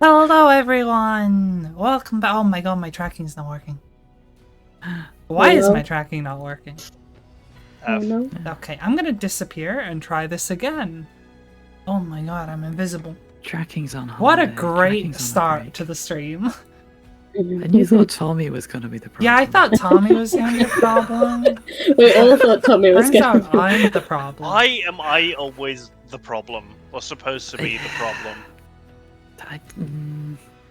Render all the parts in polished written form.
Hello everyone! Welcome back. Oh my god, my tracking's not working. Why is my tracking not working? Oh no. Okay, I'm gonna disappear and try this again. Oh my god, I'm invisible. Tracking's on holiday. What a great Tracking's on start to the stream. And you thought Tommy was going to be the problem. Yeah, I thought Tommy was gonna be the problem. We all thought Tommy was Turns going out I'm the problem. Why am I always the problem? Or supposed to be the problem?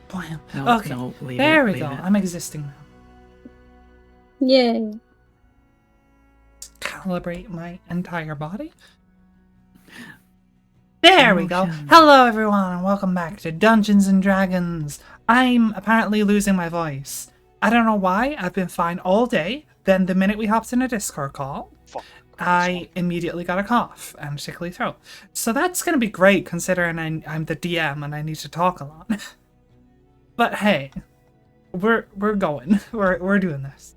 Blam. No, Okay, no, leave there it, we go. leave it. I'm existing now. Yay. Calibrate my entire body. There we go. Emotion. Hello everyone and welcome back to Dungeons and Dragons. I'm apparently losing my voice. I don't know why. I've been fine all day. Then the minute we hopped in a Discord call, Fuck. I immediately got a cough and a tickly throat. So that's going to be great considering I'm the DM and I need to talk a lot. But hey, we're going. We're doing this.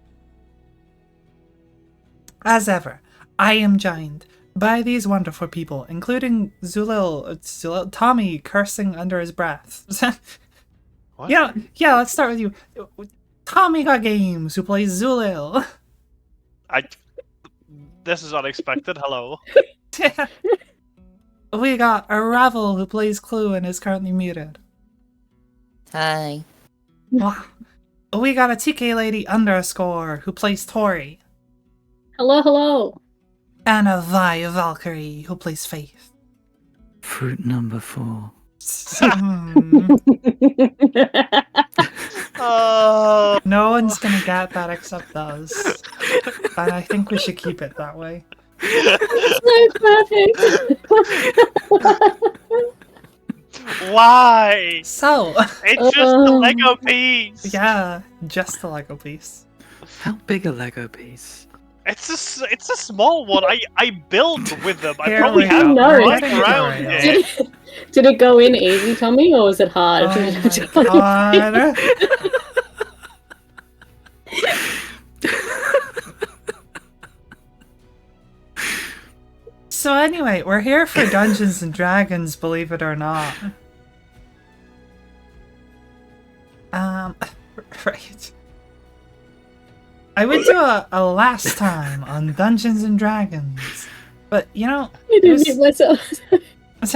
As ever, I am joined by these wonderful people, including Zulil, Tommy cursing under his breath. What? Yeah, let's start with you. Tommy Got Games, who plays Zulil. This is unexpected. Hello. We got a Ravel, who plays Clue and is currently muted. Hi. Wow. We got a TK Lady underscore, who plays Tori. Hello. And a Vi Valkyrie, who plays Faith. Fruit number 4. No one's gonna get that except us. And I think we should keep it that way. Why? So, It's just a Lego piece. yeah, just a Lego piece. How big a Lego piece? It's a small one. I build with them. I Here probably we have go. No. We're right getting around to it. here. Did it go in easy, Tommy, or was it hard? Oh my god. So anyway, we're here for Dungeons and Dragons, believe it or not. Right. I would do a last time on Dungeons and Dragons, but you know, I didn't hit myself. Is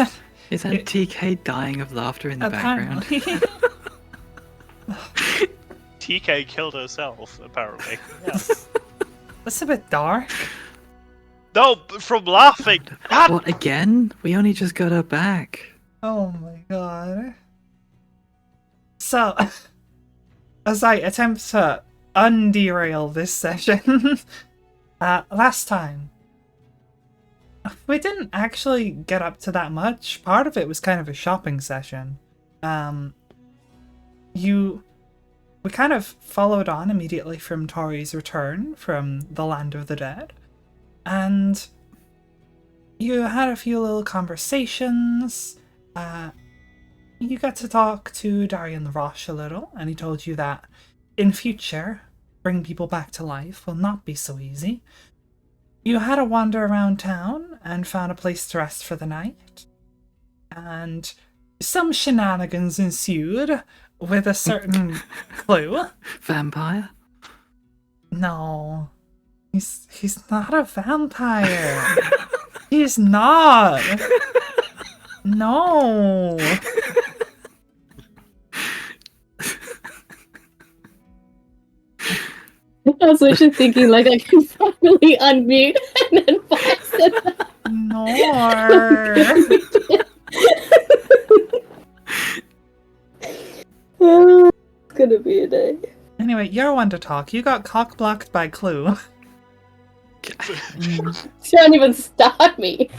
that TK dying of laughter in the background? apparently. TK killed herself, apparently. That's a bit dark. No, from laughing. God, What, again? We only just got her back. Oh my god. So, as I attempt to underail this session, last time, we didn't actually get up to that much. Part of it was kind of a shopping session. We kind of followed on immediately from Tori's return from the Land of the Dead. And you had a few little conversations. You got to talk to Darian Rosh a little, and he told you that in future, bring people back to life will not be so easy. You had a wander around town and found a place to rest for the night. And some shenanigans ensued with a certain Clue. Vampire? No. He's not a vampire. He's not. No. I was literally thinking, like, I can finally unmute and then pass it. No. Oh, it's gonna be a day. Anyway, you're one to talk. You got cock blocked by Clue. She don't even start me.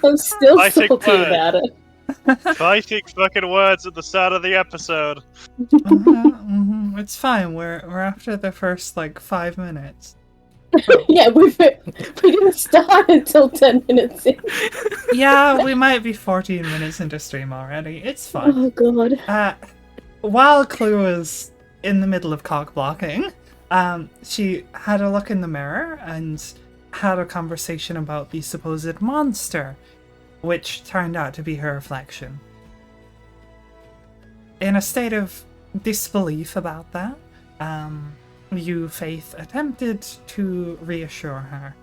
I'm still I think salty we're- about it. fighting fucking words at the start of the episode. It's fine. We're after the first like 5 minutes. Yeah, we didn't start until 10 minutes in. Yeah, we might be 14 minutes into stream already. It's fine. Oh god. While Clue was in the middle of cock blocking, she had a look in the mirror and had a conversation about the supposed monster. which turned out to be her reflection. In a state of disbelief about that, you, Faith, attempted to reassure her.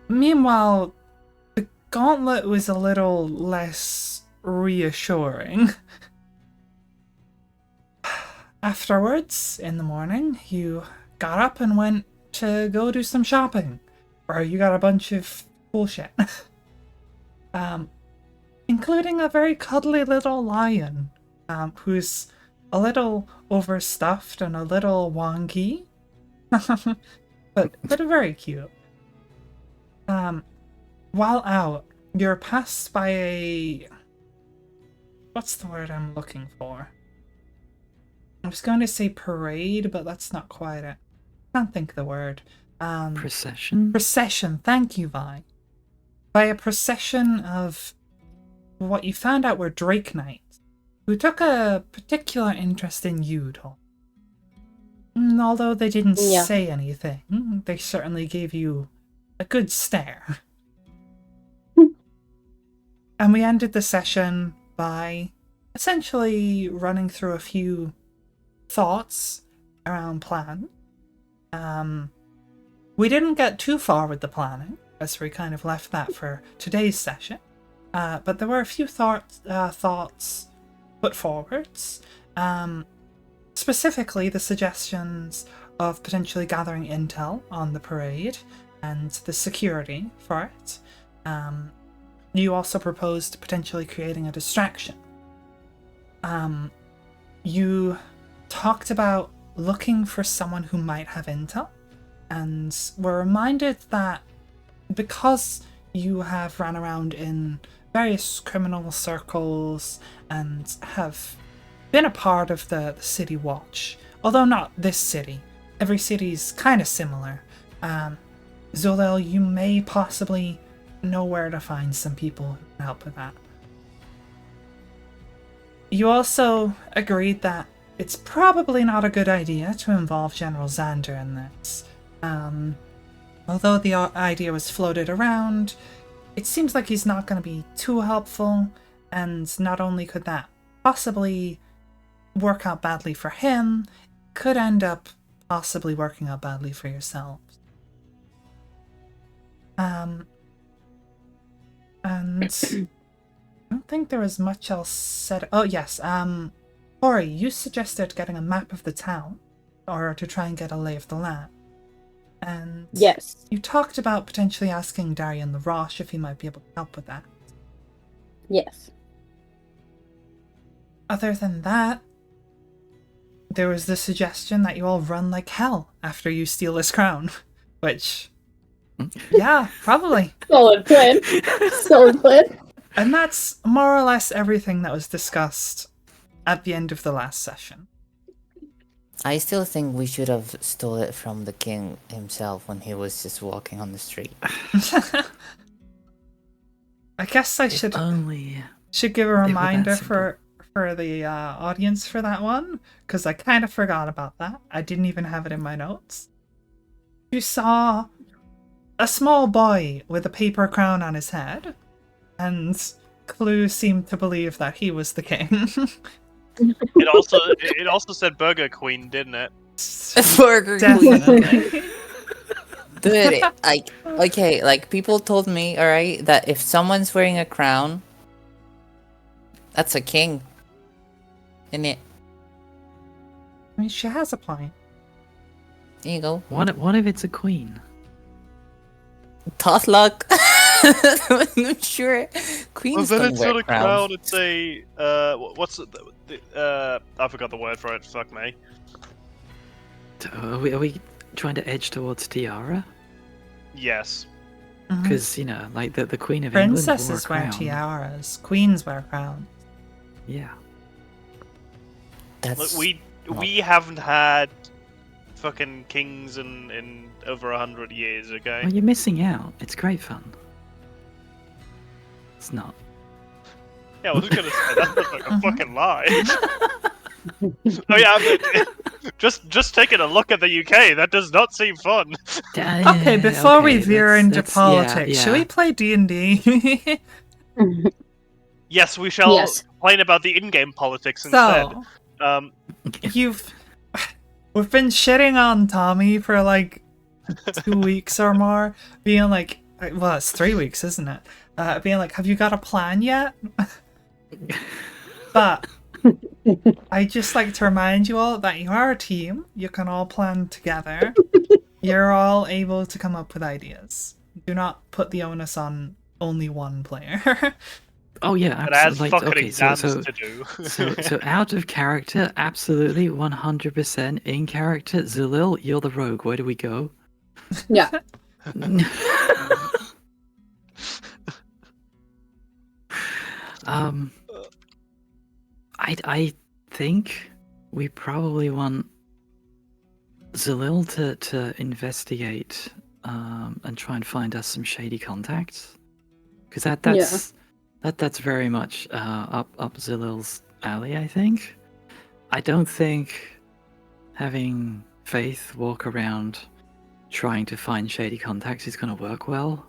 Meanwhile, the gauntlet was a little less reassuring. Afterwards, in the morning, you got up and went to go do some shopping. Or you got a bunch of bullshit. Including a very cuddly little lion, who's a little overstuffed and a little wonky. but very cute. While out, you're passed by a... What's the word I'm looking for? I was going to say parade, but that's not quite it. Can't think of the word. Procession? Procession, thank you, Vi. By a procession of what you found out were Drake Knights, who took a particular interest in you, Tom. Although they didn't say anything, they certainly gave you a good stare. And we ended the session by essentially running through a few thoughts around plan. We didn't get too far with the planning, as we kind of left that for today's session. But there were a few thoughts put forwards. Specifically, the suggestions of potentially gathering intel on the parade and the security for it. You also proposed potentially creating a distraction. You talked about looking for someone who might have intel, and were reminded that because you have ran around in various criminal circles and have been a part of the city watch, although not this city, every city's kind of similar. Zolel, you may possibly know where to find some people who can help with that. You also agreed that it's probably not a good idea to involve General Xander in this. Although the idea was floated around, it seems like he's not going to be too helpful, and not only could that possibly work out badly for him, it could end up possibly working out badly for yourselves. And I don't think there was much else said. Oh yes, Ori, you suggested getting a map of the town, or to try and get a lay of the land. And yes, you talked about potentially asking Darian LaRoche if he might be able to help with that. yes. Other than that, there was the suggestion that you all run like hell after you steal this crown, which, yeah, probably. Solid plan. Solid plan. And that's more or less everything that was discussed at the end of the last session. I still think we should have stole it from the king himself when he was just walking on the street. I guess I should give a reminder for the audience for that one, because I kind of forgot about that. I didn't even have it in my notes. You saw a small boy with a paper crown on his head, and Clue seemed to believe that he was the king. It also said Burger Queen, didn't it? Burger Definitely. Dude, okay, like, people told me, alright, that if someone's wearing a crown, that's a king. Isn't it? I mean, she has a point. There you go. What if it's a queen? Tough luck. I'm sure Queens Well, then don't it's wear not a crowns. crown, it's a... what's I forgot the word for it, fuck me. Are we trying to edge towards tiara? Yes. Because, you know, like the Queen of England wore a Princesses wear crown. tiaras. Queens wear crowns. Yeah. That's Look, we haven't had fucking kings in over 100 years, okay? Well, you're missing out. It's great fun. It's not. Yeah, I was gonna say, that sounds like a fucking lie. Oh yeah, but just taking a look at the UK, that does not seem fun. Okay, before we veer into let's- politics, yeah. should we play D&D? Yes, we shall Yes. complain about the in-game politics instead. So, we've been shitting on Tommy for like 2 weeks or more, being like, well, it's 3 weeks, isn't it? Being like, have you got a plan yet? But I just like to remind you all that you are a team. You can all plan together. You're all able to come up with ideas. Do not put the onus on only one player. Oh yeah, It has absolutely. fucking Okay, exams so to do. so out of character, absolutely 100%. In character, Zalil, you're the rogue. Where do we go? Yeah. I think we probably want Zalil to investigate and try and find us some shady contacts, because that's very much up Zalil's alley. I think. I don't think having Faith walk around trying to find shady contacts is going to work well.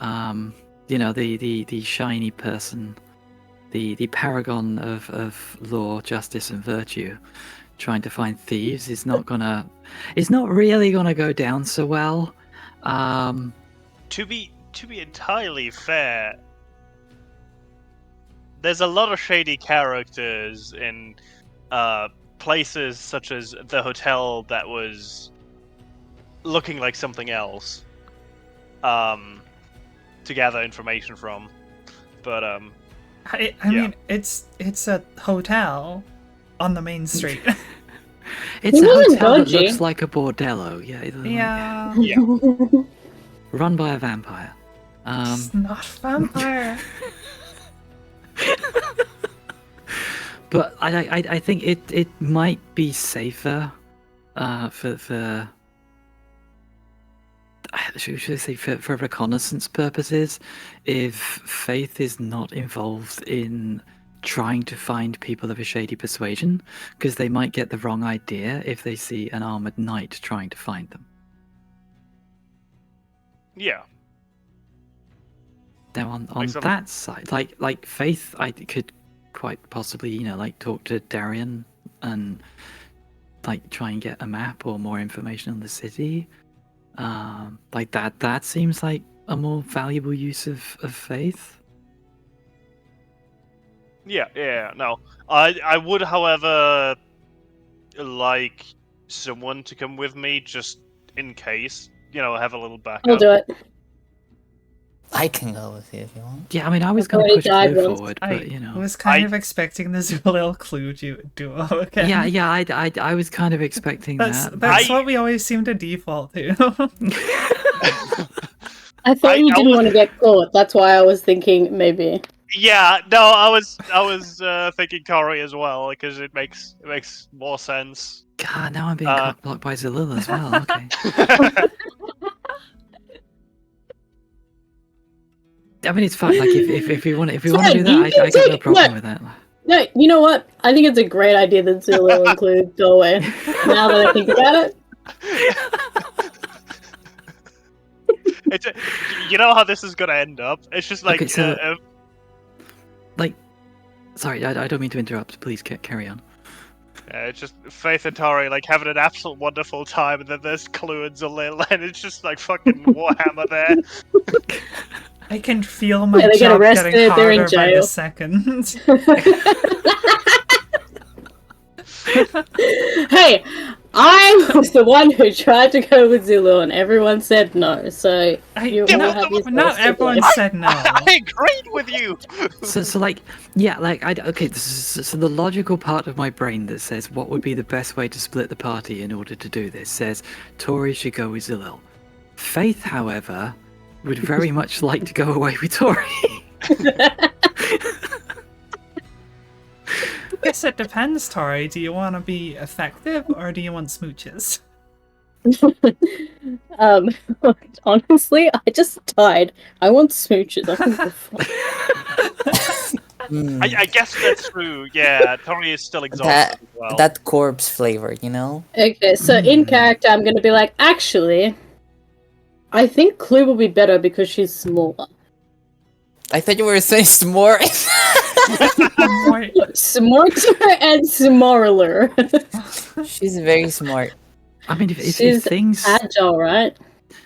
You know, the shiny person, the paragon of law, justice, and virtue, trying to find thieves is not really gonna go down so well. To be entirely fair, there's a lot of shady characters in places such as the hotel that was looking like something else to gather information from. But I mean, it's a hotel on the main street. It's He a wasn't hotel that dodgy. looks like a bordello. Yeah. Yeah, Run by a vampire. it's not vampire. But I think it might be safer for should I say for reconnaissance purposes if Faith is not involved in trying to find people of a shady persuasion, because they might get the wrong idea if they see an armored knight trying to find them. yeah, Now on some- that side, like Faith, I could quite possibly, like talk to Darian and like try and get a map or more information on the city. Like that seems like a more valuable use of Faith. yeah. No, I would, however, like someone to come with me just in case. Have a little backup. I'll do it. I can go with you if you want. Yeah, I mean, I was I've going to already push died Clue once. forward, I but was kind I- of expecting the Zulil Clue duo again. yeah, I was kind of expecting That's that. what we always seem to default to. I thought you I didn't was- want to get caught. That's why I was thinking maybe. Yeah, no, I was thinking Cory as well because it makes more sense. God, now I'm being blocked by Zalil as well. Okay. I mean, it's fine. Like if we want to do Fine, that, you I can got no take- problem look. with that. No, you know what? I think it's a great idea that Zulu include Doorway. Now that I think about it. It's you know how this is gonna end up. It's just like Okay, so- Sorry, I don't mean to interrupt. Please carry on. it's just Faith and Tori like having an absolute wonderful time, and then there's Clue and Zalil, and it's just like fucking Warhammer there. I can feel my Yeah, they get job arrested, getting they're in harder by the jail. second. Hey, I was the one who tried to go with Zulu and everyone said no, so you Yeah, all well, have yourselves Not to everyone blame. said no. I agreed with you. So like, yeah, like so the logical part of my brain that says what would be the best way to split the party in order to do this says Tori should go with Zalil. Faith, however, would very much like to go away with Tori. I guess it depends, Tori. Do you want to be effective or do you want smooches? Honestly, I just died. I want smooches. I think they're fun. I guess that's true. Yeah, Tori is still exhausted as well. That corpse flavor, you know? Okay, so in character, I'm gonna be like, actually, I think Clue will be better because she's smaller. I thought you were saying s'more. Smarter and smaller. She's very smart. I mean, if She's things, agile, right?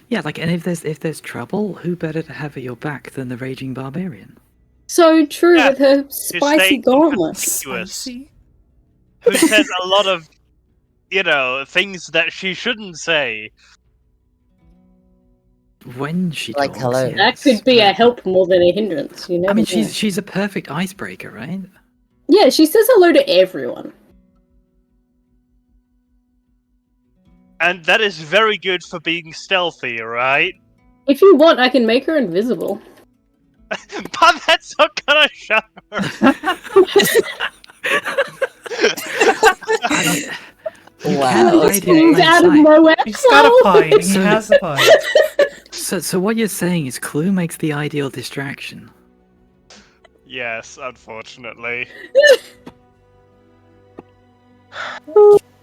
yeah, like, and if there's trouble, who better to have at your back than the raging barbarian? So true Yeah, with her spicy staying gauntlets. Spicy. Who says a lot of, things that she shouldn't say. When she Like, talks, hello. yes, That could be a but- help more than a hindrance. You know. I mean, she's a perfect icebreaker, right? Yeah, she says hello to everyone. And that is very good for being stealthy, right? If you want, I can make her invisible. But that's not gonna show her. Wow. Hide It's it in plain out of sight. nowhere. He's got a point. He So- has a point. So what you're saying is Clue makes the ideal distraction. Yes, unfortunately.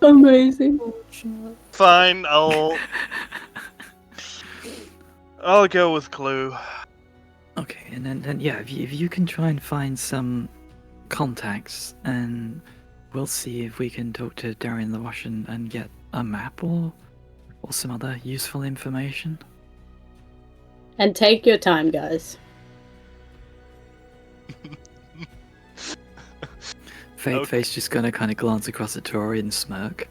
Amazing. Fine, I'll go with Clue. Okay, and then yeah, if you can try and find some contacts, and we'll see if we can talk to Darian LaRoche and get a map or some other useful information. And take your time, guys. Fateface just gonna kind of glance across at Tori and smirk.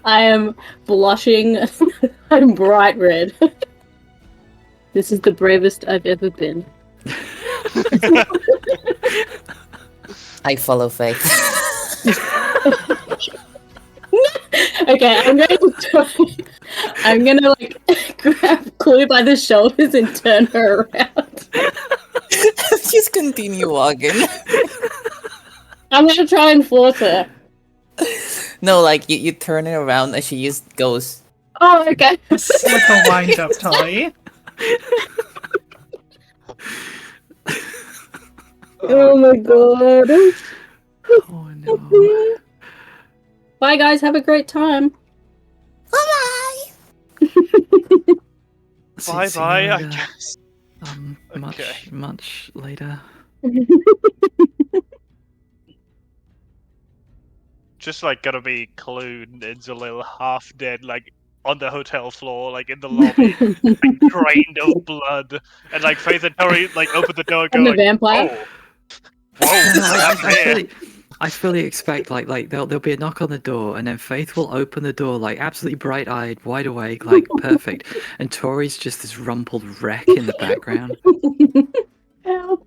I am blushing. I'm bright red. This is the bravest I've ever been. I follow Faith. Okay, I'm going to try. I'm gonna grab Chloe by the shoulders and turn her around. Just continue walking. I'm gonna try and force her. No, like you turn it around and she just goes. Oh, okay. It's like a wind-up toy. Oh my god. Oh no. Bye, guys. Have a great time. Bye. See Bye you bye, I later. guess. Okay. Much later. Just gonna be Clue and Zalil half dead, on the hotel floor, in the lobby, drained of blood, and Faith and Tori open the door and I'm go the vampire. Whoa, I fully expect there'll be a knock on the door, and then Faith will open the door absolutely bright-eyed, wide awake, perfect, and Tori's just this rumpled wreck in the background. Help.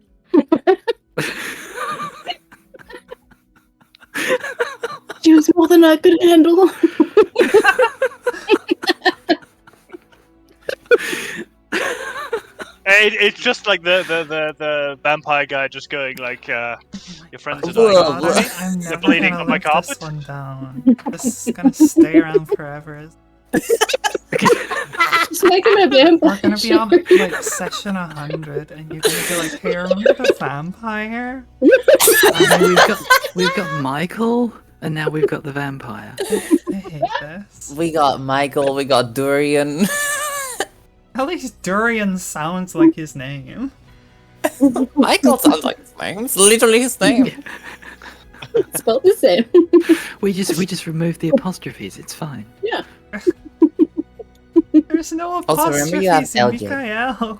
She was more than I could handle. It's just the vampire guy just going your friends are Whoa. dying. I'm never bleeding gonna on my live carpet? this one down. This is gonna stay around forever. Just make him a vampire. We're gonna be on session 100, and you're gonna be like, "Hey, remember the vampire?" And then we've got Michael, and now we've got the vampire. I hate this. We got Michael. We got Durian. At least Durian sounds like his name. Michael sounds like his name. It's literally his name. Spelled the same. We just removed the apostrophes. It's fine. Yeah. There's no Also, remember you have apostrophes in LJ.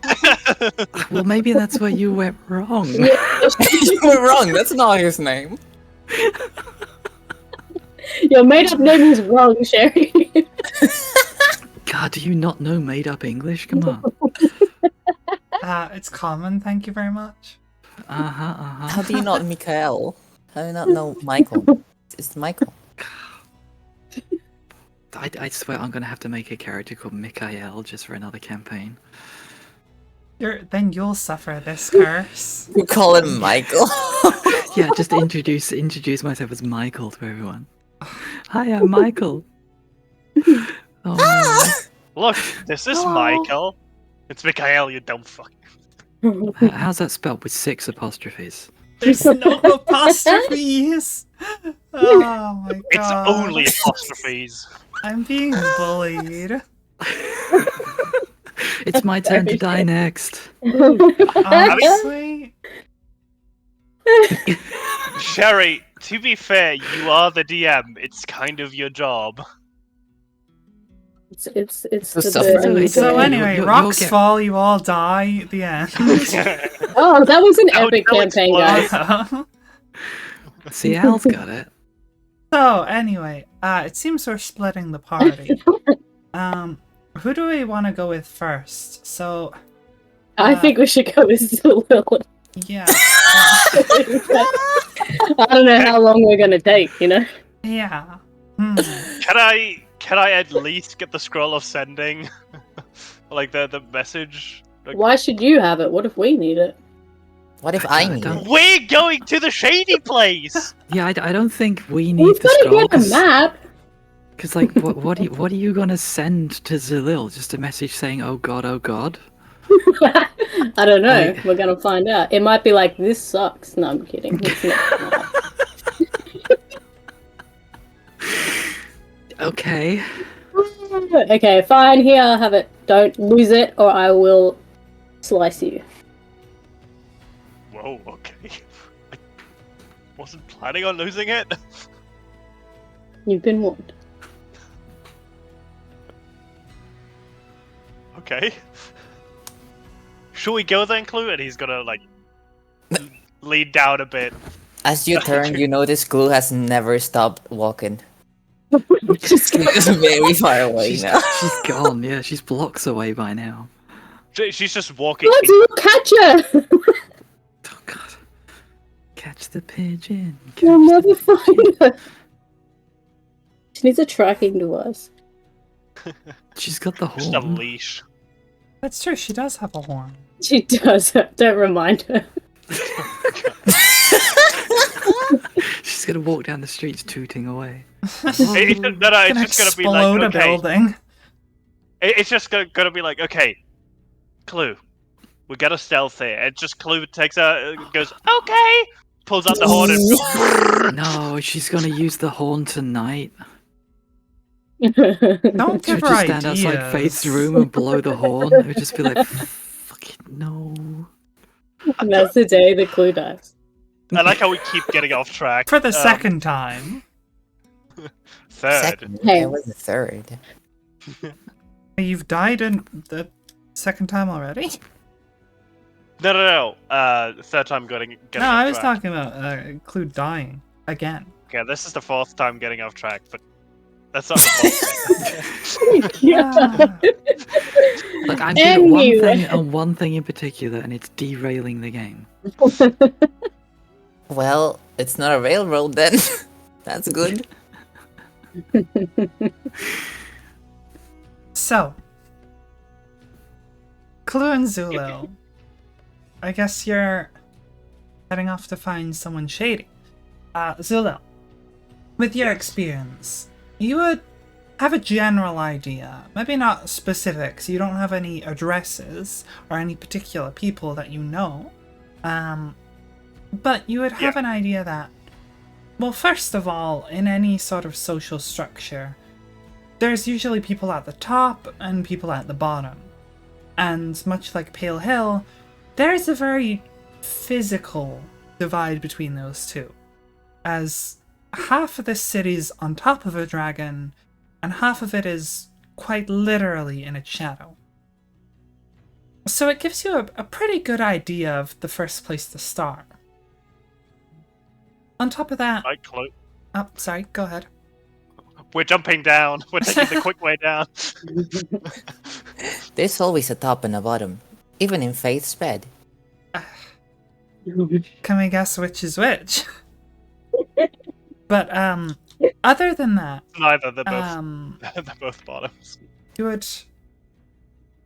Mikael. Well, maybe that's where you went wrong. You were wrong. That's not his name. Your made-up name is wrong, Sherry. God, do you not know made-up English? Come on. It's common, thank you very much. How do you not Mikael? How do you not know Michael? It's Michael. I swear I'm gonna have to make a character called Mikael just for another campaign. Then you'll suffer this curse. You call him Michael. Yeah, just introduce myself as Michael to everyone. Hi, I'm Michael. Oh Look, this is Michael. It's Mikhail, you dumb fuck. no. How's that spelled with 6 apostrophes? There's no apostrophes. Oh my god. It's only apostrophes. I'm being bullied. It's my turn to die next. Honestly, Sherry, to be fair, you are the DM. It's kind of your job. It's So the suffering. burden. so Yeah, anyway, you'll rocks get- fall, you all die at the end. Oh, that was an Oh, epic they'll campaign, explode. guys. See, Al's got it. So anyway, it seems we're splitting the party. Who do we want to go with first? So I think we should go with Zalil. yeah, I don't know how long we're gonna take, you know? yeah. Can I at least get the scroll of sending? Like the message? Like, Why should you have it? What if we need it? What if I I need don't- it? we're going to the shady place! Yeah, I don't think we need We've the gotta scroll. get a map. Because, like, what are you gonna send to Zalil? Just a message saying, "Oh God, oh God." I don't know. Like- We're gonna find out. It might be like, this sucks. No, I'm kidding. It's not. Okay. Okay, fine. Here, have it. Don't lose it, or I will slice you. Whoa, okay. I wasn't planning on losing it. You've been warned. Okay. Should we go then, Clue? And he's gonna, like, lead down a bit. As you turn, you notice Glue has never stopped walking. She's very far away now. She's gone. Yeah, she's blocks away by now. She's just walking. Let's look catch her! Oh God. Catch the pigeon. You'll catch the never find her. She needs a tracking device. She's got the Just a horn. leash. That's true. She does have a horn. She does. Don't remind her. She's gonna walk down the streets tooting away. It's just gonna be like, explode a okay. building. It's just gonna be like, okay, Clue, we got a stealth here. And just Clue takes out, goes, okay, pulls out the horn and No, she's gonna use the horn tonight. Don't She'll give her just stand outside Faith's ideas. room and blow the horn. It would just be like, fucking no. And that's the day the Clue dies. I like how we keep getting off track. For the second time. Third. Second. Hey. It was the third. You've died in the second time already? No. Third time getting No, off I was track. talking about Clue dying again. Okay, this is the fourth time getting off track, but that's not the fourth. Yeah. Look, I'm good at one Anyway. thing and one thing in particular, and it's derailing the game. Well, it's not a railroad then. That's good. So, Clue and Zulil, I guess you're heading off to find someone shady. Zulil, with your experience, you would have a general idea, maybe not specifics, you don't have any addresses or any particular people that you know, but you would have an idea that, well, first of all, in any sort of social structure, there's usually people at the top and people at the bottom. And much like Pale Hill, there's a very physical divide between those two. As half of the city's on top of a dragon, and half of it is quite literally in its shadow. So it gives you a pretty good idea of the first place to start. On top of that... Right, Clue. Oh, sorry, go ahead. We're jumping down. We're taking the quick way down. There's always a top and a bottom, even in Faith's bed. Can we guess which is which? But other than that, Neither. They're both. They're both bottoms. you would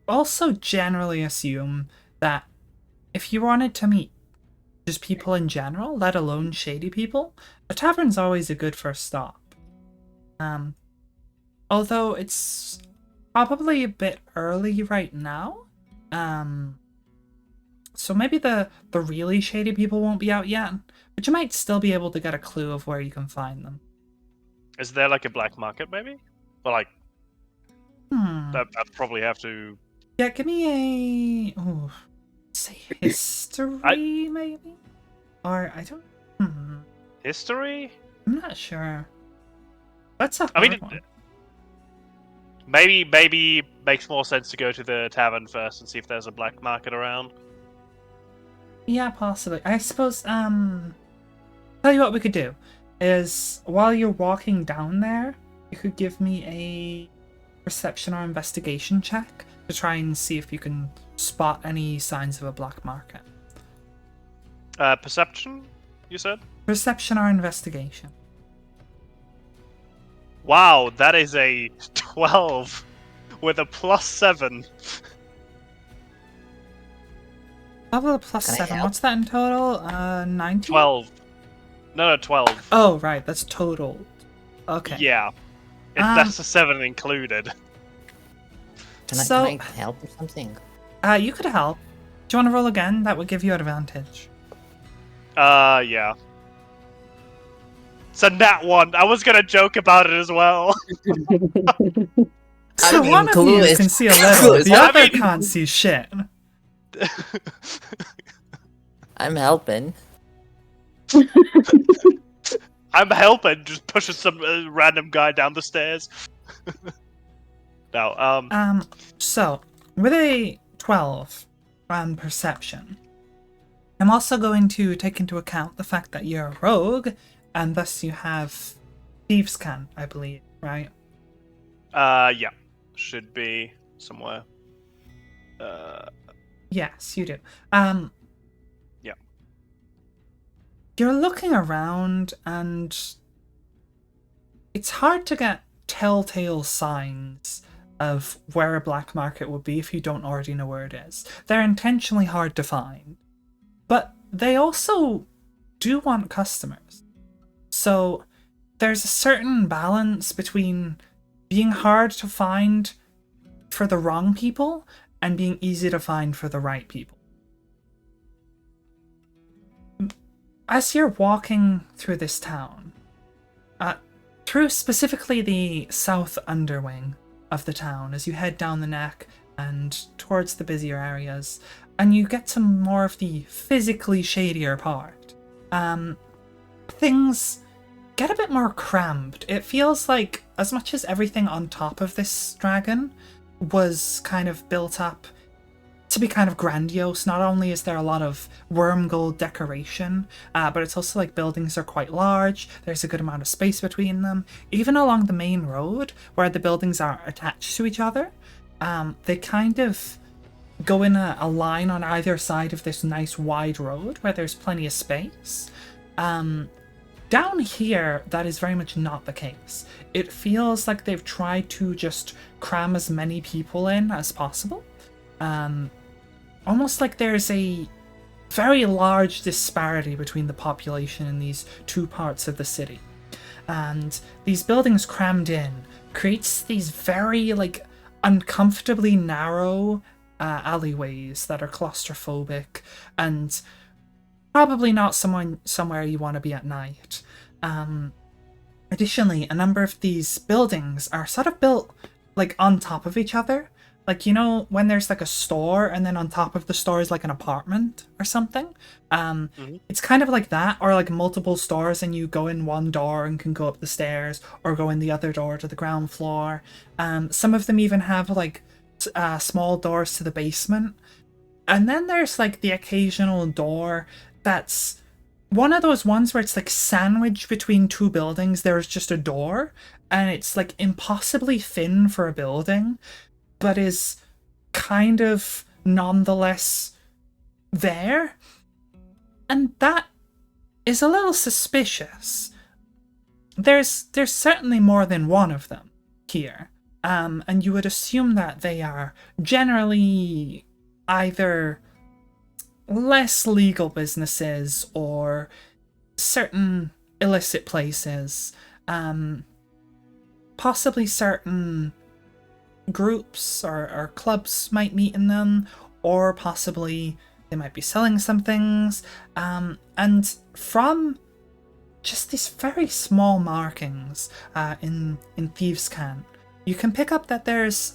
also generally assume that if you wanted to meet just people in general, let alone shady people, a tavern's always a good first stop. Although it's probably a bit early right now. So maybe the really shady people won't be out yet, but you might still be able to get a clue of where you can find them. Is there like a black market, maybe? Or like Hmm. I'd probably have to Yeah, give me a say history maybe, or I don't. History? I'm not sure. That's a I hard mean, one. maybe makes more sense to go to the tavern first and see if there's a black market around. Yeah, possibly. I suppose. Tell you what we could do is while you're walking down there, you could give me a perception or investigation check to try and see if you can spot any signs of a black market. Perception, you said? Perception or investigation. Wow, that is a 12 with a +7. Level of plus Can I 7. help? What's that in total? 19? 12. No, 12. Oh, right. That's total. Okay. Yeah. That's a 7 included. Can So- I help or something? You could help. Do you want to roll again? That would give you advantage. Yeah. It's a nat 1. I was gonna joke about it as well. So mean, one of clue you is- can see a clue little. is- The I other mean- can't see shit. I'm helping. I'm helping, just pushing some random guy down the stairs. No, So, with a 12 on perception, I'm also going to take into account the fact that you're a rogue, and thus you have Thieves' Cant, I believe, right? yeah. Should be somewhere. Yes, you do. Yeah. You're looking around, and it's hard to get telltale signs of where a black market would be if you don't already know where it is. They're intentionally hard to find, but they also do want customers. So there's a certain balance between being hard to find for the wrong people and being easy to find for the right people. As you're walking through this town, through specifically the south underwing of the town, as you head down the neck and towards the busier areas, and you get to more of the physically shadier part, things get a bit more cramped. It feels like as much as everything on top of this dragon was kind of built up to be kind of grandiose, not only is there a lot of worm gold decoration, but it's also like buildings are quite large, there's a good amount of space between them. Even along the main road, where the buildings are attached to each other, they kind of go in a line on either side of this nice wide road where there's plenty of space. Down here, that is very much not the case. It feels like they've tried to just cram as many people in as possible. Almost like there's a very large disparity between the population in these two parts of the city. And these buildings crammed in creates these very, like, uncomfortably narrow alleyways that are claustrophobic and probably not somewhere you want to be at night. Additionally, a number of these buildings are sort of built like on top of each other. Like, you know, when there's like a store and then on top of the store is like an apartment or something. It's kind of like that, or like multiple stores and you go in one door and can go up the stairs or go in the other door to the ground floor. Some of them even have like small doors to the basement. And then there's like the occasional door that's one of those ones where it's like sandwiched between two buildings. There's just a door and it's like impossibly thin for a building, but is kind of nonetheless there. And that is a little suspicious. There's certainly more than one of them here. And you would assume that they are generally either less legal businesses or certain illicit places, possibly certain groups or clubs might meet in them, or possibly they might be selling some things. And from just these very small markings in Thieves' Cant, you can pick up that there's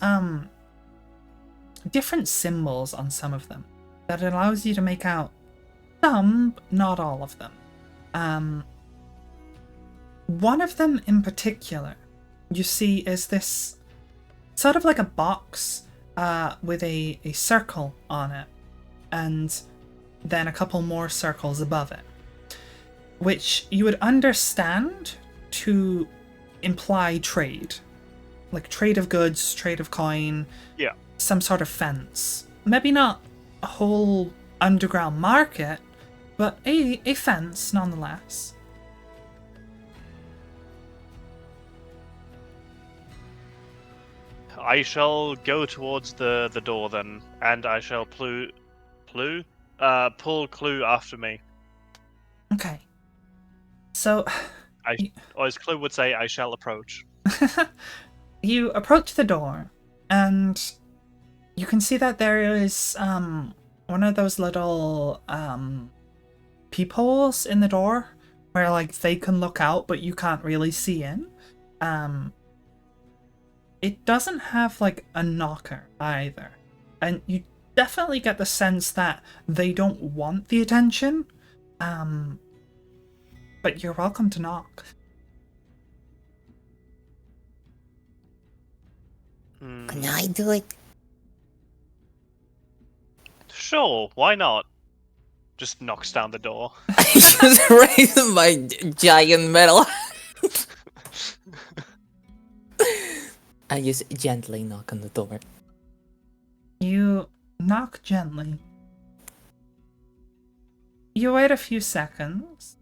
different symbols on some of them that allows you to make out some, but not all of them. One of them in particular, you see, is this sort of like a box with a circle on it, and then a couple more circles above it, which you would understand to imply trade. Like trade of goods, trade of coin, Yeah. some sort of fence. Maybe not a whole underground market, but a fence nonetheless. I shall go towards the door then, and I shall pull Clue after me. Okay. So, Or as Clue would say, I shall approach. you approach the door, and you can see that there is one of those little peepholes in the door where like they can look out but you can't really see in. It doesn't have like a knocker either, and you definitely get the sense that they don't want the attention, but you're welcome to knock. Can I do it? Sure, why not? Just knocks down the door. I just raised my giant metal. I just gently knock on the door. You knock gently. You wait a few seconds,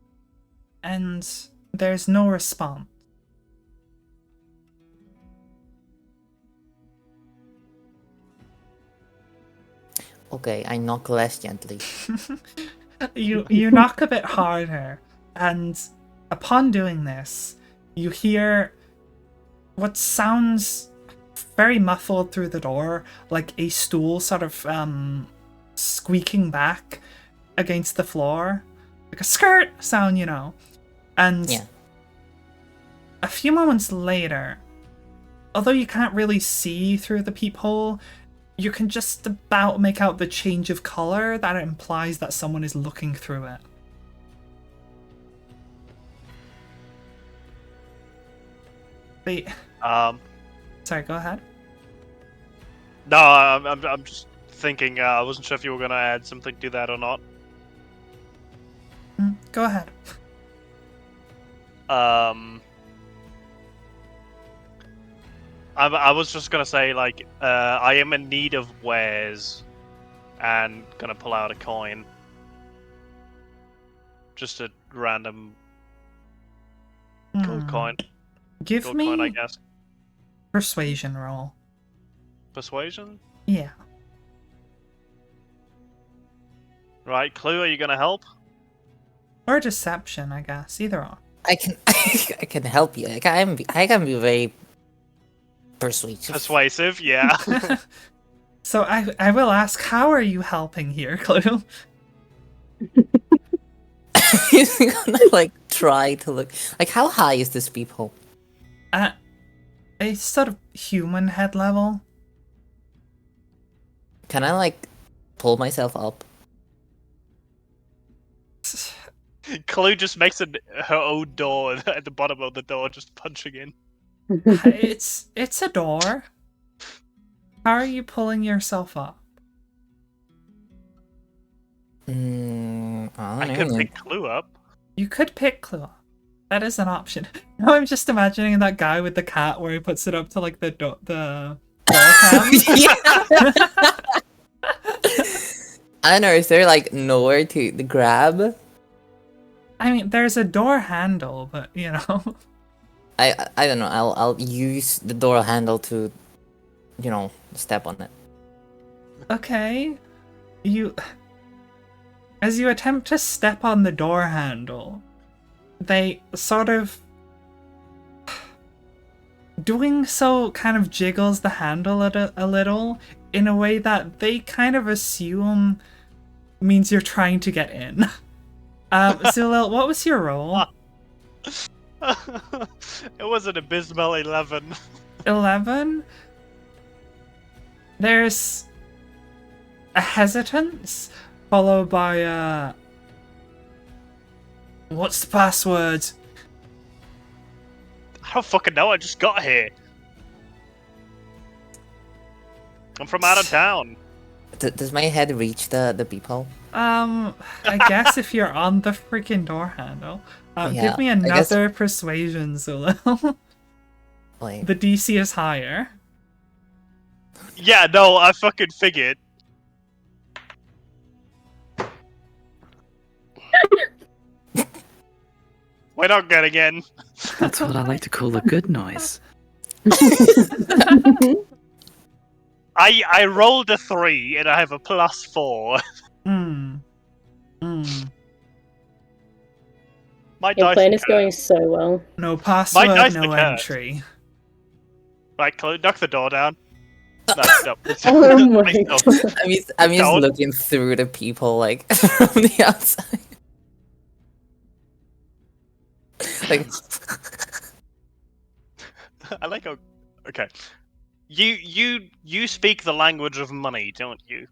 and there's no response. Okay, I knock less gently. You knock a bit harder, and upon doing this, you hear what sounds very muffled through the door, like a stool sort of squeaking back against the floor, like a skirt sound, you know. And Yeah. a few moments later, although you can't really see through the peephole, you can just about make out the change of color that implies that someone is looking through it. Wait, sorry, go ahead. No, I'm just thinking. I wasn't sure if you were gonna add something to that or not. Go ahead. I was just gonna say, like, I am in need of wares, and gonna pull out a coin. Just a random gold coin. Give Gold me coin, I guess. persuasion roll. Persuasion? Yeah. Right, Clue, are you gonna help? Or deception, I guess. Either or. I can I can help you. I can be very persuasive. Persuasive, yeah. So I will ask, how are you helping here, Clue? He's gonna like try to look like how high is this peephole? At a sort of human head level. Can I like pull myself up? Clue just makes her own door at the bottom of the door, just punching in. It's a door. How are you pulling yourself up? I I don't could know. pick Clue up. You could pick Clue up. That is an option. Now I'm just imagining that guy with the cat where he puts it up to like the door cam. Yeah. I don't know. Is there like nowhere to grab? I mean, there's a door handle, but you know. I don't know. I'll use the door handle to, you know, step on it. Okay. As you attempt to step on the door handle, they sort of. Doing so kind of jiggles the handle a little in a way that they kind of assume means you're trying to get in. Zulil, what was your roll? It was an abysmal 11. 11? There's a hesitance, followed by a "What's the password?" I don't fucking know. I just got here. I'm from out of town. Does my head reach the peephole? I guess if you're on the freaking door handle. Yeah, Give me I guess- another persuasion, Zulil. Like, The DC is higher. Yeah, no, I fucking figured. We're not getting in. That's what I like to call a good noise. I rolled a 3 and I have a +4. Hmm. My Your dice plan are is going so well. No password, dice no are cursed. entry. Right, knock the door down. No, no. Oh my Please don't. god. I'm just Don't. looking through the peephole, like, from the outside. Like, I like how. Okay, you speak the language of money, don't you?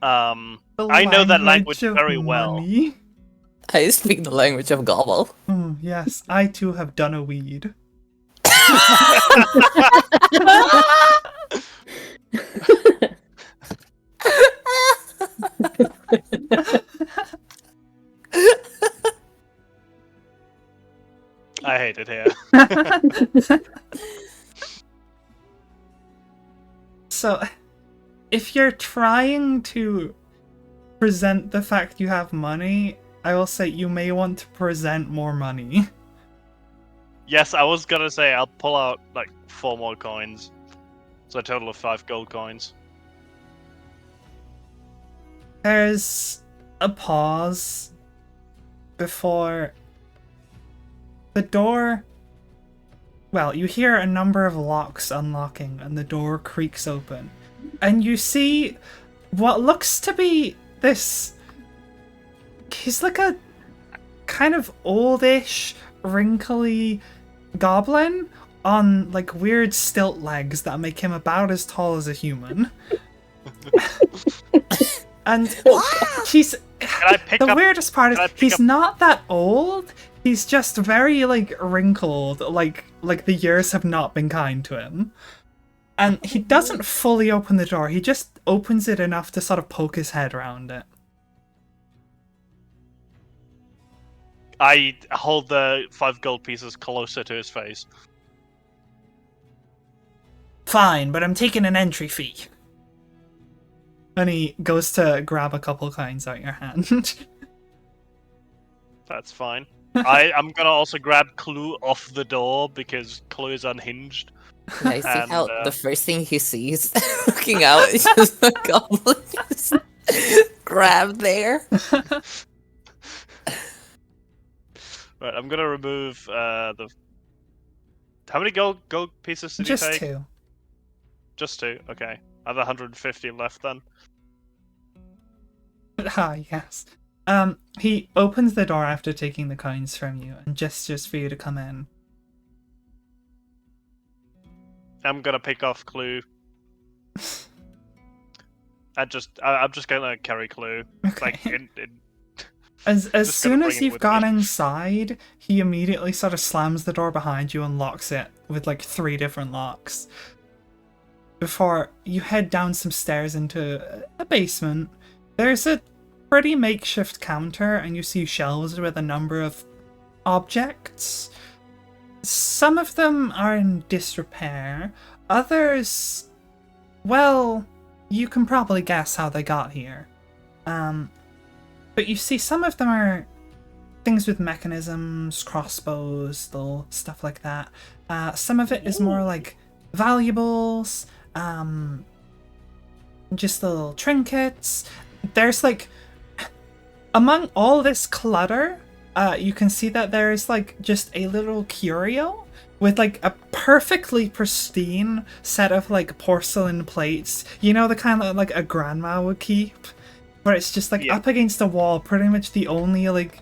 The I know that language of very well. money. I speak the language of gobble. Yes, I too have done a weed. I hate it here. So, if you're trying to present the fact you have money, I will say you may want to present more money. Yes, I was gonna say I'll pull out like 4 more coins, so a total of 5 gold coins. There's a pause before the door. Well, you hear a number of locks unlocking and the door creaks open. And you see what looks to be this. He's like a kind of oldish, wrinkly goblin on like weird stilt legs that make him about as tall as a human. And he's Can I pick the up? weirdest part is can I pick he's up- not that old. He's just very like wrinkled, like the years have not been kind to him. And he doesn't fully open the door. He just opens it enough to sort of poke his head around it. I hold the 5 gold pieces closer to his face. Fine, but I'm taking an entry fee. And he goes to grab a couple coins out your hand. That's fine. I'm gonna also grab Clue off the door because Clue is unhinged. I see And, how the first thing he sees looking out is just a goblin just grabbed there. Right, I'm gonna remove the. How many gold pieces did Just you take? 2. Just 2. Okay, I have 150 left then. Ah, yes. He opens the door after taking the coins from you and gestures for you to come in. I'm gonna pick off Clue. I'm just gonna carry Clue. Like Okay. in As Just gonna soon bring as it you've with gone me. inside, he immediately sort of slams the door behind you and locks it with like 3 different locks. Before you head down some stairs into a basement, there's a pretty makeshift counter and you see shelves with a number of objects. Some of them are in disrepair, others, well, you can probably guess how they got here. But you see some of them are things with mechanisms, crossbows, little stuff like that. Some of it is more like valuables, just little trinkets. There's like, among all this clutter, you can see that there's like just a little curio with like a perfectly pristine set of like porcelain plates. You know, the kind of like a grandma would keep, where it's just like Yeah. up against the wall, pretty much the only like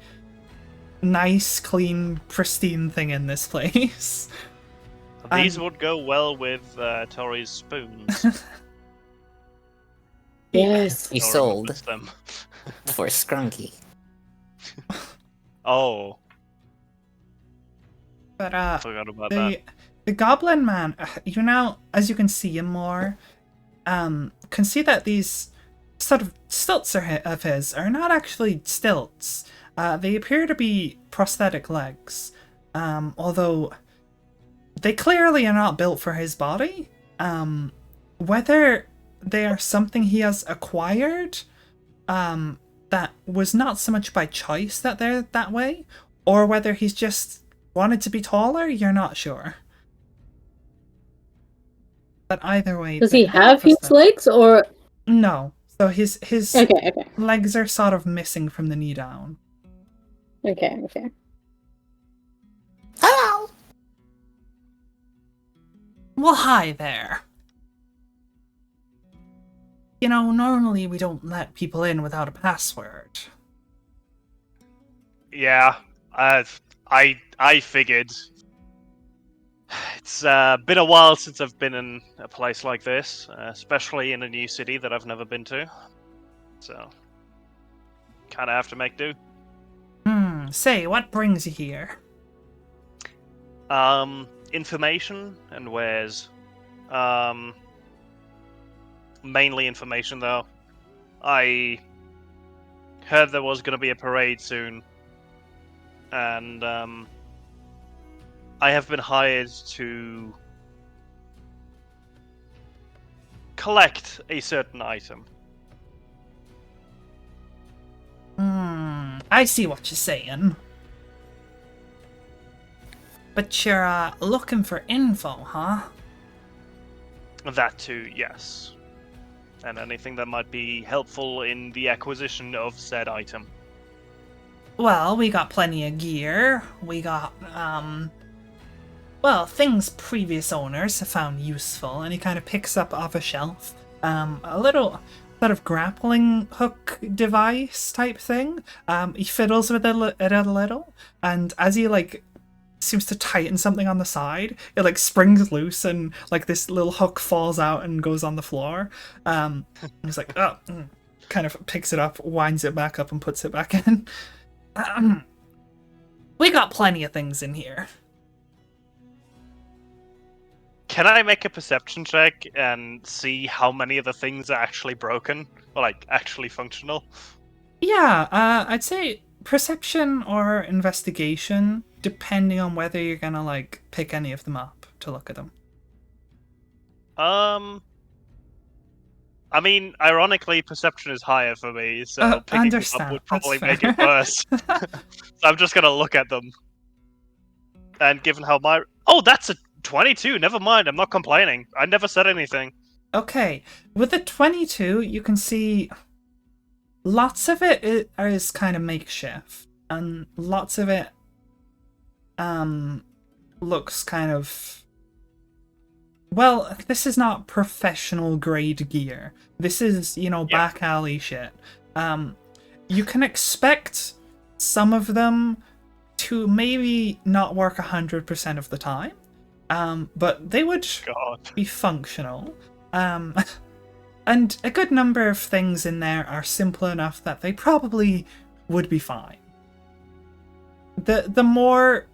nice, clean, pristine thing in this place. These would go well with Tori's spoons. Yes. He Nor sold remembers them. for Scrunky. Oh, But forgot about that. the Goblin Man, you now, as you can see him more, can see that these sort of stilts of his are not actually stilts. They appear to be prosthetic legs, although they clearly are not built for his body. Whether they are something he has acquired, that was not so much by choice that they're that way, or whether he's just wanted to be taller, you're not sure. But either way, Does they he have his prosthetic. legs or? No. So his Okay. legs are sort of missing from the knee down. Okay. Hello! Well, hi there. You know, normally we don't let people in without a password. Yeah, I figured. It's been a while since I've been in a place like this, especially in a new city that I've never been to. So, kind of have to make do. Say, what brings you here? Information and wares. Mainly information, though. I heard there was going to be a parade soon, and I have been hired to collect a certain item. I see what you're saying. But you're looking for info, huh? That too, yes. And anything that might be helpful in the acquisition of said item. Well, we got plenty of gear. We got, well, things previous owners have found useful, and he kind of picks up off a shelf a little sort of grappling hook device type thing. He fiddles with it a little, and as he seems to tighten something on the side, it springs loose, and this little hook falls out and goes on the floor. He's like, oh, kind of picks it up, winds it back up, and puts it back in. We got plenty of things in here. Can I make a perception check and see how many of the things are actually broken? Or, actually functional? Yeah, I'd say perception or investigation, depending on whether you're gonna, pick any of them up to look at them. I mean, ironically, perception is higher for me, so picking them up would probably That's make it fair. worse. So I'm just gonna look at them. And given how my... Oh, that's a 22! Never mind, I'm not complaining. I never said anything. Okay, with the 22, you can see lots of it is kind of makeshift, and lots of it looks kind of... Well, this is not professional grade gear. This is, back alley shit. You can expect some of them to maybe not work 100% of the time, but they would God. be functional. And a good number of things in there are simple enough that they probably would be fine. The more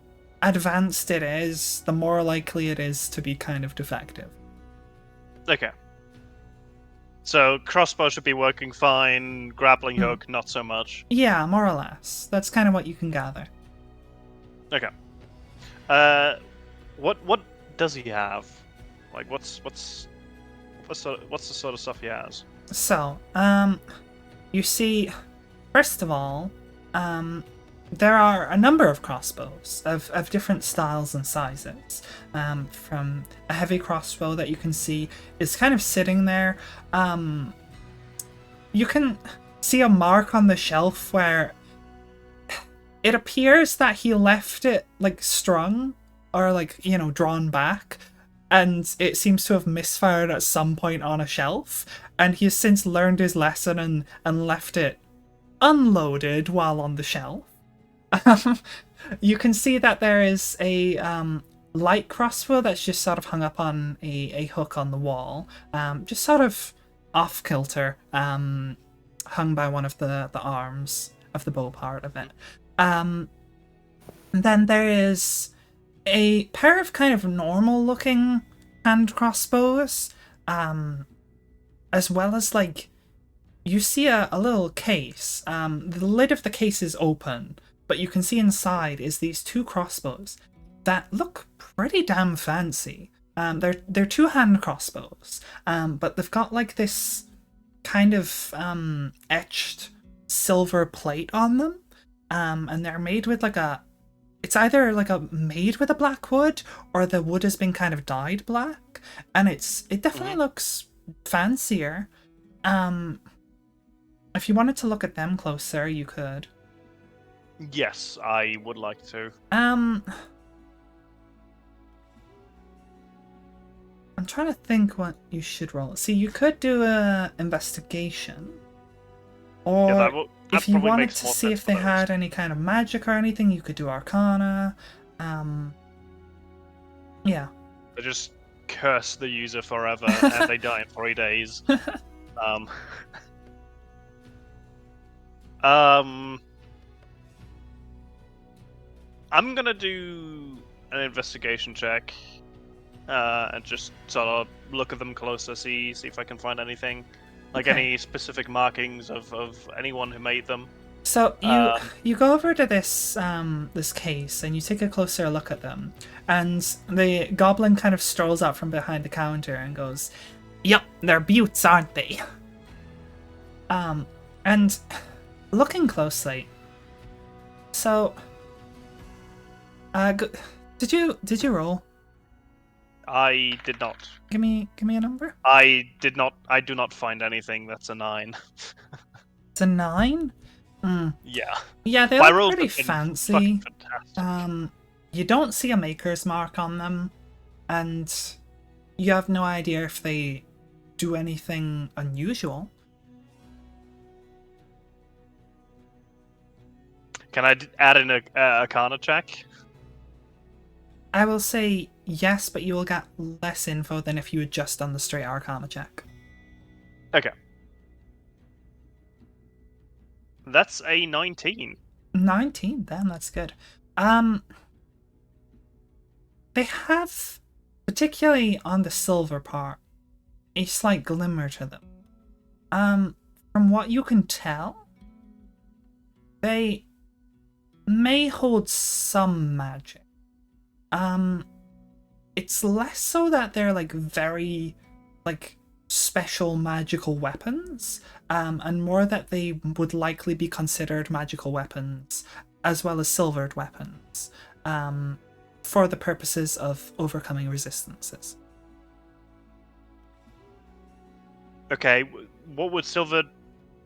advanced it is, the more likely it is to be kind of defective. Okay. So, crossbow should be working fine, grappling hook, not so much. Yeah, more or less. That's kind of what you can gather. Okay. What does he have? What's the sort of stuff he has? So, you see, first of all, there are a number of crossbows of different styles and sizes. From a heavy crossbow that you can see is kind of sitting there. You can see a mark on the shelf where it appears that he left it strung or drawn back, and it seems to have misfired at some point on a shelf, and he has since learned his lesson and left it unloaded while on the shelf. You can see that there is a light crossbow that's just sort of hung up on a hook on the wall, just sort of off kilter, hung by one of the arms of the bow part of it. Then there is a pair of kind of normal looking hand crossbows, as well as like you see a little case. The lid of the case is open, but you can see inside is these 2 crossbows that look pretty damn fancy. They're 2 hand crossbows, but they've got like this kind of etched silver plate on them, and they're made with like it's either like made with a black wood, or the wood has been kind of dyed black, and it definitely looks fancier. If you wanted to look at them closer, you could. Yes, I would like to. I'm trying to think what you should roll. See, you could do a investigation, or Yeah, if you probably wanted makes to more see sense if they for those. had any kind of magic or anything, you could do Arcana. Yeah. They just curse the user forever, and they die in 3 days. I'm gonna do an investigation check, and just sort of look at them closer, see if I can find anything, like Okay. any specific markings of anyone who made them. So you go over to this this case and you take a closer look at them, and the goblin kind of strolls out from behind the counter and goes, "Yup, they're buttes, aren't they?" And looking closely, so did you roll? I did not. Give me a number. I did not. I do not find anything that's a 9. It's a 9. Yeah. Yeah, they My look rolls pretty have been fancy. fucking fantastic. You don't see a maker's mark on them, and you have no idea if they do anything unusual. Can I add in a Arcana check? I will say yes, but you will get less info than if you had just done the straight Arcana check. Okay. That's a 19. 19, then that's good. They have, particularly on the silver part, a slight glimmer to them. From what you can tell, they may hold some magic. It's less so that they're like very like special magical weapons, and more that they would likely be considered magical weapons as well as silvered weapons, for the purposes of overcoming resistances. Okay, what would silver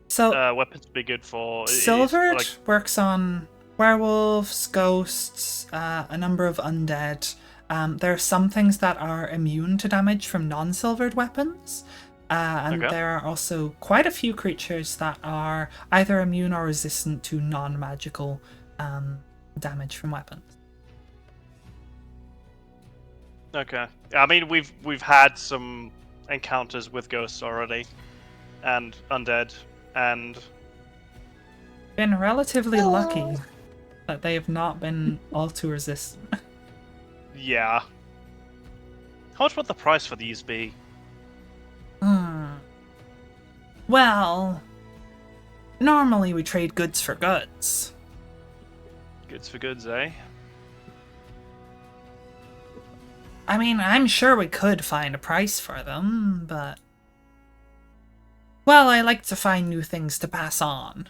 So weapons be good for? silvered Like, works on werewolves, ghosts, a number of undead. There are some things that are immune to damage from non-silvered weapons, and Okay. there are also quite a few creatures that are either immune or resistant to non-magical damage from weapons. okay. I mean, we've had some encounters with ghosts already, and undead, and Been relatively lucky that they have not been all too resistant. yeah. How much would the price for these be? Well, normally we trade goods for goods. Goods for goods, eh? I mean, I'm sure we could find a price for them, but... Well, I like to find new things to pass on.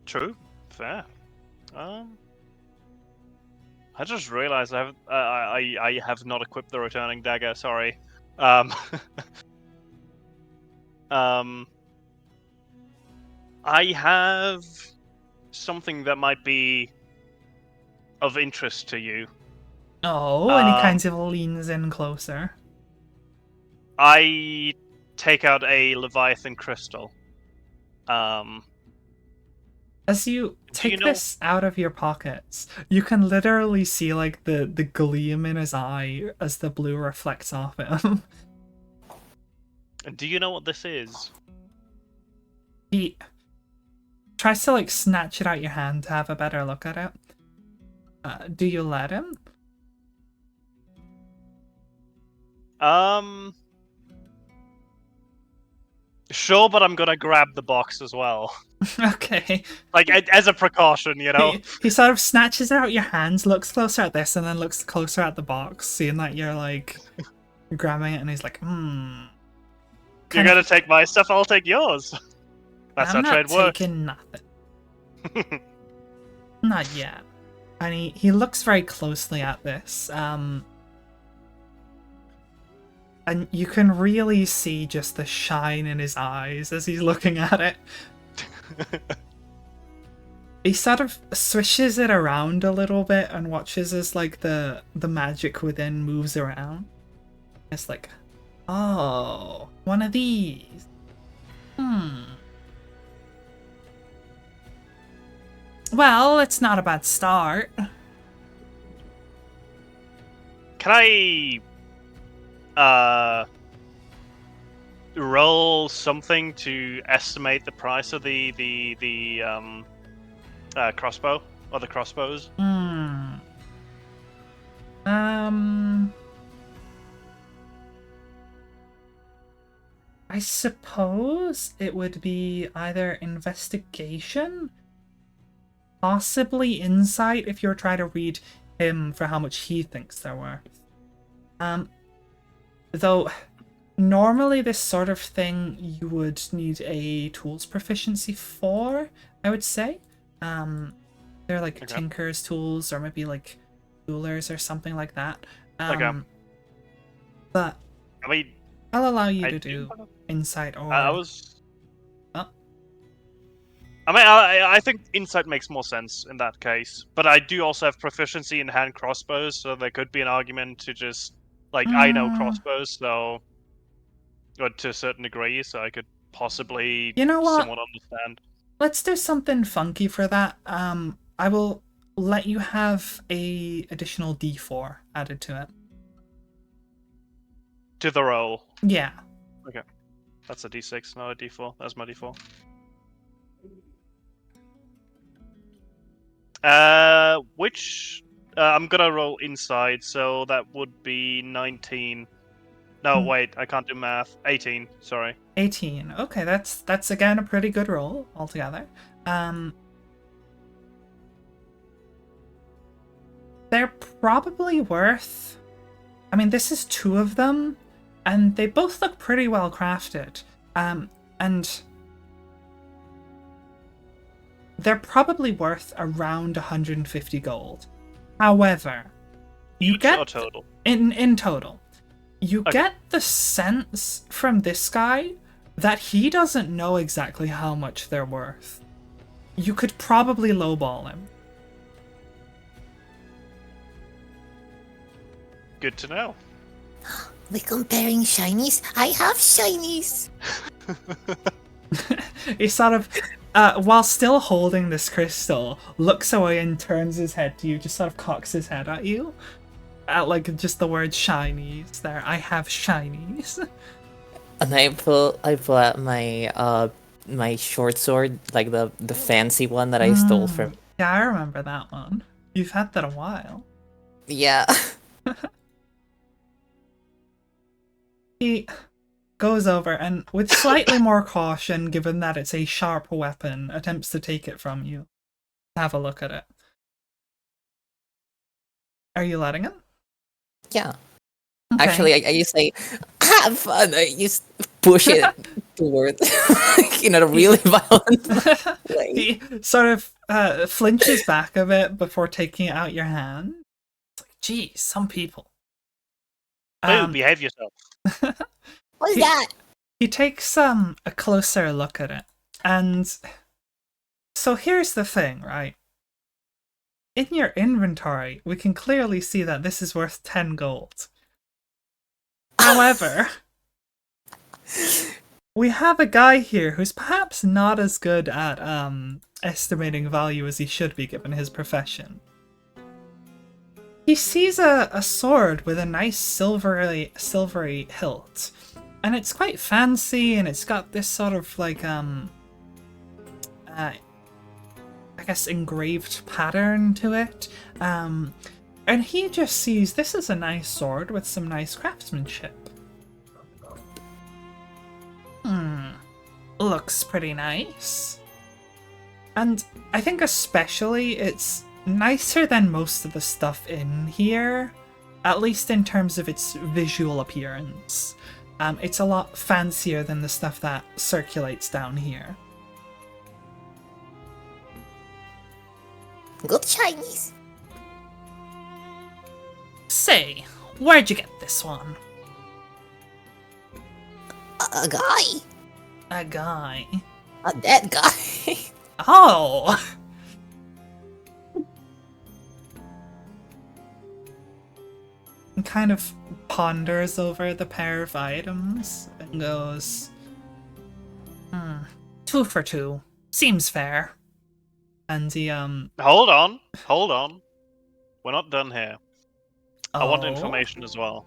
True. Fair. I just realized I have not equipped the returning dagger. Sorry. I have something that might be of interest to you. Oh, and he kind of leans in closer. I take out a Leviathan crystal. As you take you know- this out of your pockets, you can literally see like the gleam in his eye as the blue reflects off him. And do you know what this is? He tries to like snatch it out your hand to have a better look at it. Do you let him? Sure, but I'm gonna grab the box as well. Okay. Like, as a precaution, you know? He sort of snatches it out your hands, looks closer at this, and then looks closer at the box, seeing that you're like grabbing it, and he's like, You're Kind gonna take my stuff, I'll take yours. That's I'm how not trade works. taking nothing. Not yet. And he looks very closely at this. And you can really see just the shine in his eyes as he's looking at it. He sort of swishes it around a little bit and watches as like the magic within moves around. It's like, oh, one of these. Well, it's not a bad start. Can I roll something to estimate the price of the crossbow or the crossbows? I suppose it would be either investigation, possibly insight if you're trying to read him for how much he thinks they're worth. Though normally this sort of thing you would need a tools proficiency for, I would say. They're like Okay. tinker's tools or maybe like jewelers or something like that. Okay. But I mean, I'll allow you I to do insight or I was. Oh. I mean, I think insight makes more sense in that case, but I do also have proficiency in hand crossbows, so there could be an argument to just like I know crossbows, so or to a certain degree, so I could possibly You know what? somewhat understand. Let's do something funky for that. I will let you have a additional D4 added to it. To the roll, Yeah. that's a D6, not a D4. That's my D4. Which I'm gonna roll inside, so that would be 19. No, wait, I can't do math. 18. Sorry. 18. Okay, that's again a pretty good roll altogether. They're probably worth. I mean, this is two of them, and they both look pretty well crafted. And they're probably worth around 150 gold. However, you Each get or total? in total. You Okay. get the sense from this guy that he doesn't know exactly how much they're worth. You could probably lowball him. Good to know. We comparing shinies? I have shinies. He sort of, while still holding this crystal, looks away and turns his head to you, just sort of cocks his head at you. At like just the word shinies there. I have shinies. And I pull out my my short sword, like the fancy one that I stole from. Yeah, I remember that one. You've had that a while. Yeah. He goes over and, with slightly more caution, given that it's a sharp weapon, attempts to take it from you. Have a look at it. Are you letting him? Yeah. Okay. Actually, I used to say, have fun. I just push it towards, in a really violent way. He sort of flinches back a bit before taking it out your hand. It's like, geez, some people. Boo, behave yourself. What's that? He takes a closer look at it, and so here's the thing, right? In your inventory, we can clearly see that this is worth 10 gold. However, we have a guy here who's perhaps not as good at estimating value as he should be given his profession. He sees a sword with a nice silvery hilt, And it's quite fancy, and it's got this sort of like I guess engraved pattern to it. And he just sees this is a nice sword with some nice craftsmanship. Looks pretty nice. And I think especially it's nicer than most of the stuff in here, at least in terms of its visual appearance. It's a lot fancier than the stuff that circulates down here. Good Chinese. Say, where'd you get this one? A guy. A guy. A dead guy. Oh! And kind of ponders over the pair of items and goes, 2 for 2. Seems fair. And he, Hold on. We're not done here. I want oh. information as well.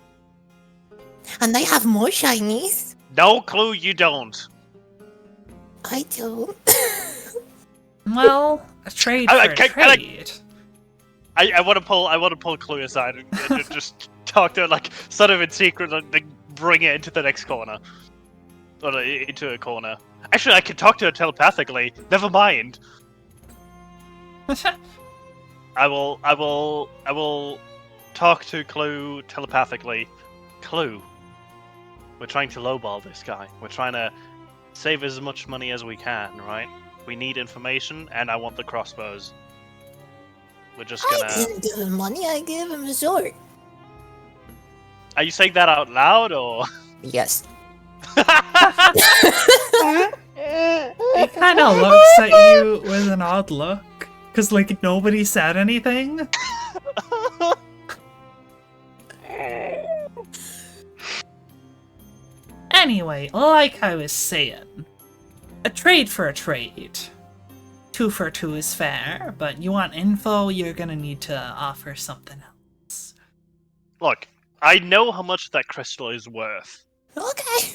And I have more shinies. No clue you don't. I do. Well, a trade for a trade. I want to pull Clue aside and just talk to her, like, sort of in secret, like bring it into the next corner. Or into a corner. Actually, I can talk to her telepathically. Never mind. I will talk to Clue telepathically. Clue, we're trying to lowball this guy. We're trying to save as much money as we can, right? We need information, and I want the crossbows. We're just I gonna... didn't give him money, I gave him a sword. Are you saying that out loud, or...? Yes. He kind of looks at you with an odd look. Because, like, nobody said anything. Anyway, like I was saying, a trade for a trade. 2 for 2 is fair, but you want info, you're gonna need to offer something else. Look, I know how much that crystal is worth. Okay.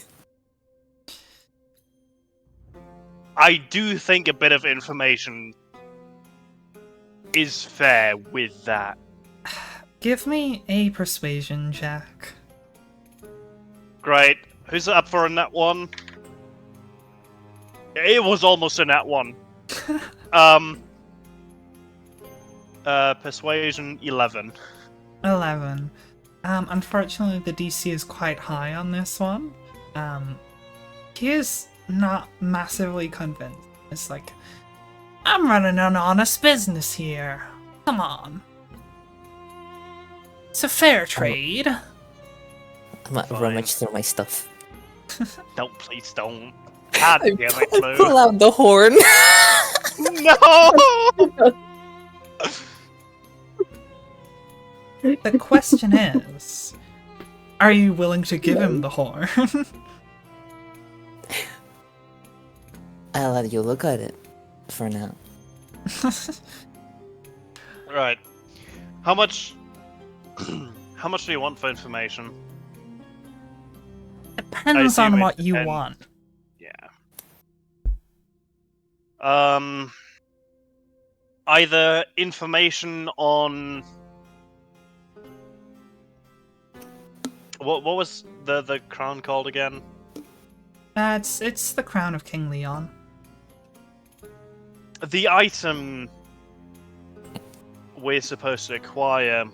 I do think a bit of information is fair with that. Give me a persuasion check. Great. Who's up for a nat 1? It was almost a nat 1. Persuasion 11. 11. Unfortunately, the DC is quite high on this one. He is not massively convinced. It's like, I'm running an honest business here. Come on. It's a fair trade. I'm gonna rummage through my stuff. Don't, please don't. God damn it, I pull Clue. out the horn. No! The question is, are you willing to give him the horn? I'll let you look at it for now. Right. How much... How much do you want for information? Depends assume on it what you depends. want. Yeah. Either information on... What was the crown called again? It's the crown of King Leon. The item we're supposed to acquire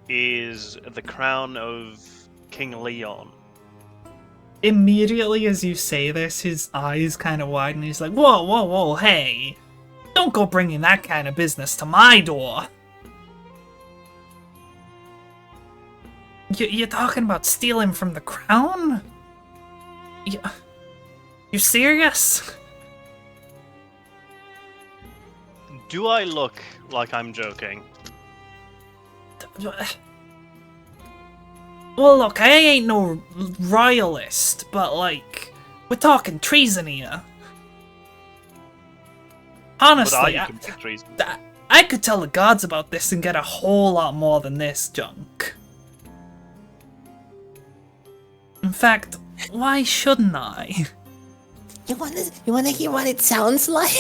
is the crown of King Leon. Immediately as you say this, his eyes kind of widen. He's like, whoa, hey! Don't go bringing that kind of business to my door! You're talking about stealing from the crown? You serious? Do I look like I'm joking? Well, look, I ain't no royalist, but, like, we're talking treason here. But Honestly, I commit treason. I could tell the gods about this and get a whole lot more than this junk. In fact, Why shouldn't I? You wanna hear what it sounds like?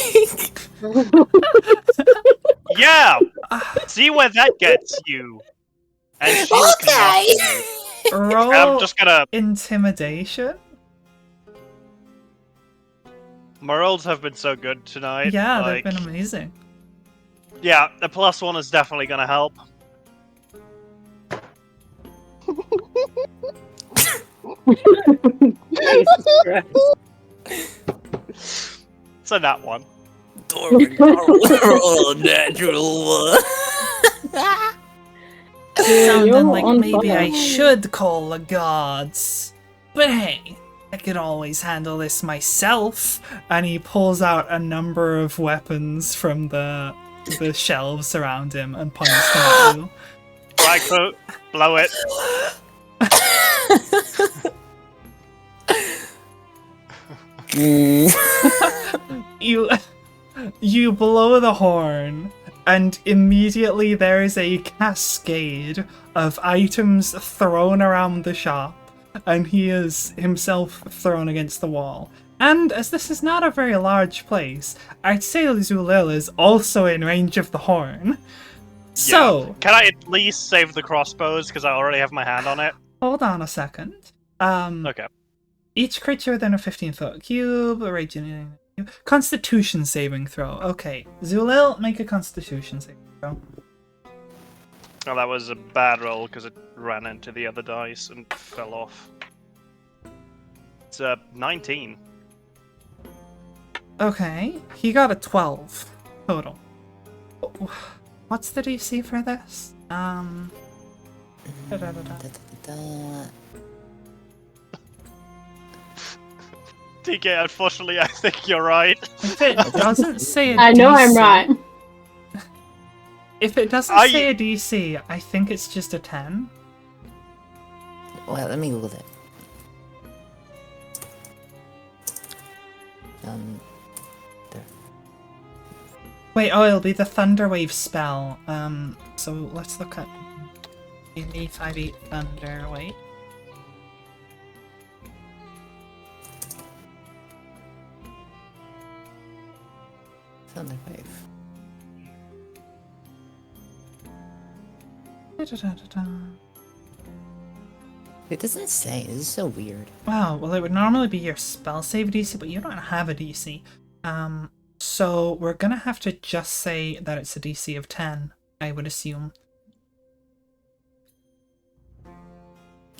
Yeah! See where that gets you. And she'll Okay. connect you. Roll I'm just gonna... intimidation. My rolls have been so good tonight. Yeah, like, they've been amazing. Yeah, the +1 is definitely gonna help. Jesus Christ. So that one. Roll natural one. Sounding You're like on maybe fire. I should call the gods. But hey, I could always handle this myself. And he pulls out a number of weapons from the shelves around him and points them at you. Blackfoot, blow it. You blow the horn, and immediately there is a cascade of items thrown around the shop, and he is himself thrown against the wall. And as this is not a very large place, I'd say Zulil is also in range of the horn. So, Yeah. Can I at least save the crossbows, because I already have my hand on it? hold on a second. Okay. Each creature within a 15-foot cube, originating Constitution saving throw. Okay, Zulil, make a Constitution saving throw. Oh, that was a bad roll, because it ran into the other dice and fell off. It's 19. Okay, he got a 12 total. What's the DC for this? Da-da-da-da. TK, unfortunately, I think you're right. If it doesn't say a I know I'm DC right. If it doesn't I- say a DC, I think it's just a 10. Well, let me Google it. Wait, oh, it'll be the Thunderwave spell. So let's look at 5e Thunderwave. Thunderwave. Da-da-da-da-da. It doesn't say. This is so weird. Wow, well, it would normally be your spell save DC, but you don't have a DC. So we're gonna have to just say that it's a DC of 10, I would assume.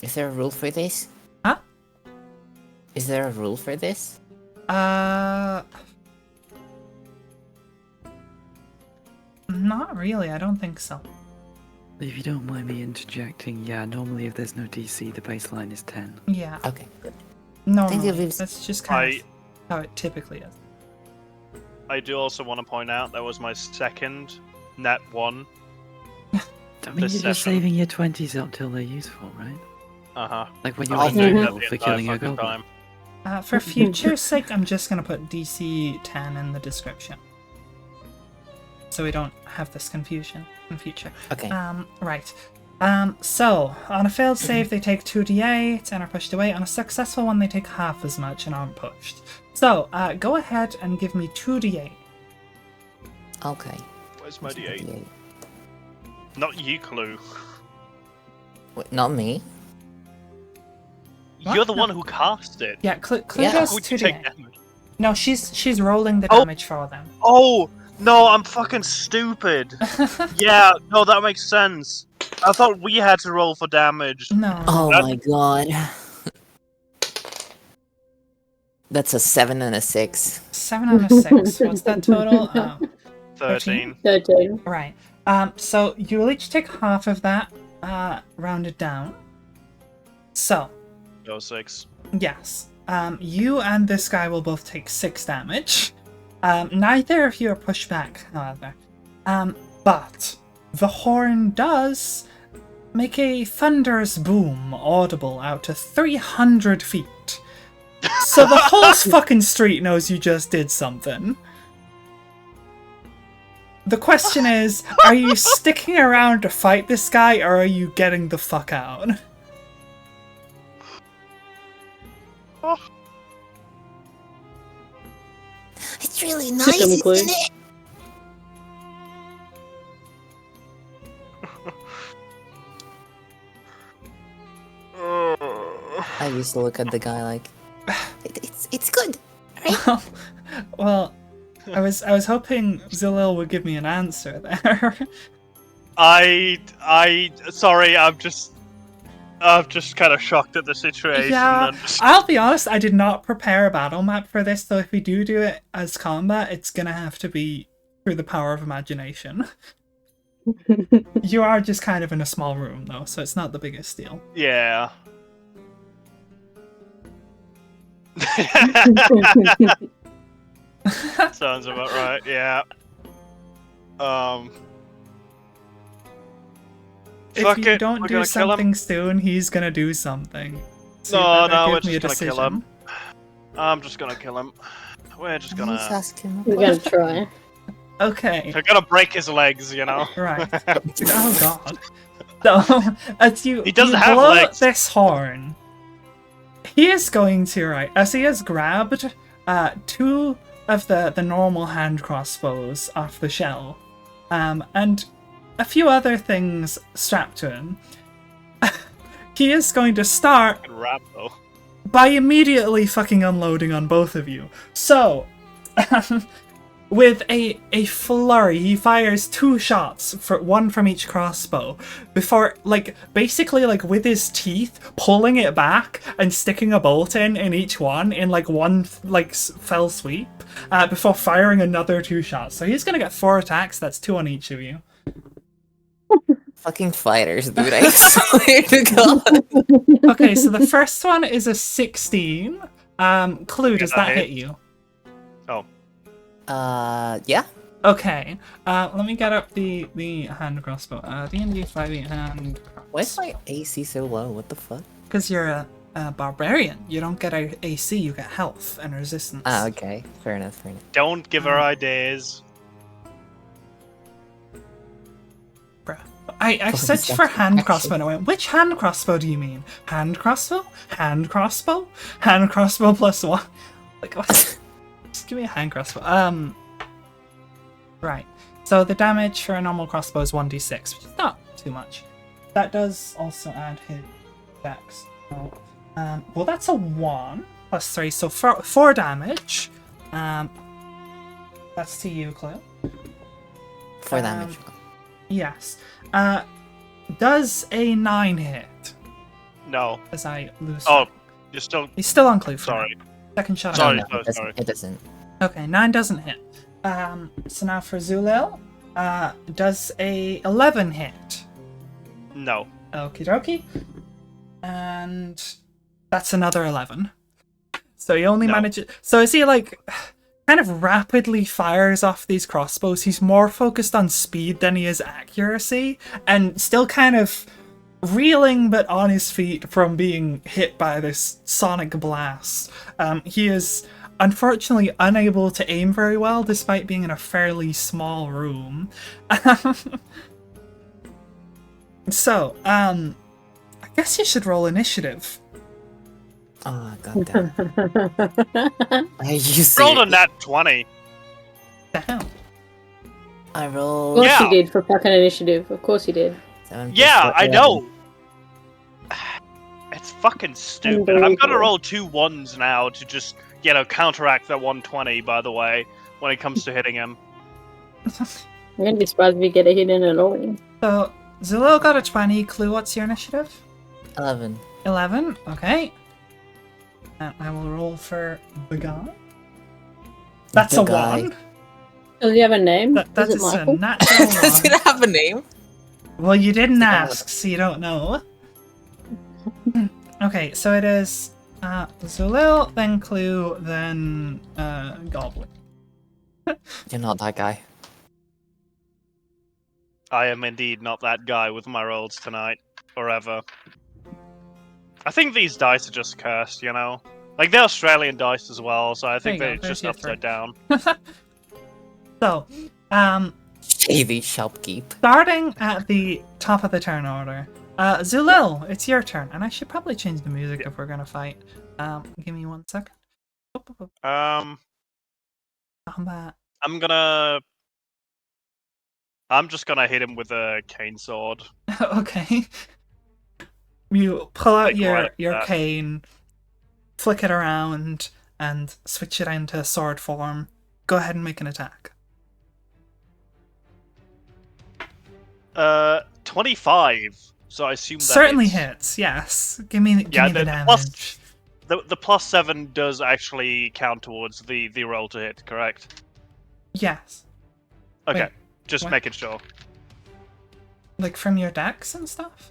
Is there a rule for this? Huh? Is there a rule for this? Not really, I don't think so. If you don't mind me interjecting, yeah, normally if there's no DC, the baseline is 10. Yeah, Okay, good. normally. Viv. That's just kind of how it typically is. I do also want to point out that was my second net 1. I mean, you're just session. saving your 20s up till they're useful, right? Uh-huh. Like when you're I'll in do jail that the for entire killing a fucking goblin. time. For future's sake, I'm just gonna put DC 10 in the description. So we don't have this confusion in future. Okay. Right. So, on a failed save, they take 2d8 and are pushed away. On a successful one, they take half as much and aren't pushed. So, go ahead and give me 2d8. Okay. Where's my D8? D8. Not you, Clue. Wait, not me. What? You're the No. one who cast it. Yeah, Clue Yeah. does Would you take 2d8. damage? No, she's rolling the Oh. damage for them. Oh! No, I'm fucking stupid. Yeah, no, that makes sense. I thought we had to roll for damage. No. Oh That- my god. That's a 7 and a 6. 7 out of 6. What's that total? 13. 13. Right. So you will each take half of that, rounded down. So, No, 6. yes. You and this guy will both take 6 damage. Neither of you are pushed back, however. But the horn does make a thunderous boom audible out to 300 feet. So the whole fucking street knows you just did something. The question is, are you sticking around to fight this guy, or are you getting the fuck out? It's really Sit nice, down, Clue. isn't it? I used to look at the guy like, it's good. Well, I was hoping Zilil would give me an answer there. Sorry, I'm just kind of shocked at the situation. Yeah, and just- I'll be honest, I did not prepare a battle map for this, so if we do it as combat, it's gonna have to be through the power of imagination. You are just kind of in a small room, though, so it's not the biggest deal. Yeah. Sounds about right. Yeah. If Fuck you it, don't we're do gonna kill him. something soon, he's gonna do something. So you No, better no, give we're me just a gonna kill him. decision. I'm just gonna kill him. We're just Please gonna. ask him. We're gonna try. Okay, We're gonna break his legs, you know. right. Oh god. So, as you, He doesn't you have blow legs. this horn, he is going to, right, as he has grabbed two of the normal hand crossbows off the shell, and a few other things strapped to him, he is going to start Fucking rap though. by immediately fucking unloading on both of you. So, with a flurry, he fires 2 shots, for one from each crossbow, before, like, basically, like, with his teeth, pulling it back and sticking a bolt in each one in, like, one, like, fell sweep, before firing another 2 shots. So he's gonna get 4 attacks, that's 2 on each of you. Fucking fighters, dude. I swear to God. Okay, so the first one is a 16. Clue, does that hit you? Yeah. Okay, let me get up the hand crossbow. D&D 5e hand Why is my AC so low? What the fuck? because you're a barbarian. You don't get a AC, you get health and resistance. Ah, okay. Fair enough. Fair enough. Don't give her ideas. Bruh. I Fucking searched sucks, for hand actually. crossbow and I went, which hand crossbow do you mean? Hand crossbow? Hand crossbow? Hand crossbow plus 1? Like, what? Just give me a hand crossbow. Right. So the damage for a normal crossbow is 1d6, which is not too much. That does also add his dex. So, well, that's a 1 plus 3, so 4 damage. That's to you, Clue. 4 damage. Yes. Does a 9 hit? No. As I lose. Oh, you're still. He's still on Clue for Sorry. now. Second shot. Sorry. No, it doesn't. sorry. It doesn't. Okay, 9 doesn't hit. So now for Zulil, does a 11 hit? No. Okie dokie. And that's another 11. So he only No. manages. So is he like kind of rapidly fires off these crossbows? He's more focused on speed than he is accuracy, and still kind of reeling but on his feet from being hit by this sonic blast. He is unfortunately unable to aim very well despite being in a fairly small room. So, I guess you should roll initiative. Oh god damn. Are you serious? Rolled a nat 20. Damn. I Of rolled. course Yeah. you did for fucking initiative. Of course you did. 7 plus Yeah, 4, I 11. know. It's fucking stupid. I'm gonna Unbelievable. roll 2 1s now to just, counteract that 120, by the way, when it comes to hitting him. I'm gonna be surprised if you get a hit in at all. So, Zillow got a 20. Clue, what's your initiative? 11. 11. Okay. And I will roll for the guy. That's The a guy. 1. Does he have a name? That Is is it a Michael? natural Does 1. it have a name? Well, you didn't Yeah. ask, so you don't know. Okay, so it is Zulil, then Clue, then Goblin. You're not that guy. I am indeed not that guy with my rolls tonight. Forever. I think these dice are just cursed, you know? Like, they're Australian dice as well, so I think There they're you go, just there's your upside down. So, Shady shopkeep. starting at the top of the turn order, Zulil, it's your turn, and I should probably change the music if we're gonna fight. Give me 1 second. Combat. I'm just gonna hit him with a cane sword. Okay. You pull out Like right your like that. cane, flick it around, and switch it into sword form. Go ahead and make an attack. 25. So I assume that Certainly hits. hits, yes. Give me the the damage. The +7 does actually count towards the roll to hit, correct? Yes. Okay, Wait, just what? making sure. Like from your decks and stuff?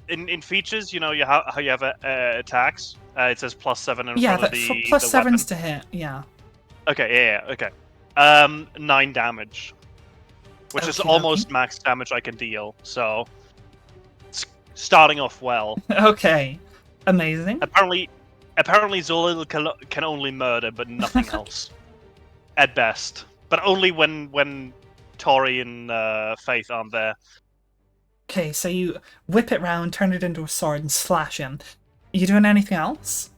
In features, you know, how you have attacks. It says +7 in Yeah, front of the the plus the sevens weapon. to hit, yeah. Okay, yeah, okay. 9 damage, which is Okie almost max damage I can deal. So, it's starting off well. Okay. Amazing. Apparently Zulil can only murder, but nothing else. At best. But only when Tori and Faith aren't there. Okay, so you whip it round, turn it into a sword, and slash him. You doing anything else?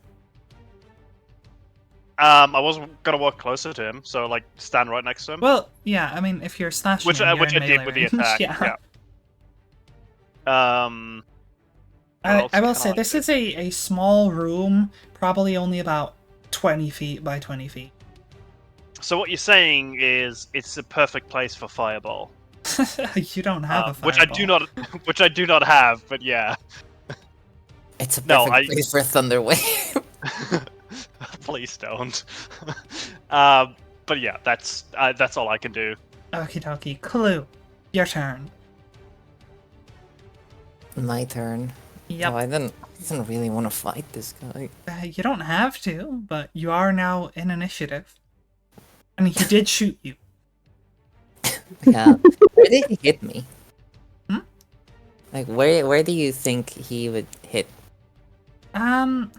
I wasn't gonna walk closer to him, so like stand right next to him. Well, yeah, I mean, if you're slashing Which him, you're which in I did melee with the range. attack. Yeah. What else I will can say, this do? is a small room, probably only about 20 feet by 20 feet. So what you're saying is it's a perfect place for fireball. You don't have a fireball. which I do not have, but yeah. It's a perfect No, place for Thunder Wave. Please don't. But yeah, that's all I can do. Okie dokie. Clue. Your turn. My turn. Yep. Oh, I didn't really want to fight this guy. You don't have to, but you are now in initiative. And he did shoot you. Yeah. Where did he hit me? Hmm? Like, where do you think he would hit? Well,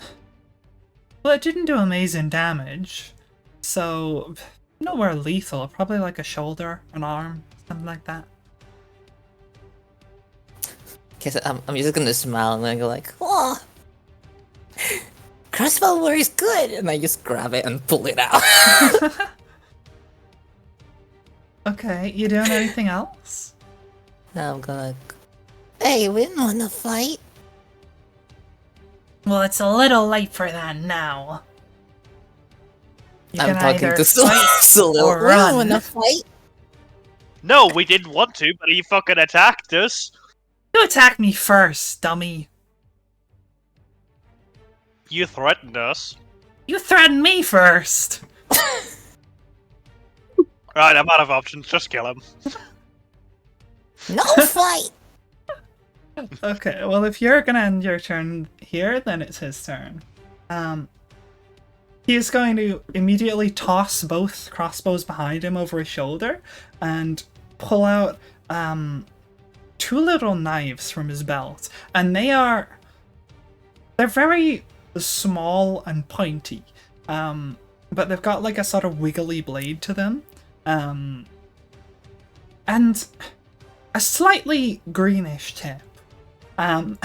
it didn't do amazing damage. So, nowhere lethal. Probably like a shoulder, an arm, something like that. Guess I'm just gonna smile and then go like, oh, crossbow war is good, and I just grab it and pull it out. Okay, you doing anything else? Now I'm gonna. Hey, we didn't want to fight. Well, it's a little late for that now. You I'm can talking either to fight Salil. or We don't run. want to fight. No, we didn't want to, but he fucking attacked us. You attacked me first, dummy. You threatened us. You threatened me first. Right, I'm out of options. Just kill him. No fight. Okay, well, if you're gonna end your turn here, then it's his turn. He is going to immediately toss both crossbows behind him over his shoulder and pull out 2 little knives from his belt. And they're very small and pointy, but they've got like a sort of wiggly blade to them, and a slightly greenish tip. And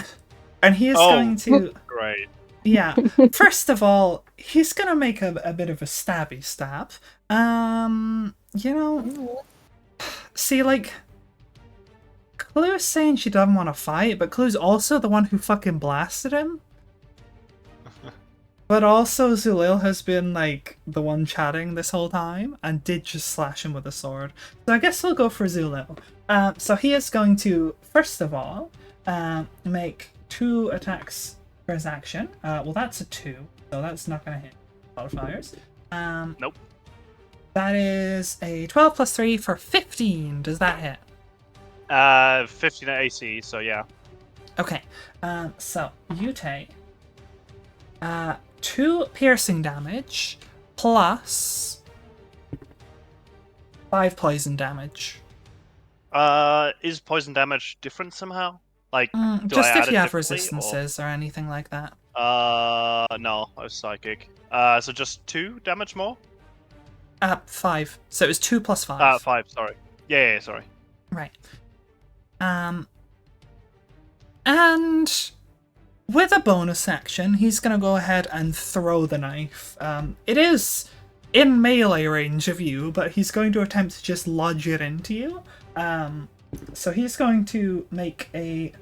he is going to... Great. Yeah, first of all, he's gonna make a bit of a stabby stab. You know... See, like... Clue's saying she doesn't want to fight, but Clue's also the one who fucking blasted him. But also, Zulil has been, like, the one chatting this whole time, and did just slash him with a sword. So I guess we'll go for Zulil. So he is going to, first of all, make 2 attacks for his action. Well, that's a 2, so that's not going to hit modifiers. Nope. That is a 12 plus 3 for 15. Does that hit? 15 at AC, so yeah. Okay, so you take 2 piercing damage plus 5 poison damage. Is poison damage different somehow? Like, do Just I add if you it have differently, resistances or anything like that. No, I was psychic. So just 2 damage more? 5. So it was 2 plus 5. 5, sorry. Yeah, sorry. Right. And with a bonus action, he's going to go ahead and throw the knife. It is in melee range of you, but he's going to attempt to just lodge it into you. So he's going to make a...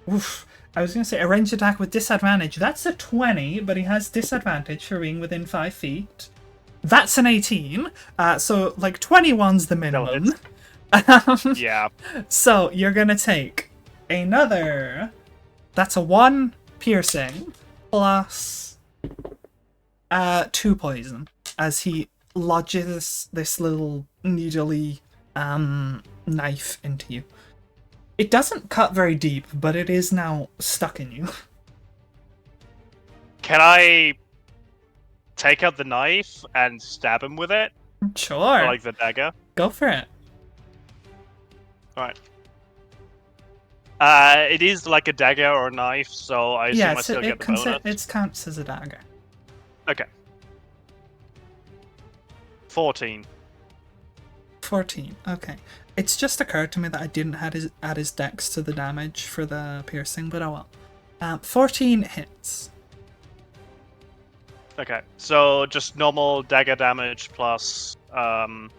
I was going to say a ranged attack with disadvantage. That's a 20, but he has disadvantage for being within 5 feet. That's an 18. So, like, 21's the minimum. Yeah. So, you're going to take another... That's a 1 piercing plus 2 poison as he lodges this little needly knife into you. It doesn't cut very deep, but it is now stuck in you. Can I take out the knife and stab him with it? Sure. Or like the dagger? Go for it. Alright. It is like a dagger or a knife, so I assume I still get the bonus. It counts as a dagger. Okay. 14. 14. Okay. It's just occurred to me that I didn't add his dex to the damage for the piercing, but oh well. 14 hits. Okay, so just normal dagger damage plus poison.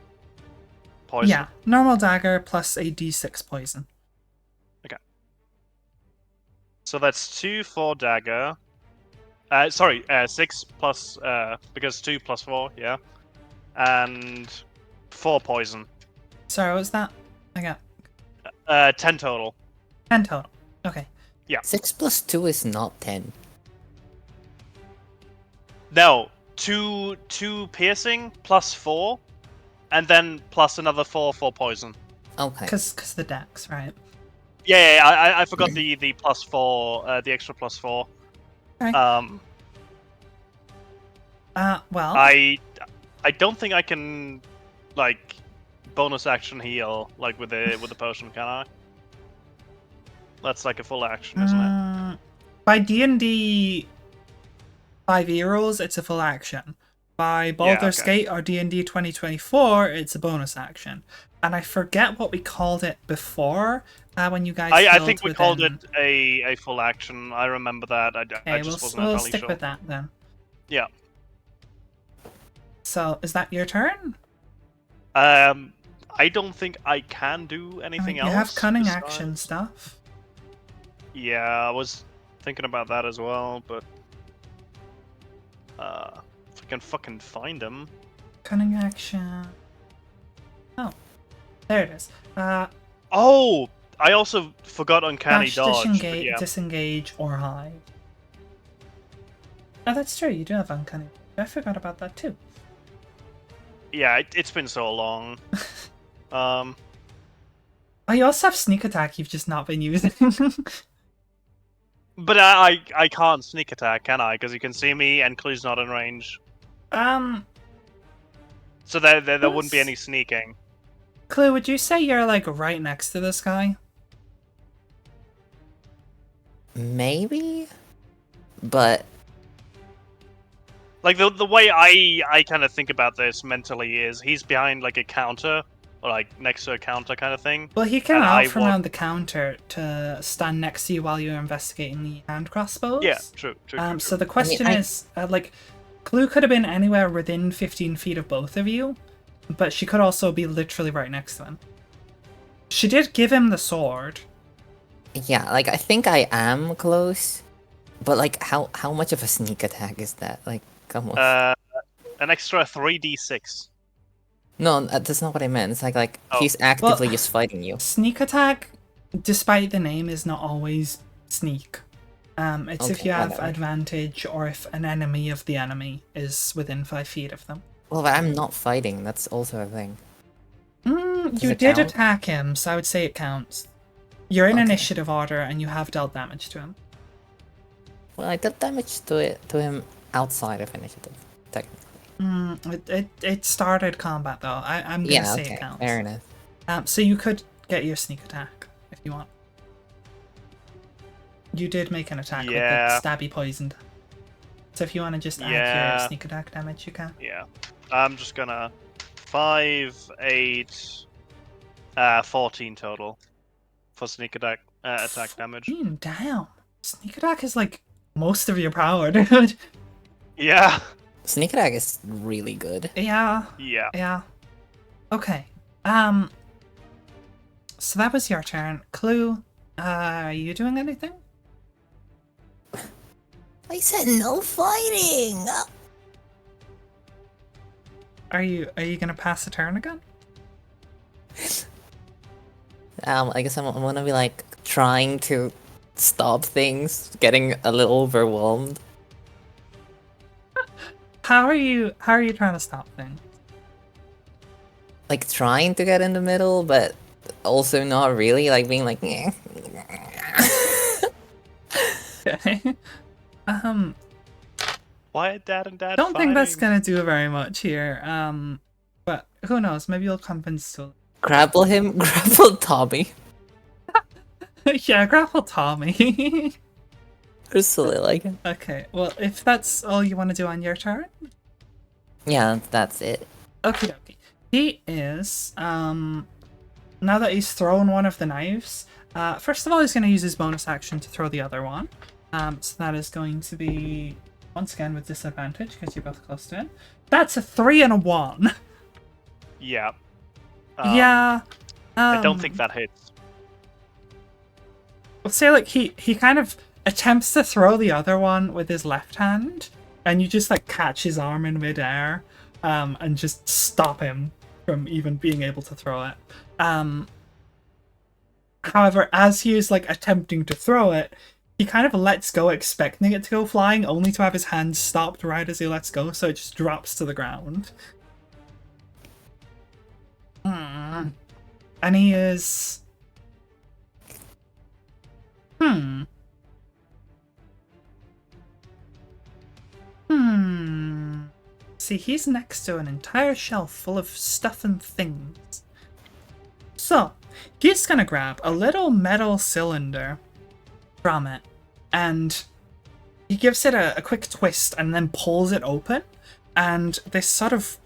Yeah, normal dagger plus a d6 poison. So that's 2 for dagger. 6 plus because 2 plus 4, yeah. And 4 poison. Sorry, what was that? I got 10 total. 10 total. Okay. 6 plus 2 is not 10. No, 2 piercing plus 4, and then plus another 4 for poison. Okay. Because the dex, right? Yeah, I forgot the plus 4, the extra plus 4. Okay. Well, I don't think I can like bonus action heal like with the potion, can I? That's like a full action, isn't it? By D&D 5e rules, it's a full action. By Baldur's Gate or D&D 2024, it's a bonus action. And I forget what we called it before when you guys. I think we called it a full action. I remember that. I just wasn't we'll entirely stick sure. with that then. Yeah. So is that your turn? I don't think I can do anything else. You have cunning besides... action stuff. Yeah, I was thinking about that as well, but if I can fucking find him. Cunning action. Oh, there it is. Oh, I also forgot uncanny Dash, dodge. disengage, or hide. Oh, that's true. You do have uncanny. I forgot about that too. Yeah, it's been so long. Oh, you also have sneak attack. You've just not been using. But I can't sneak attack, can I? Because you can see me and Clue's not in range. So there wouldn't be any sneaking. Clue, would you say you're like right next to this guy? Maybe? But Like the way I kind of think about this mentally is he's behind like a counter or like next to a counter kind of thing. Well, he came And out I from want- around the counter to stand next to you while you're investigating the hand crossbows. Yeah, true. So the question I- is, like, Clue could have been anywhere within 15 feet of both of you, but she could also be literally right next to him. She did give him the sword. yeah, like I think I am close. But like how much of a sneak attack is that? Like come on. An extra 3d6. No, that's not what I meant. It's like Oh. he's actively just fighting you. Sneak attack, despite the name, is not always sneak. It's if Okay, you have whatever. advantage or if an enemy of the enemy is within 5 feet of them. Well, but I'm not fighting. That's also a thing. Does You it did count? attack him, so I would say it counts. You're in Okay. initiative order and you have dealt damage to him. Well, I did damage to him outside of initiative, technically. It started combat though. I'm gonna Yeah, say okay, it counts. fair enough. So you could get your sneak attack if you want. You did make an attack with Yeah. the stabby poisoned. So if you want to just add Yeah. your sneak attack damage, you can. Yeah. I'm just gonna 5, 8, 14 total for sneak attack. attack damage. Damn. Sneak attack is like most of your power, dude. Yeah. Sneak attack is really good. Yeah. Yeah. Yeah. Okay. So that was your turn. Clue, are you doing anything? I said no fighting. Are you gonna pass a turn again? I guess I'm gonna be like trying to stop things, getting a little overwhelmed. How are you trying to stop things? Like trying to get in the middle, but also not really. Like being like, "Nyeh." Okay. Why dad and dad Don't think that's fighting? gonna do very much here. But who knows? Maybe you'll convince Sul. grapple him, grapple Tommy. Yeah, grapple Tommy. Or silly like it. Okay. Well, if that's all you want to do on your turn, Yeah, that's it. okie dokie. He is now that he's thrown one of the knives. First of all, he's going to use his bonus action to throw the other one. So that is going to be once again with disadvantage because you're both close to him. That's a 3 and a 1. Yeah. Yeah. I don't think that hits. I'll say like he kind of attempts to throw the other one with his left hand, and you just like catch his arm in midair, and just stop him from even being able to throw it. However, as he is like attempting to throw it, he kind of lets go, expecting it to go flying, only to have his hand stopped right as he lets go, so it just drops to the ground. And he is... See, he's next to an entire shelf full of stuff and things. So, he's gonna grab a little metal cylinder from it, and he gives it a quick twist and then pulls it open, and this sort of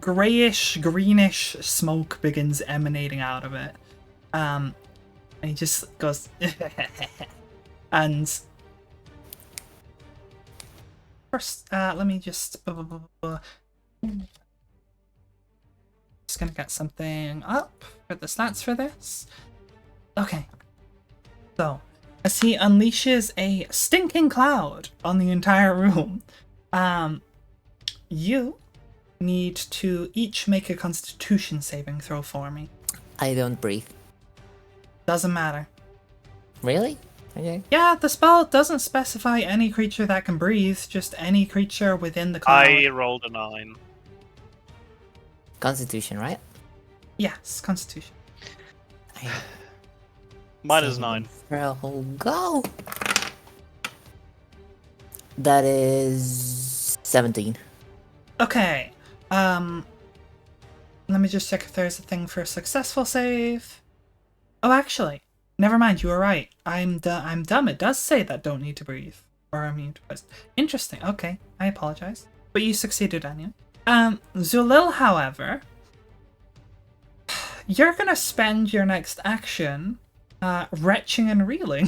greyish, greenish smoke begins emanating out of it. And he just goes, and first, let me just gonna get something up for the stats for this. Okay. So, as he unleashes a stinking cloud on the entire room, you need to each make a Constitution saving throw for me. I don't breathe. Doesn't matter. Really? Okay. Yeah, the spell doesn't specify any creature that can breathe, just any creature within the cloud. I rolled a 9. Constitution, right? Yes, Constitution. Mine is 9. Throw, go! That is 17. Okay. Let me just check if there's a thing for a successful save. Oh, actually, never mind. You were right. I'm dumb. It does say that don't need to breathe or immune to poison. Interesting. Okay, I apologize, but you succeeded anyway. Zulil, however, you're gonna spend your next action, retching and reeling.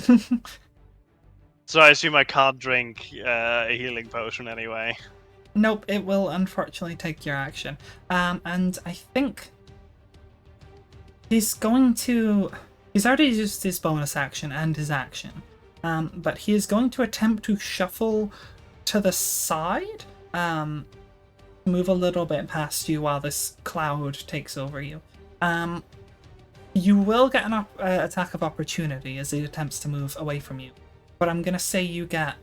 So I assume I can't drink a healing potion anyway. Nope, it will unfortunately take your action. And I think he's going to... He's already used his bonus action and his action. But he is going to attempt to shuffle to the side. Move a little bit past you while this cloud takes over you. You will get an attack of opportunity as he attempts to move away from you. But I'm going to say you get...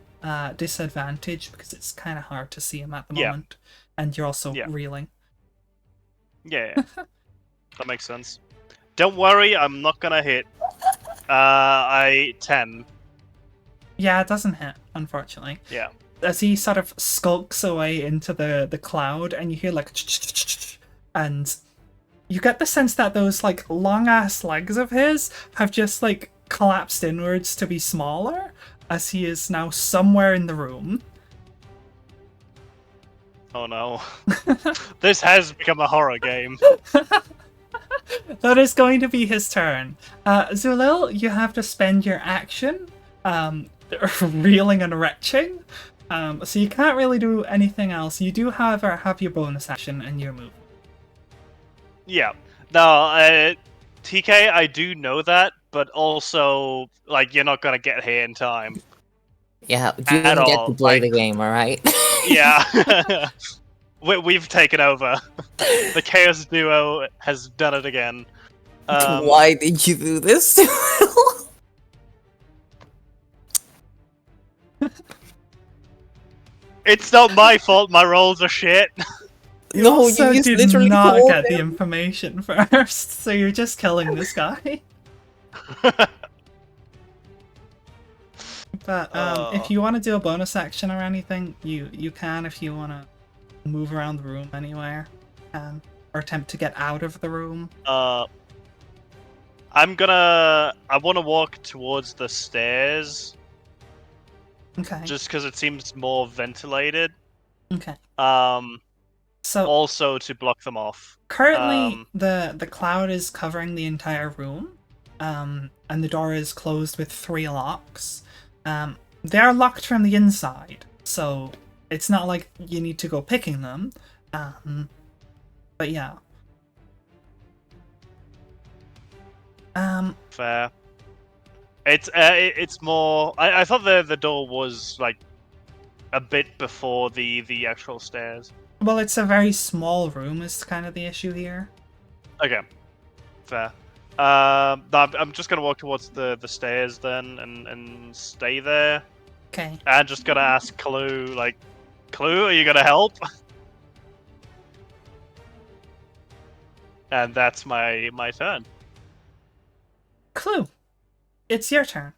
disadvantage because it's kind of hard to see him at the moment, and you're also reeling. Yeah, that makes sense. Don't worry, I'm not gonna hit. 10. Yeah, it doesn't hit, unfortunately. Yeah. As he sort of skulks away into the cloud, and you hear like, and you get the sense that those like long ass legs of his have just like collapsed inwards to be smaller, as he is now somewhere in the room. Oh no. This has become a horror game. That is going to be his turn. Zulil, you have to spend your action reeling and retching. So you can't really do anything else. You do, however, have your bonus action and your move. Yeah. No, TK, I do know that, but also, like, you're not gonna get here in time. Yeah, you At didn't get all, to play like- the game, alright? Yeah. We've taken over. The Chaos Duo has done it again. Why did you do this? It's not my fault, my rolls are shit. You No, also you just did literally not told get the him. information first, so you're just killing this guy. But if you want to do a bonus action or anything, you can if you want to move around the room anywhere, or attempt to get out of the room. I want to walk towards the stairs, Okay. just because it seems more ventilated. Okay. So Also to block them off. currently, the cloud is covering the entire room, and the door is closed with 3 locks. They are locked from the inside, so it's not like you need to go picking them. But yeah. Fair. It's more. I thought the door was like a bit before the actual stairs. Well, it's a very small room is kind of the issue here. Okay, fair. I'm just gonna walk towards the stairs then and stay there. Okay. And just gonna ask Clue, like, Clue, are you gonna help? And that's my turn. Clue, it's your turn.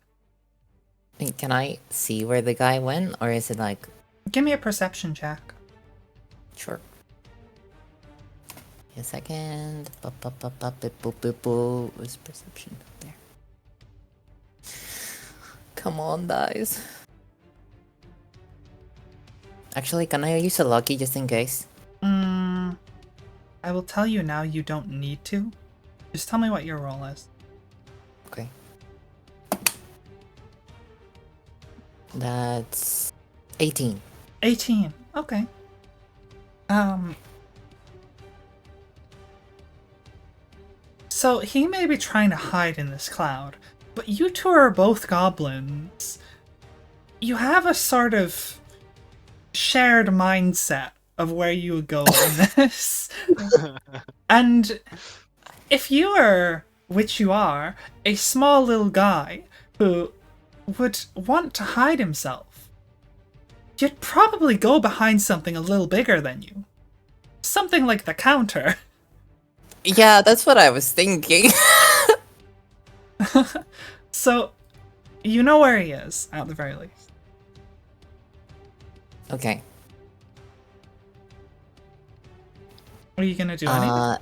Wait, can I see where the guy went, or is it like... Give me a perception check. Sure. A second. Where's perception? There. Come on, guys. Actually, can I use a lucky just in case? I will tell you now you don't need to. Just tell me what your roll is. Okay. That's 18. 18. Okay. So he may be trying to hide in this cloud, but you two are both goblins. You have a sort of shared mindset of where you would go in this. And if you are, which you are, a small little guy who would want to hide himself, you'd probably go behind something a little bigger than you. Something like the counter. Yeah, that's what I was thinking. So, you know where he is, at the very least. Okay. Are you gonna do anything?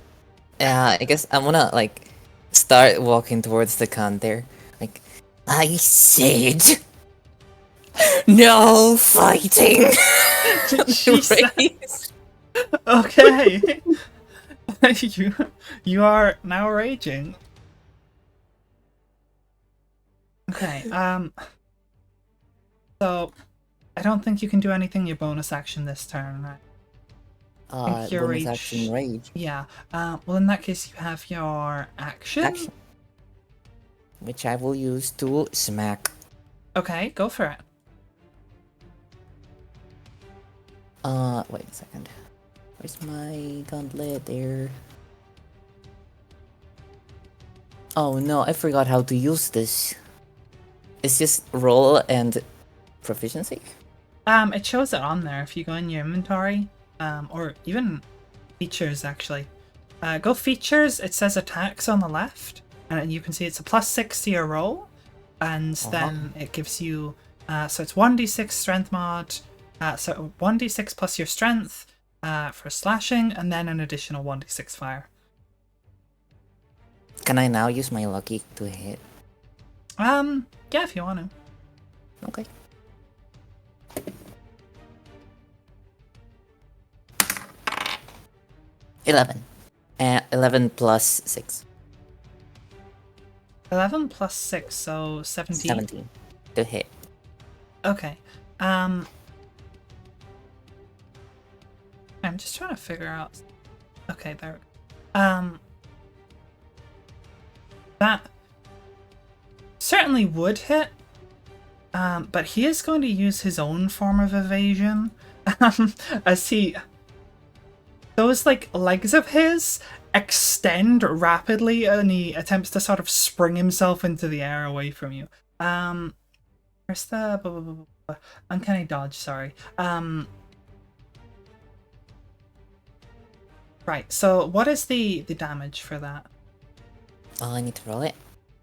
I guess I'm gonna, like, start walking towards the counter. Like, I said... No fighting! Jesus. Raise. Okay. you are now raging. Okay, so I don't think you can do anything your bonus action this turn, right? Think your Bonus rage- action rage. Yeah. Well, in that case, you have your action. Action. Which I will use to smack. Okay, go for it. Wait a second. Where's my gauntlet there? Oh no, I forgot how to use this. It's just roll and proficiency? It shows it on there if you go in your inventory, or even features actually. Go features, it says attacks on the left, and you can see it's a +6 to your roll, and then it gives you, so it's 1d6 strength mod, so 1d6 plus your strength for slashing, and then an additional 1d6 fire. Can I now use my lucky to hit? Yeah, if you want to. Okay. $11. And 11 plus 6. 11 plus 6, so 17. 17 to hit. Okay. I'm just trying to figure out. Okay, there we go. That certainly would hit. But he is going to use his own form of evasion. As those like legs of his extend rapidly and he attempts to sort of spring himself into the air away from you. Where's the uncanny dodge, sorry. Right, so what is the damage for that? Oh, I need to roll it.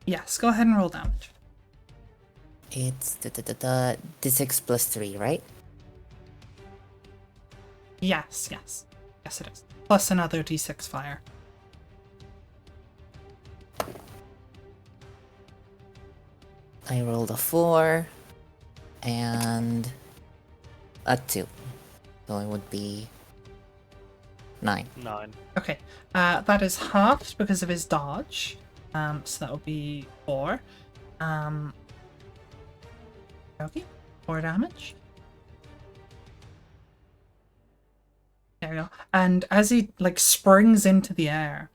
Yes, go ahead and roll damage. It's d6 plus 3, right? Yes it is. Plus another d6 fire. I rolled a 4 and a 2. So it would be 9. 9. Okay, that is halved because of his dodge. So that will be 4. Okay, 4 damage. There we go. And as he like springs into the air,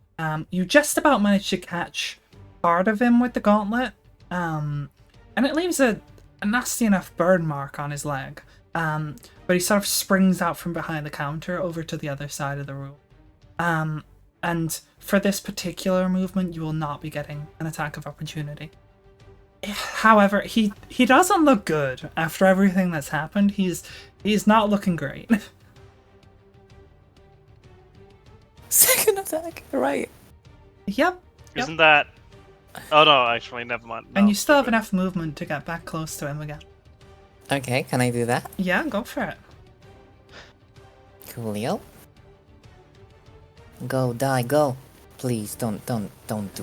you just about manage to catch part of him with the gauntlet. And it leaves a nasty enough burn mark on his leg. But he sort of springs out from behind the counter over to the other side of the room. And for this particular movement, you will not be getting an attack of opportunity. However, he doesn't look good after everything that's happened. He's not looking great. Second attack, right? Yep. Isn't that? Oh no, actually, never mind. And No, you still have stupid. enough movement to get back close to him again. Okay, can I do that? Yeah, go for it. Coolio. Go, die, go. Please don't do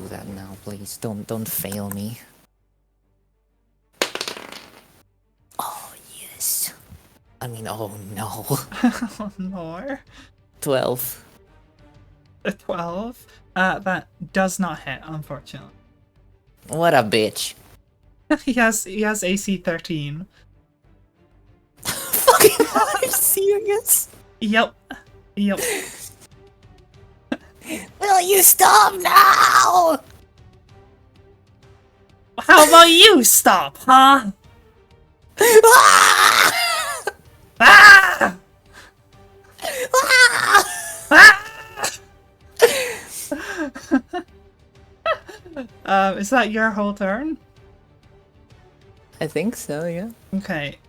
that now, please. Don't fail me. Oh yes. I mean, oh no. More. 12. A 12. That does not hit, unfortunately. What a bitch. he has AC 13. Fucking are you serious? Yep. Will you stop now? How about you stop, huh? Ah! Ah! Ah! Ah! Is that your whole turn? I think so, yeah. Okay.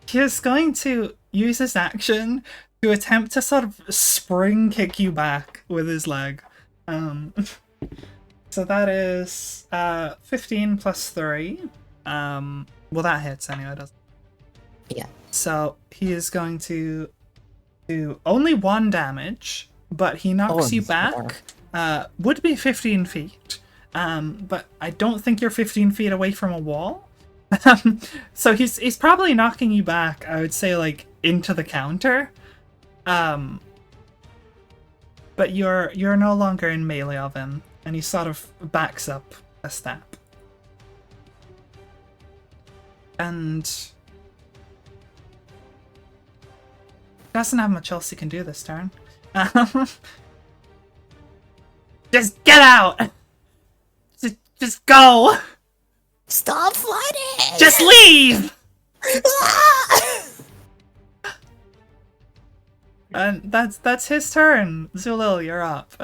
He's going to use his action to attempt to sort of spring kick you back with his leg. So that is 15 plus 3. Well, that hits anyway, doesn't it? Yeah. So he is going to do only 1 damage, but he knocks you back. Would be 15 feet. But I don't think you're 15 feet away from a wall. So he's probably knocking you back, I would say, like, into the counter. But you're no longer in melee of him, and he sort of backs up a step. And doesn't have much else he can do this turn. Just get out! Just go! Stop fighting! Just leave! And that's his turn. Zulil, you're up.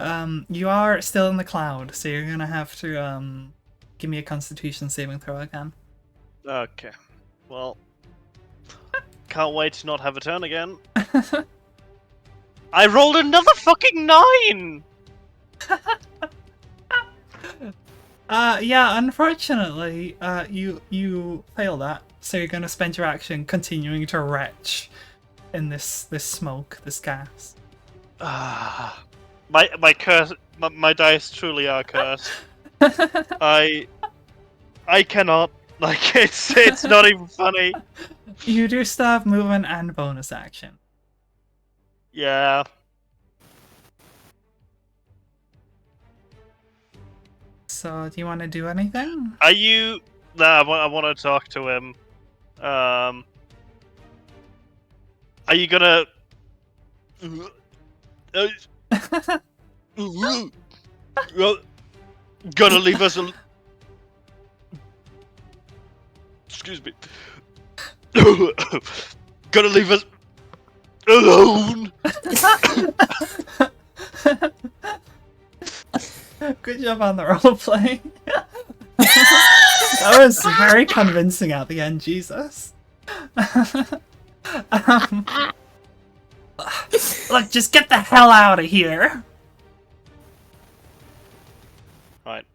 You are still in the cloud, so you're gonna have to give me a Constitution saving throw again. Okay. Well, can't wait to not have a turn again. I rolled another fucking 9. Yeah, unfortunately, you fail that. So you're gonna spend your action continuing to retch in this smoke, this gas. My curse, my dice truly are cursed. I cannot. Like it's not even funny. You do still have movement and bonus action. Yeah. So, do you want to do anything? Are you? Nah, I want to talk to him. Are you gonna? Gonna leave us? Excuse me. Gonna leave us alone? Good job on the roleplay. That was very convincing at the end, Jesus. Look, just get the hell out of here. Right.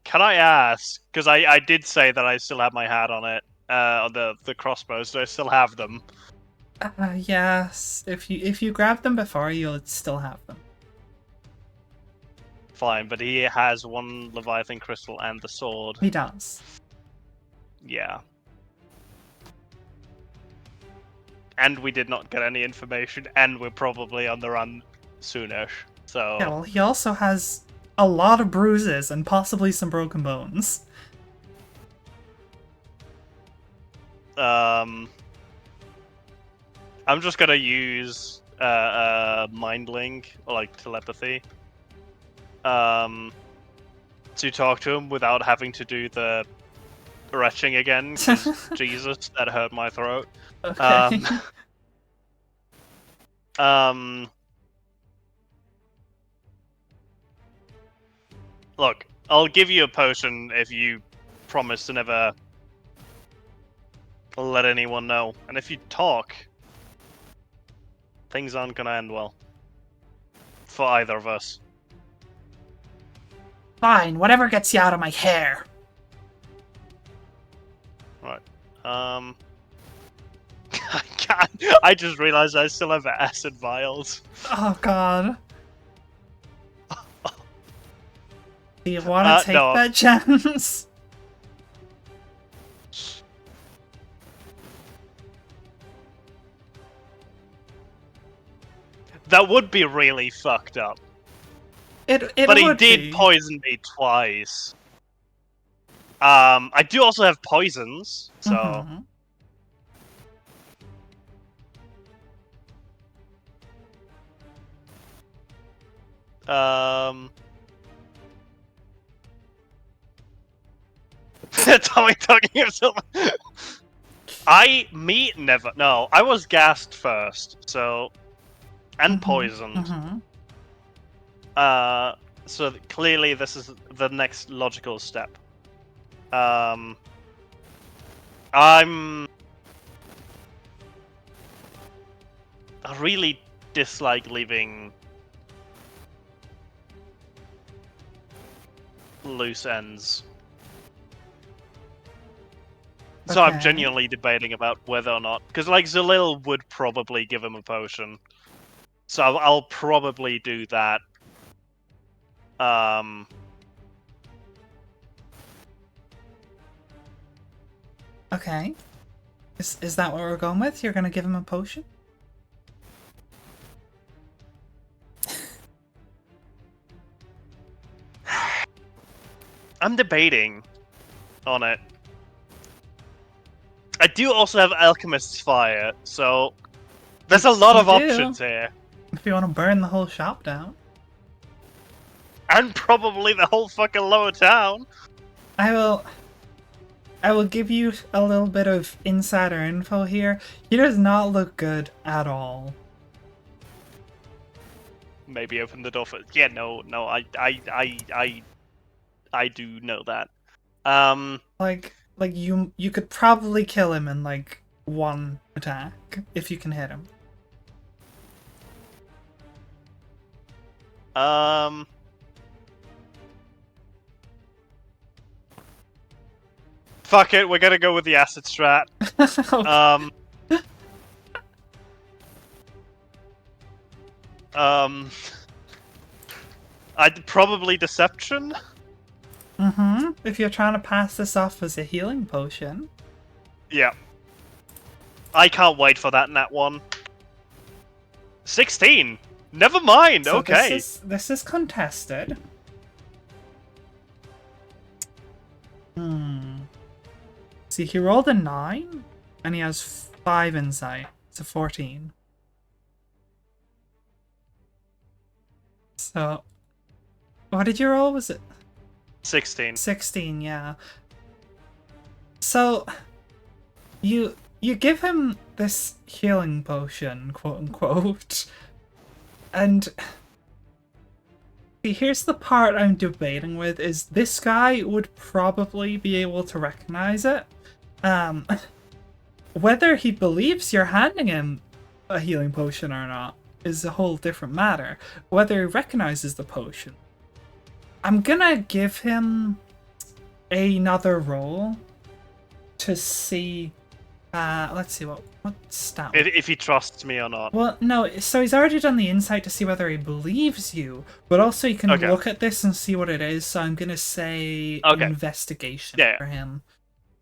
Can I ask? Because I did say that I still have my hat on it. On the crossbows. Do I still have them? Yes. If you grab them before, you'll still have them. Fine, but he has one Leviathan crystal and the sword. He does. Yeah. And we did not get any information, and we're probably on the run soonish. So Yeah, well, he also has a lot of bruises and possibly some broken bones. I'm just gonna use mind link, or like telepathy, to talk to him without having to do the retching again. 'Cause Jesus, that hurt my throat. Okay. Look, I'll give you a potion if you promise to never let anyone know. And if you talk, things aren't gonna end well. For either of us. Fine, whatever gets you out of my hair. Right. I can't. I just realized I still have acid vials. Oh god. Do you want to take no. that chance? That would be really fucked up. It But he would did be. poison me twice. I do also have poisons, so Mhm. Tommy talking himself. Never. No, I was gassed first, so and Mhm, poisoned. mhm. So clearly this is the next logical step. I really dislike leaving loose ends. So I'm Okay. genuinely debating about whether or not, because like Zalil would probably give him a potion, so I'll probably do that. Okay. Is that what we're going with? You're gonna give him a potion? I'm debating on it. I do also have Alchemist's Fire, so there's a lot You of do. options here. If you want to burn the whole shop down. And probably the whole fucking lower town. I will give you a little bit of insider info here. He does not look good at all. Maybe open the door for. Yeah, no, I do know that. Like you could probably kill him in like one attack if you can hit him. Fuck it, we're gonna go with the acid strat. I'd probably deception. If you're trying to pass this off as a healing potion. Yeah. I can't wait for that nat one. 16. Never mind. So okay. This is contested. See, he rolled a 9, and he has 5 insight. It's a 14. So, what did you roll? Was it 16. 16? Yeah. So, you give him this healing potion, quote unquote, and see, here's the part I'm debating with: is this guy would probably be able to recognize it. Whether he believes you're handing him a healing potion or not is a whole different matter. Whether he recognizes the potion, I'm gonna give him another roll to see. Let's see what stat. If he trusts me or not. Well, no. So he's already done the insight to see whether he believes you, but also he can Okay. look at this and see what it is. So I'm gonna say Okay. investigation Yeah. for him.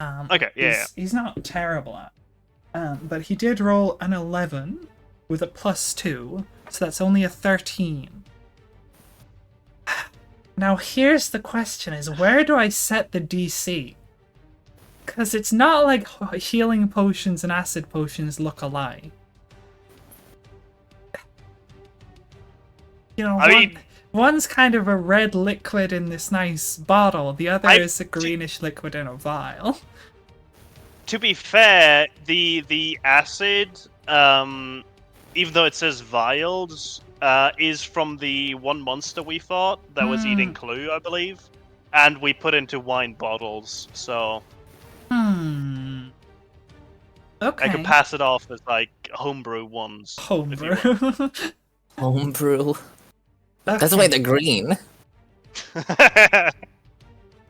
Okay, yeah. He's not terrible at, but he did roll an 11 with a +2, so that's only a 13. Now here's the question: is where do I set the DC? Because it's not like healing potions and acid potions look alike. You know, I mean- one's kind of a red liquid in this nice bottle, the other is a greenish liquid in a vial. To be fair, the acid, even though it says vials, is from the one monster we fought that was eating Clue, I believe, and we put into wine bottles. So Okay. I could pass it off as like homebrew ones. if you Homebrew. want. Homebrew. That's why they're green.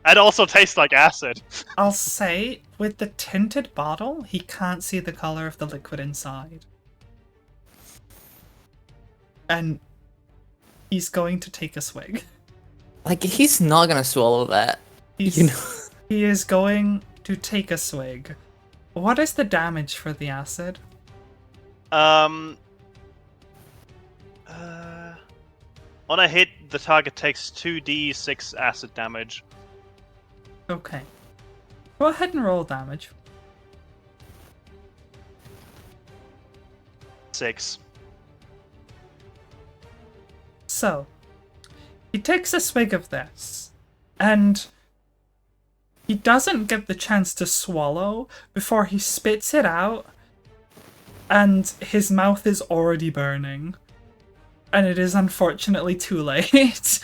It also tastes like acid. I'll say, with the tinted bottle, he can't see the color of the liquid inside. And he's going to take a swig. Like, he's not gonna swallow that. He's, You know? He is going to take a swig. What is the damage for the acid? On a hit, the target takes 2d6 acid damage. Okay. Go ahead and roll damage. 6. So, he takes a swig of this, and he doesn't get the chance to swallow before he spits it out, and his mouth is already burning. And it is unfortunately too late,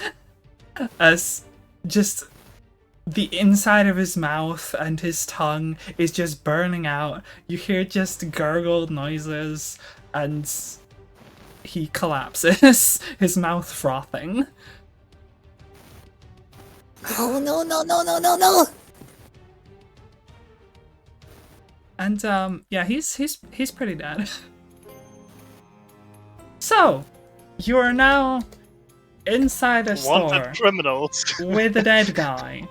as just the inside of his mouth and his tongue is just burning out. You hear just gurgled noises, and he collapses, his mouth frothing. Oh no. And yeah, he's pretty dead. So, you are now inside a store Wanted criminals. with a dead guy.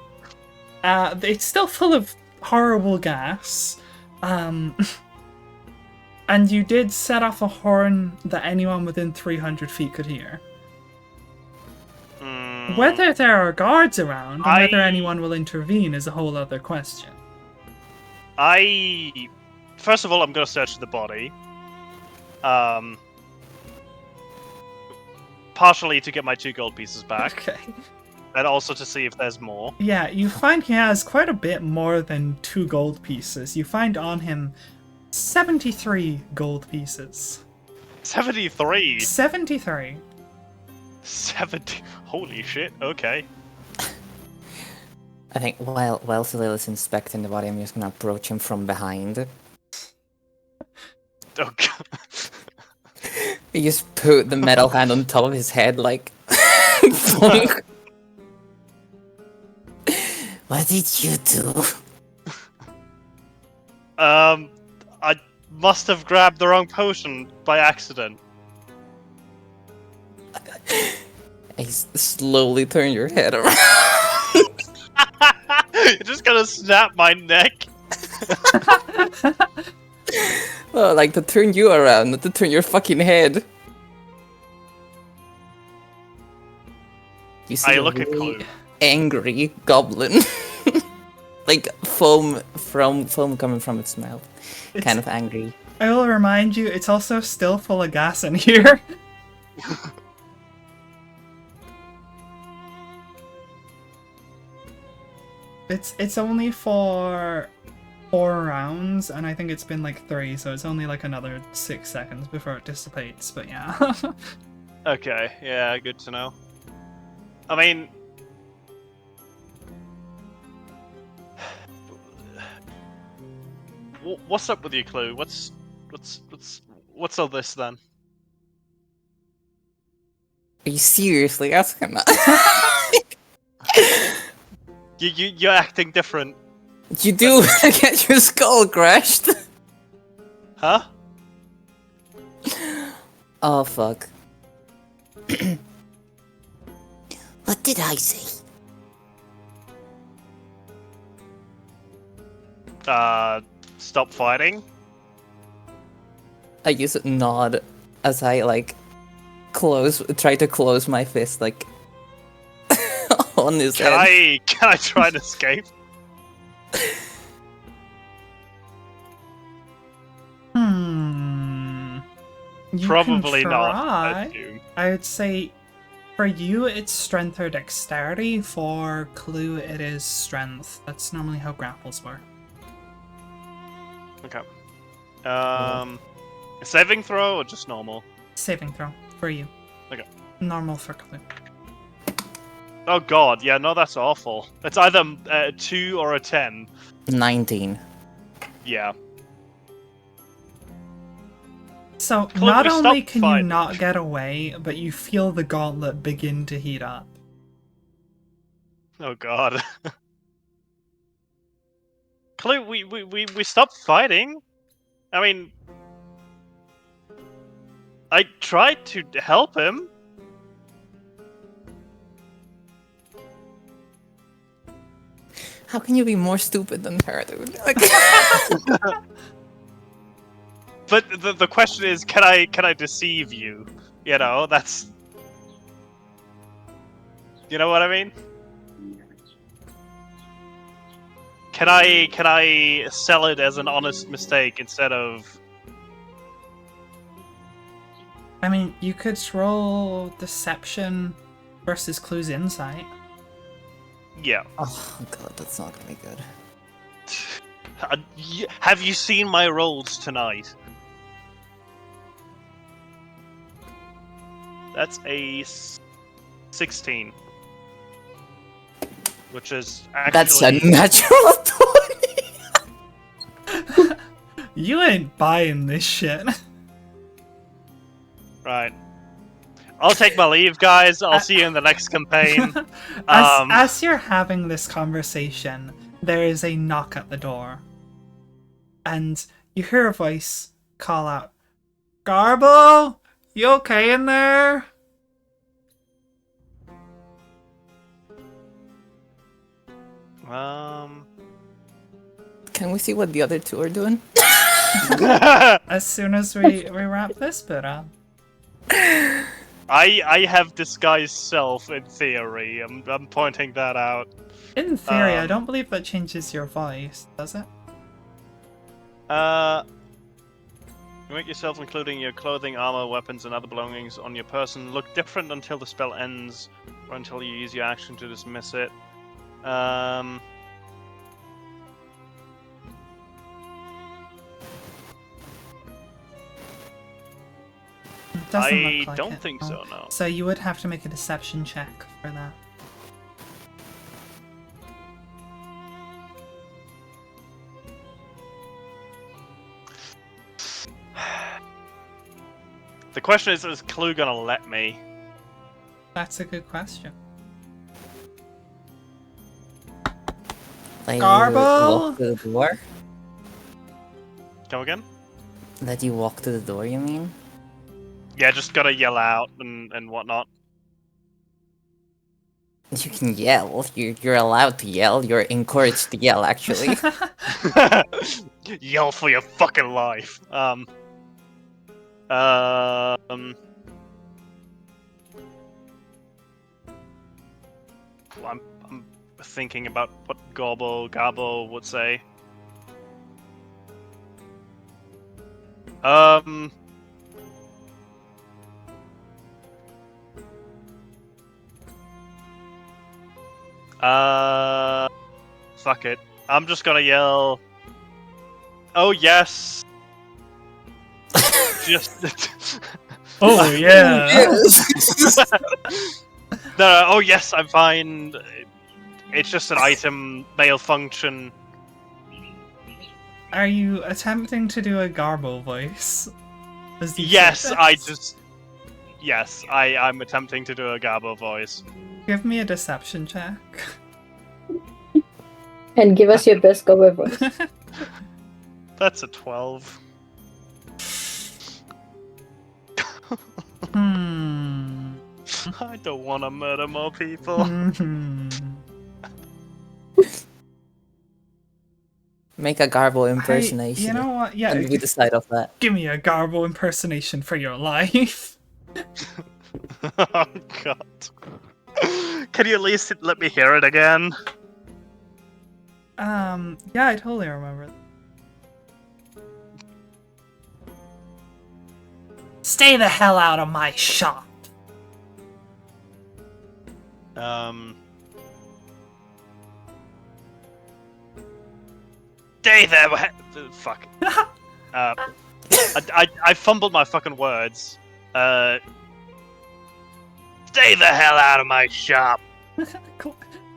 It's still full of horrible gas. And you did set off a horn that anyone within 300 feet could hear. Whether there are guards around and whether anyone will intervene is a whole other question. First of all, I'm gonna search the body. Partially to get my 2 gold pieces back, Okay. and also to see if there's more. Yeah, you find he has quite a bit more than 2 gold pieces. You find on him 73 gold pieces. 73! 73. 70. Holy shit, okay. I think while Celil is inspecting the body, I'm just gonna approach him from behind. Oh god. You just put the metal hand on top of his head, like. Thunk. What did you do? I must have grabbed the wrong potion by accident. I slowly turn your head around. You're just gonna snap my neck. Oh, like to turn you around, not to turn your fucking head. You see I a look at really Clue. angry goblin. like foam coming from its mouth. It's- Kind of angry. I will remind you, it's also still full of gas in here. It's only for 4 rounds, and I think it's been like 3, so it's only like another 6 seconds before it dissipates, but yeah. Okay, yeah, good to know. I mean, what's up with you, Clue? What's all this then? Are you seriously asking that? You're acting different, You do get your skull crushed. huh? Oh fuck. What did I say? Stop fighting. I use a nod as I like try to close my fist like on his Can head. I try and escape? You Probably can not. try. I assume. I would say for you it's strength or dexterity, for Clue it is strength. That's normally how grapples work. Okay. Saving throw or just normal? Saving throw for you. Okay. Normal for Clue. Oh god, yeah, no, that's awful. It's either a 2 or a 10. 19. Yeah. So Clue, not we only stopped can you fighting. not get away, but you feel the gauntlet begin to heat up. Oh god. Clue, we stopped fighting. I mean, I tried to help him. How can you be more stupid than her, dude? Like, But the question is, can I deceive you? You know, that's. You know what I mean? Can I sell it as an honest mistake instead of? I mean, you could roll deception versus Clue's insight. Yeah. oh god, that's not gonna be good. Have you seen my rolls tonight? That's a 16. Which is actually... That's a natural 20! You ain't buying this shit. Right. I'll take my leave, guys. I'll see you in the next campaign. As you're having this conversation, there is a knock at the door. And you hear a voice call out, "Garbo, you okay in there?" Can we see what the other two are doing? As soon as we wrap this bit up. I have disguised self in theory. I'm pointing that out. In theory, I don't believe that changes your voice, does it? You make yourself, including your clothing, armor, weapons, and other belongings on your person, look different until the spell ends, or until you use your action to dismiss it. It doesn't I look like don't it, think no. so, no. So you would have to make a deception check for that. The question is Clue gonna let me? That's a good question. Like, Garbo? walk to the door? Come again? Let you walk to the door, you mean? Yeah, just gotta yell out and whatnot. You can yell. You're allowed to yell. You're encouraged to yell, actually. Yell for your fucking life. I'm thinking about what Garbo would say. Um. Fuck it. I'm just gonna yell. Oh yes. Just. Oh yeah. Yes. No, oh yes, I'm fine. It's just an item malfunction. Are you attempting to do a Garbo voice? As you Yes, say I this? just. Yes, I'm attempting to do a Garbo voice. Give me a deception check. And give us your best go voice. That's a 12. I don't want to murder more people. Mhm. Make a Garbo Hey, impersonation. you know what? Yeah, and we decide off that. give me a Garbo impersonation for your life. Oh god. Can you at least let me hear it again? Yeah, I totally remember. Stay the hell out of my shop. Stay there. Fuck. I fumbled my fucking words. Stay the hell out of my shop.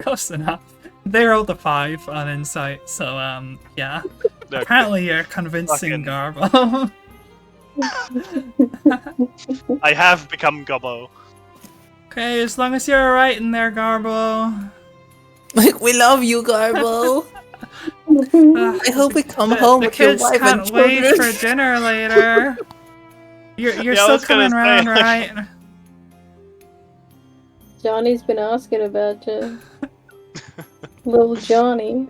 Close enough. They rolled a 5 on insight, so yeah. Okay. Apparently you're convincing Fucking- Garbo. I have become Gobbo. Okay, as long as you're alright in there, Garbo. Like, we love you, Garbo. I hope we come The home with your kids wife can't and wait children. for dinner later. You're Yeah, I still was gonna coming around, say, right? Johnny's been asking about you. Little Johnny.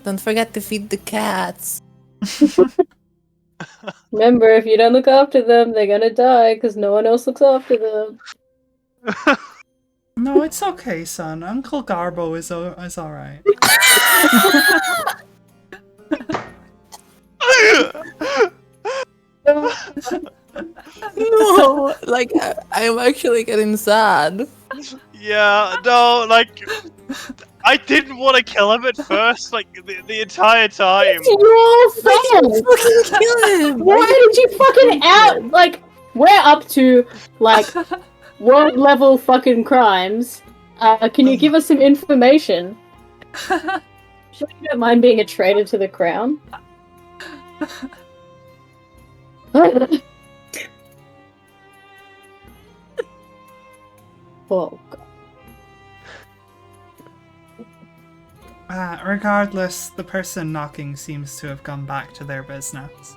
Don't forget to feed the cats. Remember, if you don't look after them, they're gonna die because no one else looks after them. No, it's okay, son. Uncle Garbo is alright. No, like, I'm actually getting sad. Yeah, no, like, I didn't want to kill him at first, like, the entire time. It's your fault! Fucking kill him! Why did you fucking out? Like, we're up to, like, world level fucking crimes. Can you give us some information? Sure you don't mind being a traitor to the crown? Oh, God. Regardless, the person knocking seems to have gone back to their business.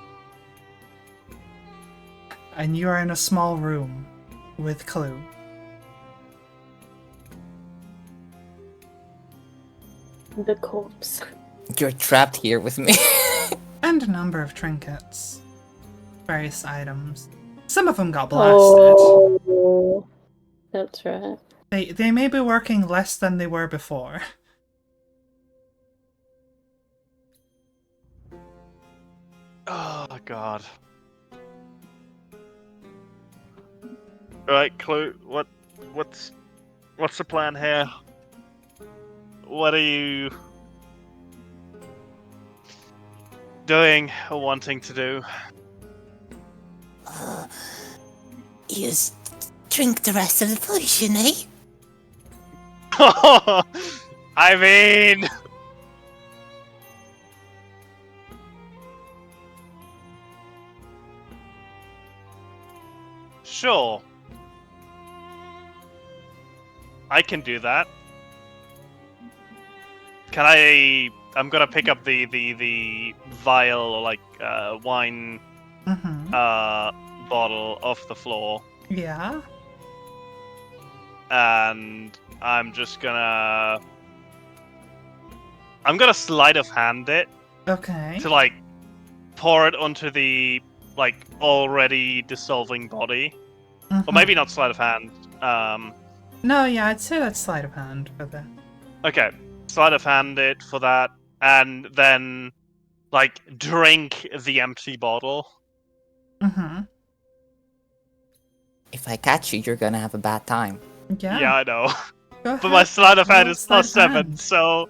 And you are in a small room with Clue. The corpse. You're trapped here with me. And a number of trinkets. Various items. Some of them got blasted. Oh, that's right. They may be working less than they were before. Oh god. Right, Clue, what's the plan here? What are you doing or wanting to do? You drink the rest of the potion, eh? I mean, sure. I can do that. Can I? I'm gonna pick up the vial or like wine Mm-hmm. bottle off the floor, Yeah. and I'm gonna sleight of hand it Okay. to like pour it onto the like already dissolving body, or maybe not sleight of hand. No, yeah, I'd say that's sleight of hand for the. Okay, sleight of hand it for that, and then like drink the empty bottle. Mm-hmm. If I catch you, you're gonna have a bad time. Yeah. Yeah, I know. Go But my ahead, sleight of hand roll is sleight of +7, hand. so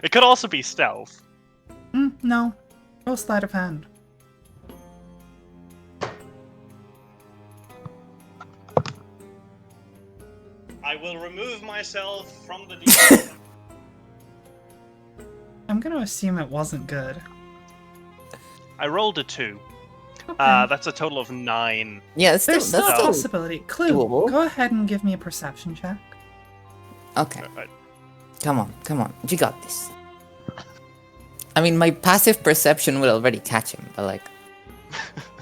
it could also be stealth. No. Roll sleight of hand. I will remove myself from the deal. I'm gonna assume it wasn't good. I rolled a 2. Okay. That's a total of 9. Yeah, that's There's still still a that's still possibility. Clue, doable. go ahead and give me a perception check. okay. Right. Come on, you got this. I mean, my passive perception would already catch him, but like,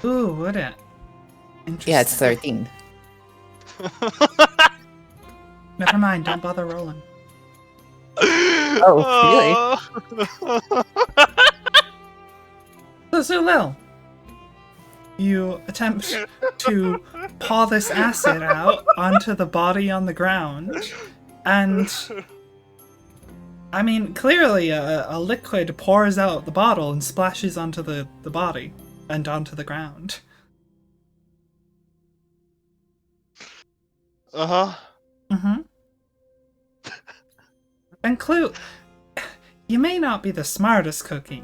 Ooh, would it? Interesting. yeah, it's 13. Never mind, don't bother rolling. Oh, So Lil, you attempt to paw this acid out onto the body on the ground, and I mean, clearly a liquid pours out the bottle and splashes onto the body and onto the ground. Uh-huh. Mm-hmm. And Clue, you may not be the smartest cookie,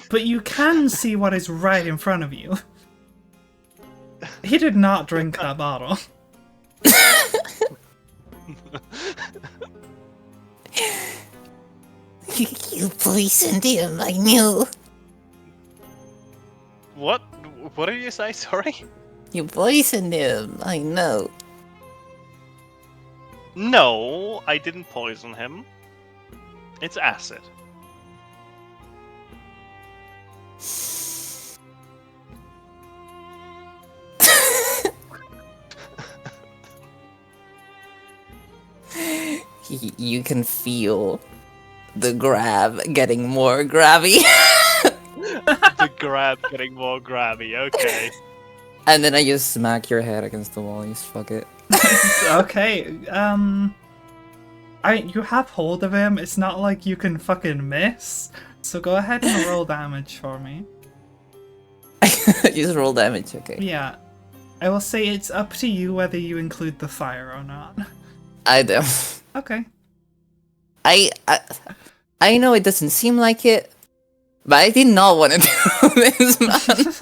but you can see what is right in front of you. He did not drink that bottle. You poisoned him, I knew. What? What did you say? Sorry? You poisoned him, I know. No, I didn't poison him. It's acid. You can feel the grab getting more grabby. The grab getting more grabby, okay. And then I just smack your head against the wall. You just fuck it. Okay, you have hold of him. It's not like you can fucking miss. So go ahead and roll damage for me. Just roll damage, okay. Yeah. I will say it's up to you whether you include the fire or not. I do. Okay. I know it doesn't seem like it, but I did not want to do this, man.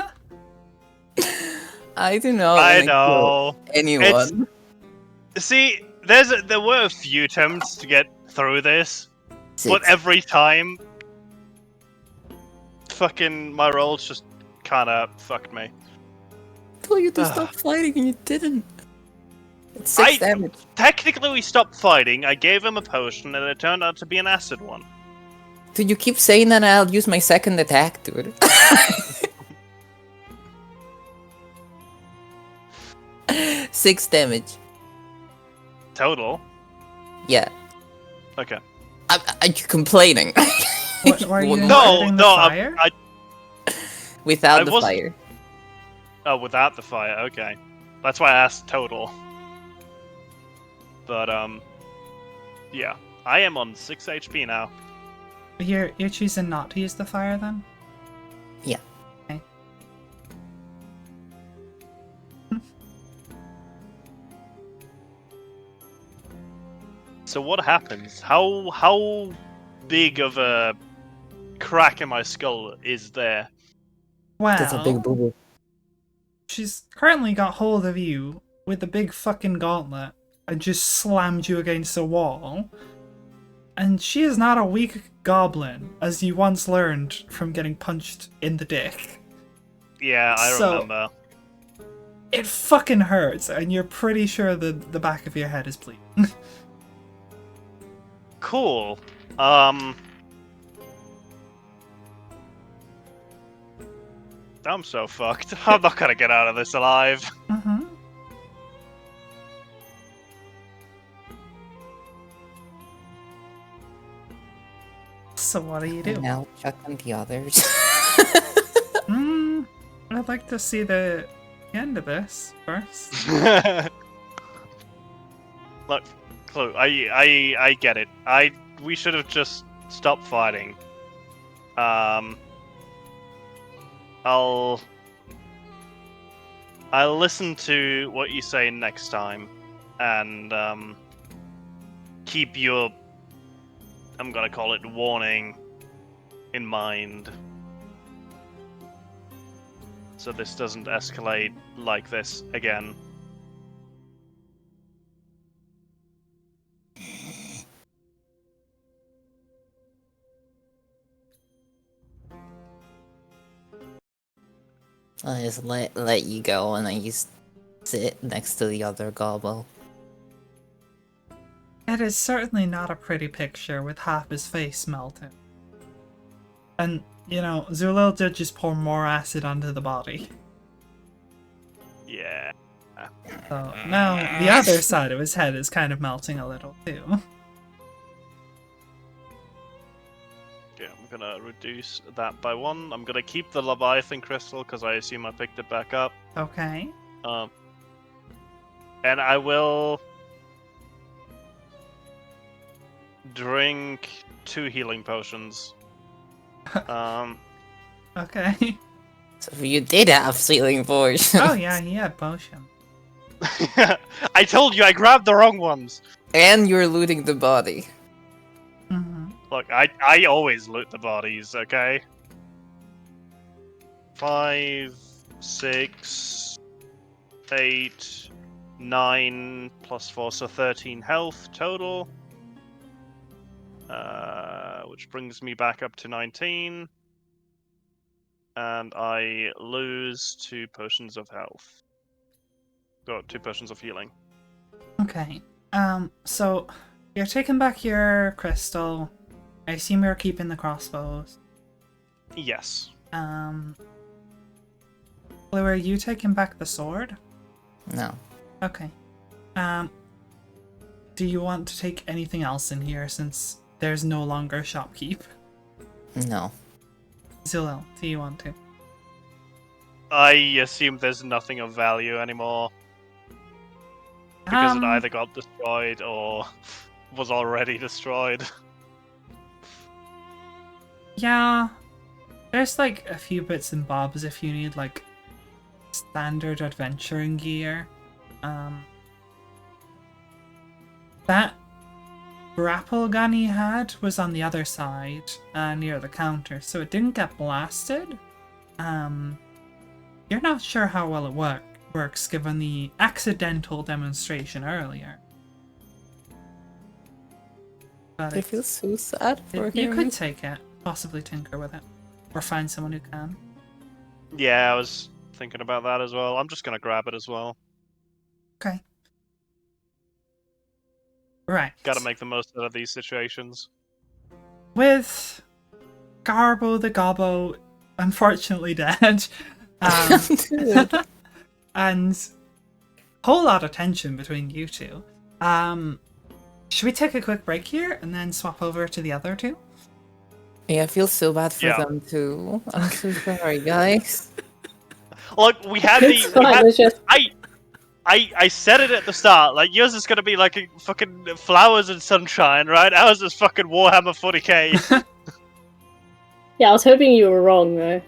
I do not I want to know. kill anyone. See, there were a few attempts to get through this, but every time, fucking my rolls just kinda fucked me. I told you to stop fighting and you didn't. It's 6 damage. Technically, we stopped fighting. I gave him a potion, and it turned out to be an acid one. Dude, you keep saying that and I'll use my second attack, dude. 6 damage. Total. Yeah. Okay. Are you complaining? What, were you No, including the no. fire? Without I the wasn't- fire. Oh, without the fire. Okay, that's why I asked total. But yeah, I am on 6 HP now. You're choosing not to use the fire then? Yeah. Okay. So what happens? How big of a crack in my skull is there? That's a big Well, boo-boo. she's currently got hold of you with a big fucking gauntlet and just slammed you against a wall. And she is not a weak goblin, as you once learned from getting punched in the dick. Yeah, I So- remember. It fucking hurts, and you're pretty sure the back of your head is bleeding. Cool. I'm so fucked. I'm not gonna get out of this alive. Mm-hmm. So what do you do? Now chuck on the others. I'd like to see the end of this first. Look, Clue, I get it. We should have just stopped fighting. I'll listen to what you say next time, and keep your, I'm gonna call it warning, in mind, so this doesn't escalate like this again. I just let you go, and I just sit next to the other gobbo. It is certainly not a pretty picture with half his face melting. And, you know, Zulil did just pour more acid onto the body. Yeah. So now the other side of his head is kind of melting a little too. Yeah, I'm gonna reduce that by 1. I'm gonna keep the Leviathan crystal because I assume I picked it back up. Okay. And I will drink 2 healing potions. Okay. So you did have ceiling force. Oh yeah, he had potion. I told you I grabbed the wrong ones. And you're looting the body. Mm-hmm. Look, I always loot the bodies, okay? 5, 6, 8, 9 plus 4, so 13 health total. Which brings me back up to 19. And I lose 2 potions of health. Got 2 potions of healing. Okay. So you're taking back your crystal. I assume you're keeping the crossbows. Yes. Blue, are you taking back the sword? No. Okay. Do you want to take anything else in here since there's no longer shopkeep? No. Zulil, do you want to? I assume there's nothing of value anymore. Because it either got destroyed or was already destroyed. Yeah. There's like a few bits and bobs if you need like standard adventuring gear. That grapple gun he had was on the other side, near the counter, so it didn't get blasted. You're not sure how well it works given the accidental demonstration earlier. But I feel so sad for you him. could take it, possibly tinker with it, or find someone who can. Yeah, I was thinking about that as well. I'm just gonna grab it as well. Okay. Right. Gotta make the most out of these situations. With Garbo the Gobbo unfortunately dead, and whole lot of tension between you two, should we take a quick break here and then swap over to the other two? Yeah, I feel so bad for Yeah. them too. I'm so sorry, guys. Look, we had It's the. fine. It's just I said it at the start. Like yours is gonna be like a fucking flowers and sunshine, right? Ours is fucking Warhammer 40k. yeah. I was hoping you were wrong though.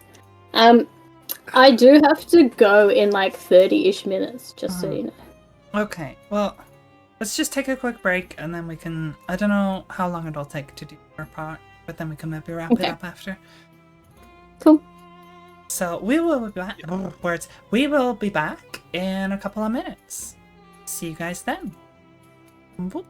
I do have to go in like 30-ish minutes, just so you know. Okay, well, let's just take a quick break and then we can. I don't know how long it'll take to do our part, but then we can maybe wrap it Okay. up after. Cool. So we will be back. Words. We will be back in a couple of minutes. See you guys then. Boop.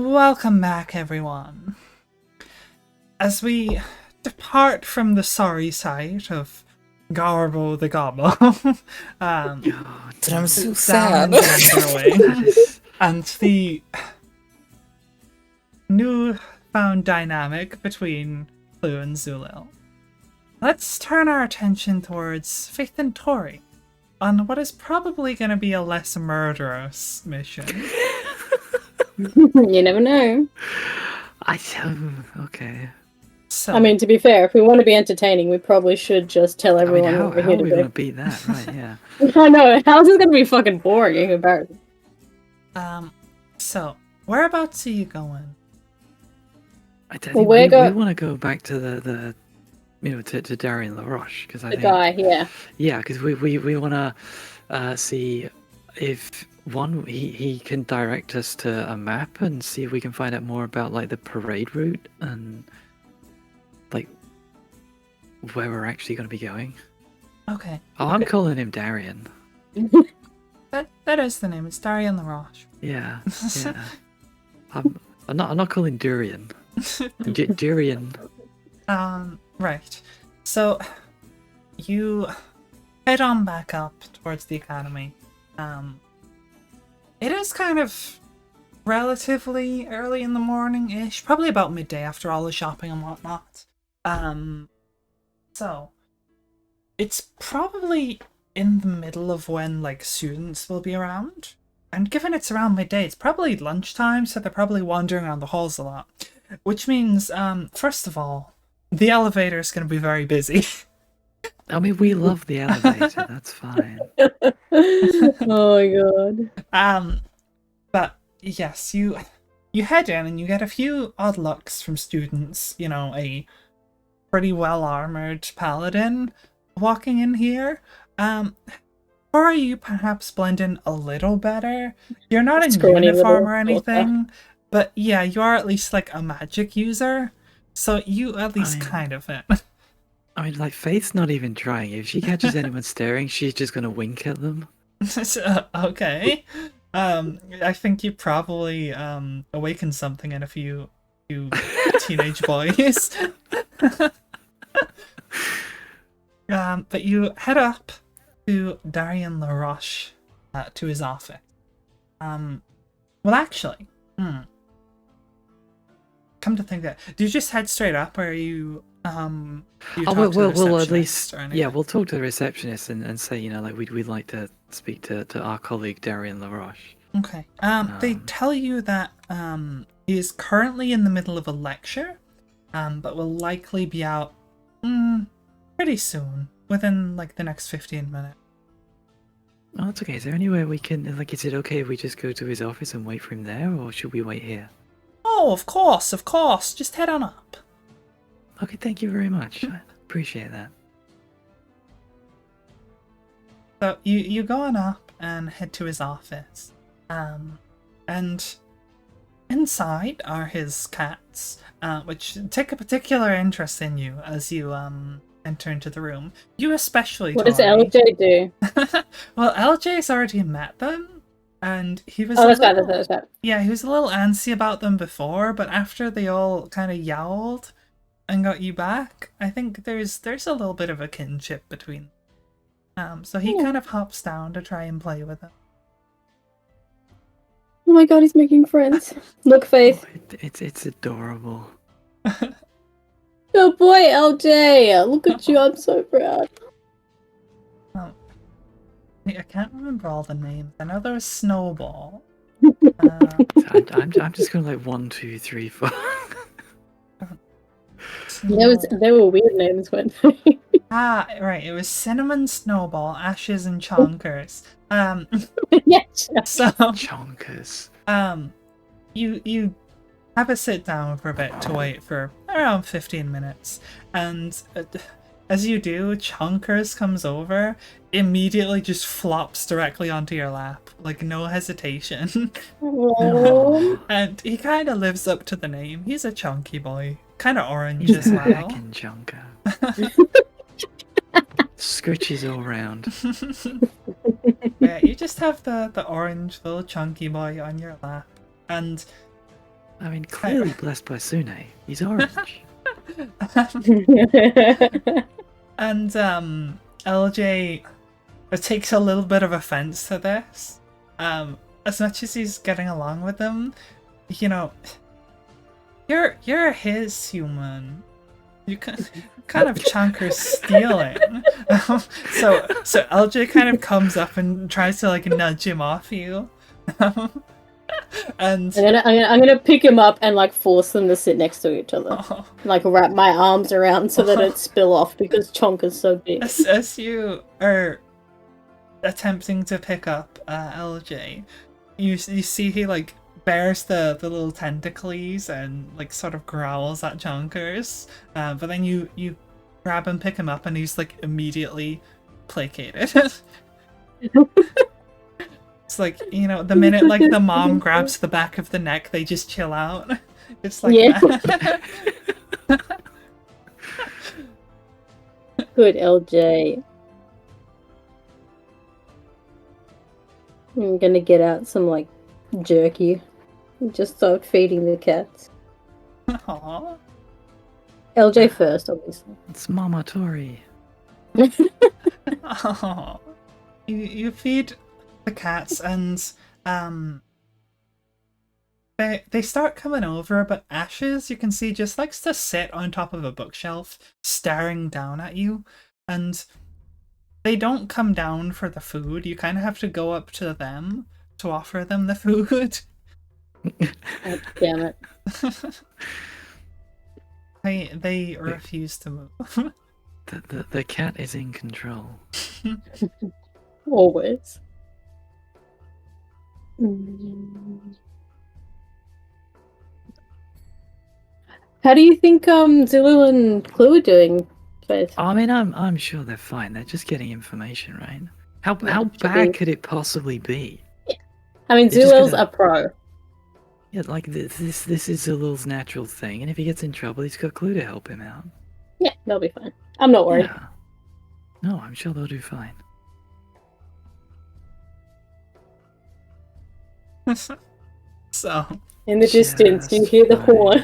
welcome back, everyone. As we depart from the sorry sight of Garbo the Gobbo, But I'm so down sad. Ganderway, and the newfound dynamic between Clue and Zulil, let's turn our attention towards Faith and Tori on what is probably going to be a less murderous mission. You never know. Okay. So, I mean, to be fair, if we want to be entertaining, we probably should just tell I mean, everyone how what we're are here we to gonna do. beat that? Right? Yeah. I know. How's this gonna be fucking boring in comparison? so whereabouts are you going? I don't Well, think we're we want to go back to the to Darian LaRoche because I The think guy, yeah. because we want to see if he can direct us to a map and see if we can find out more about like the parade route and like where we're actually going to be going. Okay, Oh, I'm calling him Darian. that is the name. It's Darian LaRoche. Yeah, yeah. I'm not calling Durian. Durian. Right. So you head on back up towards the academy. It is kind of relatively early in the morning-ish, probably about midday after all the shopping and whatnot. So it's probably in the middle of when like students will be around. And given it's around midday, it's probably lunchtime, so they're probably wandering around the halls a lot. Which means, first of all, the elevator is going to be very busy. I mean, we love the elevator. That's fine. Oh my god. But yes, you head in and you get a few odd looks from students. You know, a pretty well-armored paladin walking in here. Or you perhaps blend in a little better. You're not in Scrawny uniform little or anything, but yeah, you are at least like a magic user. So you at least mean- kind of it. I mean, like Faith's not even trying. If she catches anyone staring, she's just gonna wink at them. Okay. I think you probably awakened something in a few teenage boys. But you head up to Darian LaRoche, to his office. Well, actually, come to think that, do you just head straight up, or are you do you Oh, talk to the we'll at receptionist least or yeah, anything? we'll talk to the receptionist and say, you know, like we'd like to speak to our colleague Darian LaRoche. Okay. They tell you that he is currently in the middle of a lecture, but will likely be out pretty soon, within like the next 15 minutes. Oh, that's okay. Is there anywhere we can like? Is it okay if we just go to his office and wait for him there, or should we wait here? Oh, of course. Just head on up. Okay, thank you very much. I appreciate that. So you go on up and head to his office. And inside are his cats, which take a particular interest in you as you enter into the room. You especially. What does Tori. LJ do? Well, LJ's already met them, and he was. Oh, that's bad. little- That's bad. Yeah, he was a little antsy about them before, but after they all kind of yowled and got you back, I think there's a little bit of a kinship between them. So he kind of hops down to try and play with them. Oh my god, he's making friends. Look, Faith. Oh, it's adorable. Good boy, LJ. Look at you. I'm so proud. I can't remember all the names. I know there was Snowball. I'm just going like 1, 2, 3, 4. There were weird names, weren't they? Right. It was Cinnamon, Snowball, Ashes, and Chonkers. Yeah. So Chonkers. you have a sit down for a bit to wait for around 15 minutes, and as you do, Chonkers comes over, immediately just flops directly onto your lap, like no hesitation. Oh. And he kind of lives up to the name. He's a chunky boy, kind of orange as well. Hacking Chonker. Scritches all round. Yeah, you just have the orange little chunky boy on your lap, and I mean, clearly blessed by Sune. He's orange. And LJ takes a little bit of offense to this. As much as he's getting along with them, you know, you're his human. You kind of Chunker's stealing. So LJ kind of comes up and tries to like nudge him off you. And I'm gonna pick him up and like force them to sit next to each other. Like wrap my arms around so that it spill off because Chonk is so big. as you are attempting to pick up LJ, you see he like bears the little tentacles and like sort of growls at Chonkers, but then you grab and pick him up and he's like immediately placated. It's like, you know, the minute like the mom grabs the back of the neck, they just chill out. It's like that. Good LJ. I'm gonna get out some like jerky and just start feeding the cats. Aww. LJ first, obviously. It's Mama Tori. Aww. You feed the cats and they start coming over, but Ashes, you can see, just likes to sit on top of a bookshelf staring down at you, and they don't come down for the food. You kind of have to go up to them to offer them the food. God damn it. They refuse to move. The cat is in control. Always. How do you think Zilil and Clue are doing, Faith? I mean, I'm sure they're fine. They're just getting information, right? How should bad be. could it possibly be? I mean, They're just Zilil's gonna- a pro. Yeah, like this is Zilil's natural thing, and if he gets in trouble, he's got Clue to help him out. Yeah, they'll be fine. I'm not worried. Yeah. No, I'm sure they'll do fine. So In the distance, you hear the fine. horn.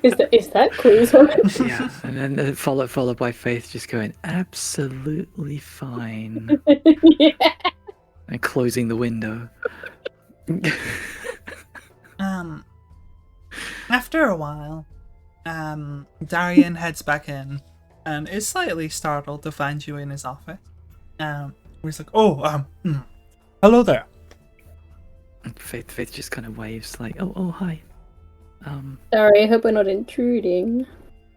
Is that Clue's horn? Yeah, and then followed by Faith just going absolutely fine Yeah. and closing the window. After a while, Darian heads back in and is slightly startled to find you in his office. He's like, hello there. And Faith just kind of waves like, oh hi. Sorry, I hope we're not intruding.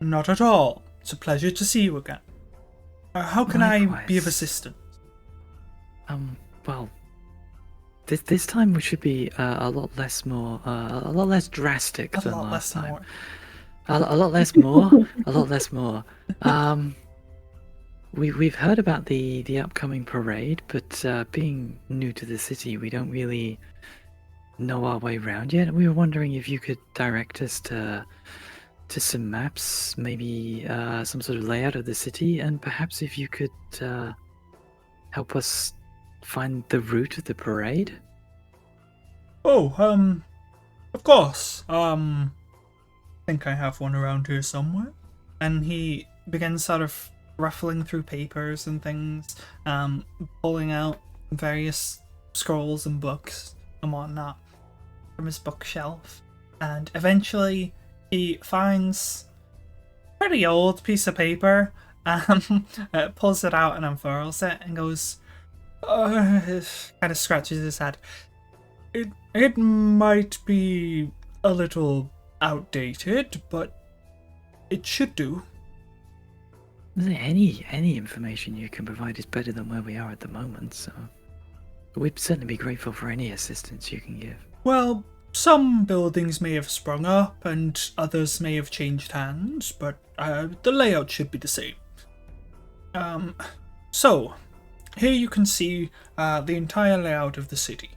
Not at all. It's a pleasure to see you again. How can I be of Likewise. assistance? Well, this time we should be a lot less drastic A than lot last less time. more. A lot less more. A lot less more. We've heard about the upcoming parade, but being new to the city, we don't really know our way around yet. We were wondering if you could direct us to some maps, maybe some sort of layout of the city, and perhaps if you could help us find the route of the parade. Oh, of course. I think I have one around here somewhere. And he begins sort of ruffling through papers and things, pulling out various scrolls and books and whatnot from his bookshelf. And eventually he finds a pretty old piece of paper, pulls it out and unfurls it and goes, kind of scratches his head. It might be a little outdated, but it should do. Any information you can provide is better than where we are at the moment, so we'd certainly be grateful for any assistance you can give. Well, some buildings may have sprung up and others may have changed hands, but the layout should be the same. So, here you can see the entire layout of the city.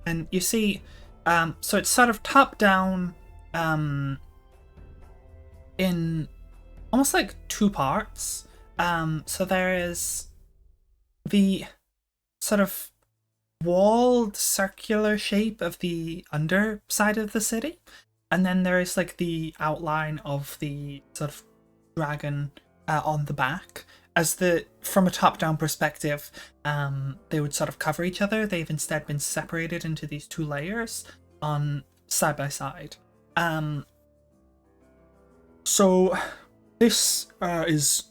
And you see, so it's sort of top down in almost like two parts. So there is the sort of walled circular shape of the underside of the city, and then there is like the outline of the sort of dragon on the back. As from a top-down perspective, they would sort of cover each other. They've instead been separated into these two layers on side by side. So this is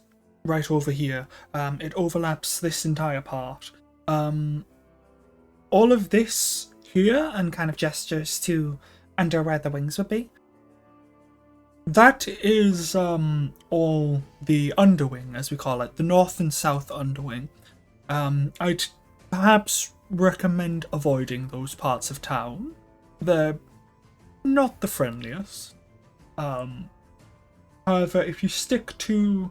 right over here. It overlaps this entire part. All of this here, and kind of gestures to under where the wings would be. That is all the underwing, as we call it, the north and south underwing. I'd perhaps recommend avoiding those parts of town. They're not the friendliest. However, if you stick to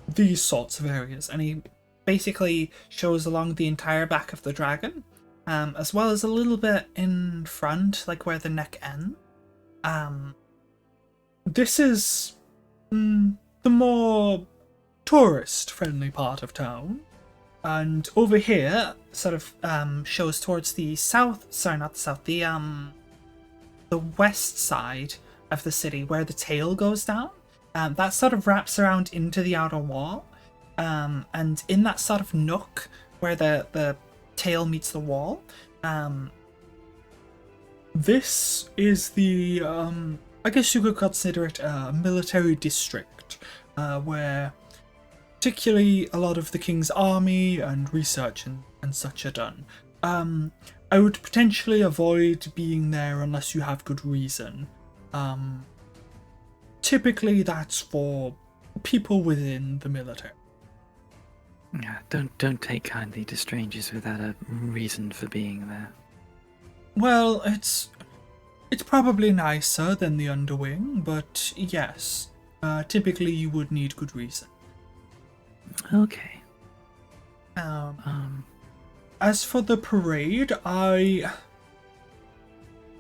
these sorts of areas, and he basically shows along the entire back of the dragon, as well as a little bit in front, like where the neck ends. This is the more tourist-friendly part of town. And over here, sort of shows towards the south, sorry, not the south, the west side of the city, where the tail goes down. That sort of wraps around into the outer wall. And in that sort of nook where the tail meets the wall, this is the, I guess you could consider it a military district, where particularly a lot of the king's army and research and such are done. I would potentially avoid being there unless you have good reason. Typically that's for people within the military. Yeah, don't take kindly to strangers without a reason for being there. Well, it's probably nicer than the underwing, but yes, typically you would need good reason. Okay. As for the parade, I'm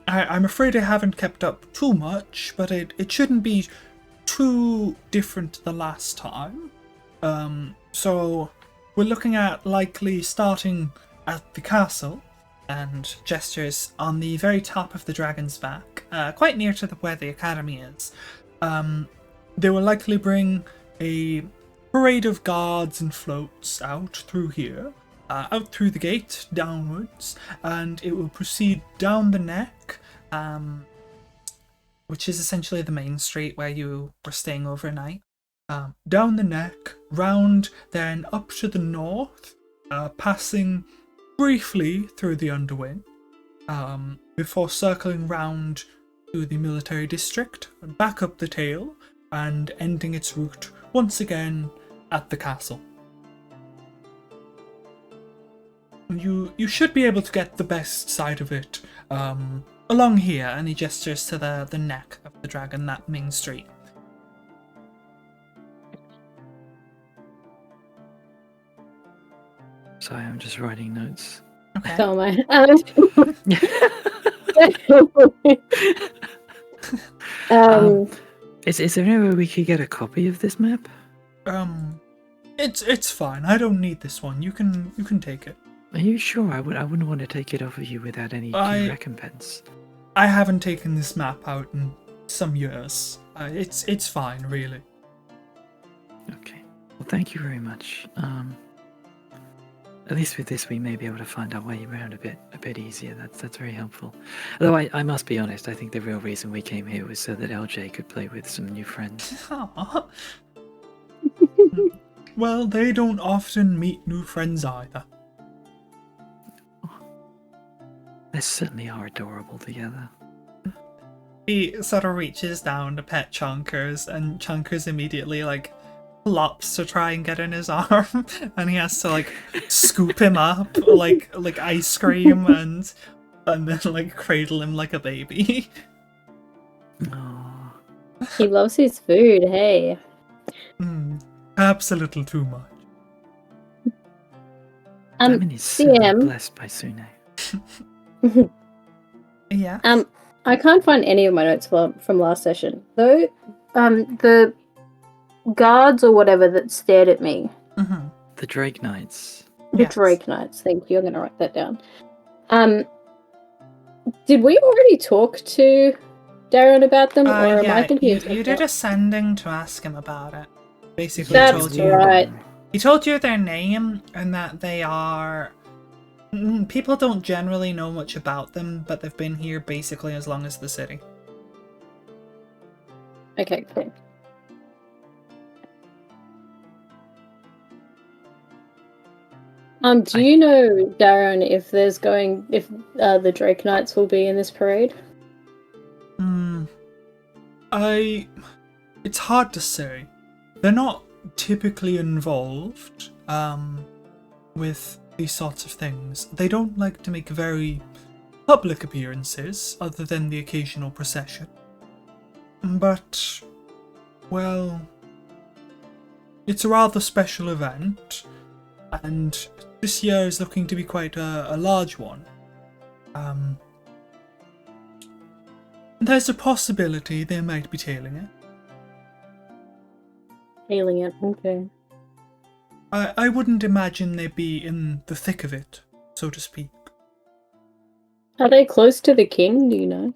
afraid I haven't kept up too much, but it shouldn't be too different the last time. So we're looking at likely starting at the castle, and gestures on the very top of the dragon's back, quite near to where the academy is. They will likely bring a parade of guards and floats out through here, out through the gate, downwards, and it will proceed down the neck, which is essentially the main street where you were staying overnight. Down the neck, round, then up to the north, passing briefly through the underwing, before circling round to the military district, back up the tail, and ending its route once again at the castle. You should be able to get the best side of it along here, and he gestures to the neck of the dragon, that main street. Sorry, I'm just writing notes. Okay. So am I. Is there any way we could get a copy of this map? It's fine. I don't need this one. You can take it. Are you sure? I wouldn't want to take it off of you without any due recompense. I haven't taken this map out in some years. It's fine, really. Okay. Well, thank you very much. At least with this, we may be able to find our way around a bit easier. That's very helpful. Although I must be honest, I think the real reason we came here was so that LJ could play with some new friends. Aw. Well, they don't often meet new friends either. They certainly are adorable together. He sort of reaches down to pet Chonkers, and Chonkers immediately flops to try and get in his arm, and he has to scoop him up like ice cream and then cradle him like a baby. Oh, He loves his food, hey. Perhaps a little too much. Lemon is certainly CM. blessed by Sune. Yeah. I can't find any of my notes from last session. Though, the guards or whatever that stared at me, Mm-hmm. The Drake Knights. the Yes. Drake Knights, thank you, I'm going to write that down. Did we already talk to Darren about them, or am I Yeah, thinking you, of you something did a else? sending to ask him about it. Basically, That's told you right. he told you their name and that they are. People don't generally know much about them, but they've been here basically as long as the city. Okay, cool. Do you know, Darren, if the Drake Knights will be in this parade? It's hard to say. They're not typically involved with these sorts of things. They don't like to make very public appearances, other than the occasional procession. But, well, it's a rather special event, and this year is looking to be quite a large one. There's a possibility they might be tailing it. Hailing it, okay. I wouldn't imagine they'd be in the thick of it, so to speak. Are they close to the king, do you know?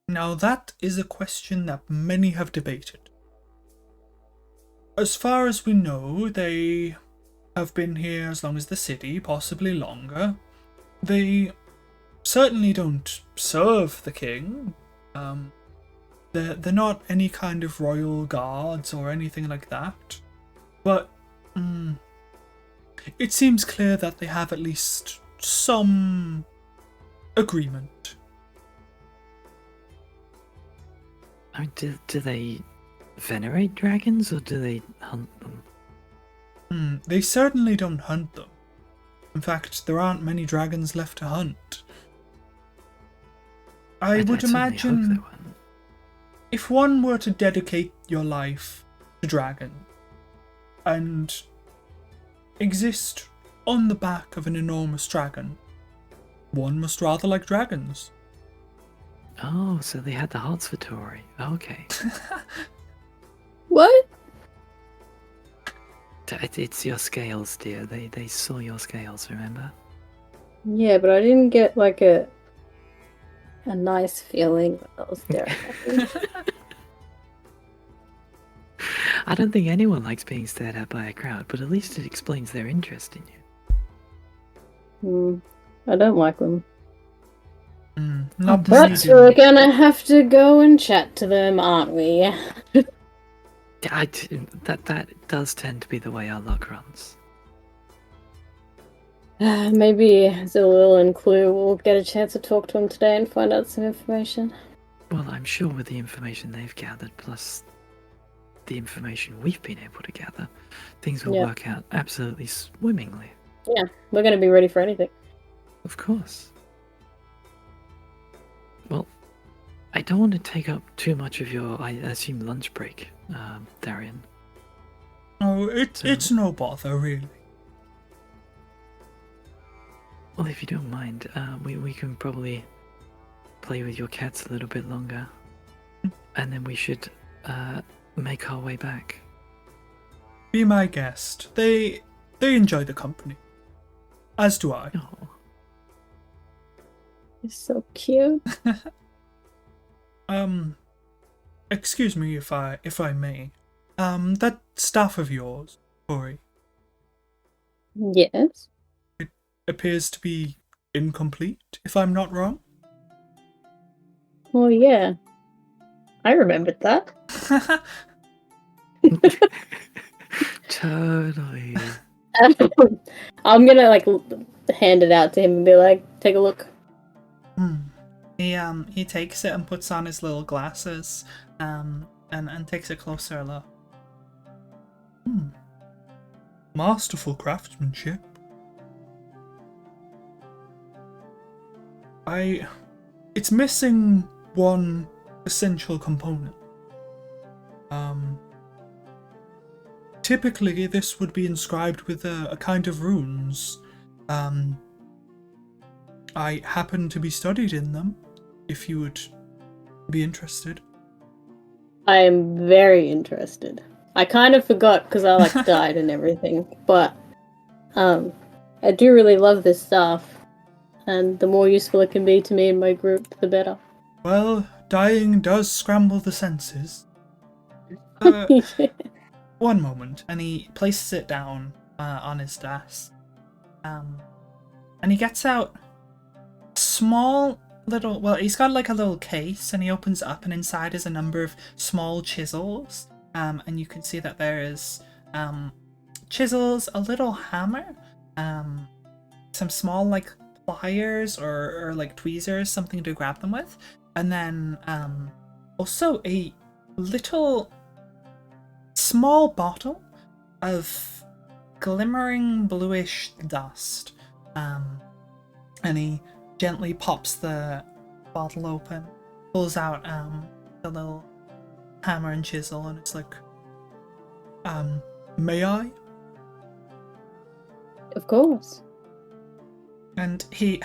Now that is a question that many have debated. As far as we know, they have been here as long as the city, possibly longer. They certainly don't serve the king. They're not any kind of royal guards or anything like that. But it seems clear that they have at least some agreement. I mean, do they venerate dragons or do they hunt them? They certainly don't hunt them. In fact, there aren't many dragons left to hunt. I would certainly hope imagine there weren't. if one were to dedicate your life to dragon and exist on the back of an enormous dragon, one must rather like dragons. Oh, so they had the hearts for Tori. Okay. What? It's your scales, dear. They saw your scales, remember? Yeah, but I didn't get like a nice feeling that was there. I don't think anyone likes being stared at by a crowd, but at least it explains their interest in you. I don't like them. Not the But medium. we're gonna have to go and chat to them, aren't we? That does tend to be the way our luck runs. Maybe Zilil and Clue will get a chance to talk to him today and find out some information. Well, I'm sure with the information they've gathered, plus the information we've been able to gather, things will work out absolutely swimmingly. Yeah, we're gonna be ready for anything. Of course. Well, I don't want to take up too much of your, I assume, lunch break, Darian. Oh, it's no bother, really. Well, if you don't mind, we can probably play with your cats a little bit longer, and then we should make our way back. Be my guest. They enjoy the company. As do I. Oh, It's so cute. Excuse me if I may. That staff of yours, Tori, Yes. appears to be incomplete, if I'm not wrong. Well, yeah. I remembered that. totally. I'm gonna hand it out to him and be like, take a look. He takes it and puts on his little glasses, and takes a closer look. Masterful craftsmanship. It's missing one essential component. Typically this would be inscribed with a kind of runes. I happen to be studied in them, if you would be interested. I am very interested. I kind of forgot because I died and everything, but I do really love this stuff. and the more useful it can be to me and my group, the better. Well, dying does scramble the senses. One moment, and he places it down on his desk. And he gets out a small little. Well, he's got like a little case, and he opens it up, and inside is a number of small chisels. And you can see that there is chisels, a little hammer, some small like pliers or like tweezers, something to grab them with, and then also a little small bottle of glimmering bluish dust. And he gently pops the bottle open, pulls out the little hammer and chisel, and it's like, may I? Of course. And he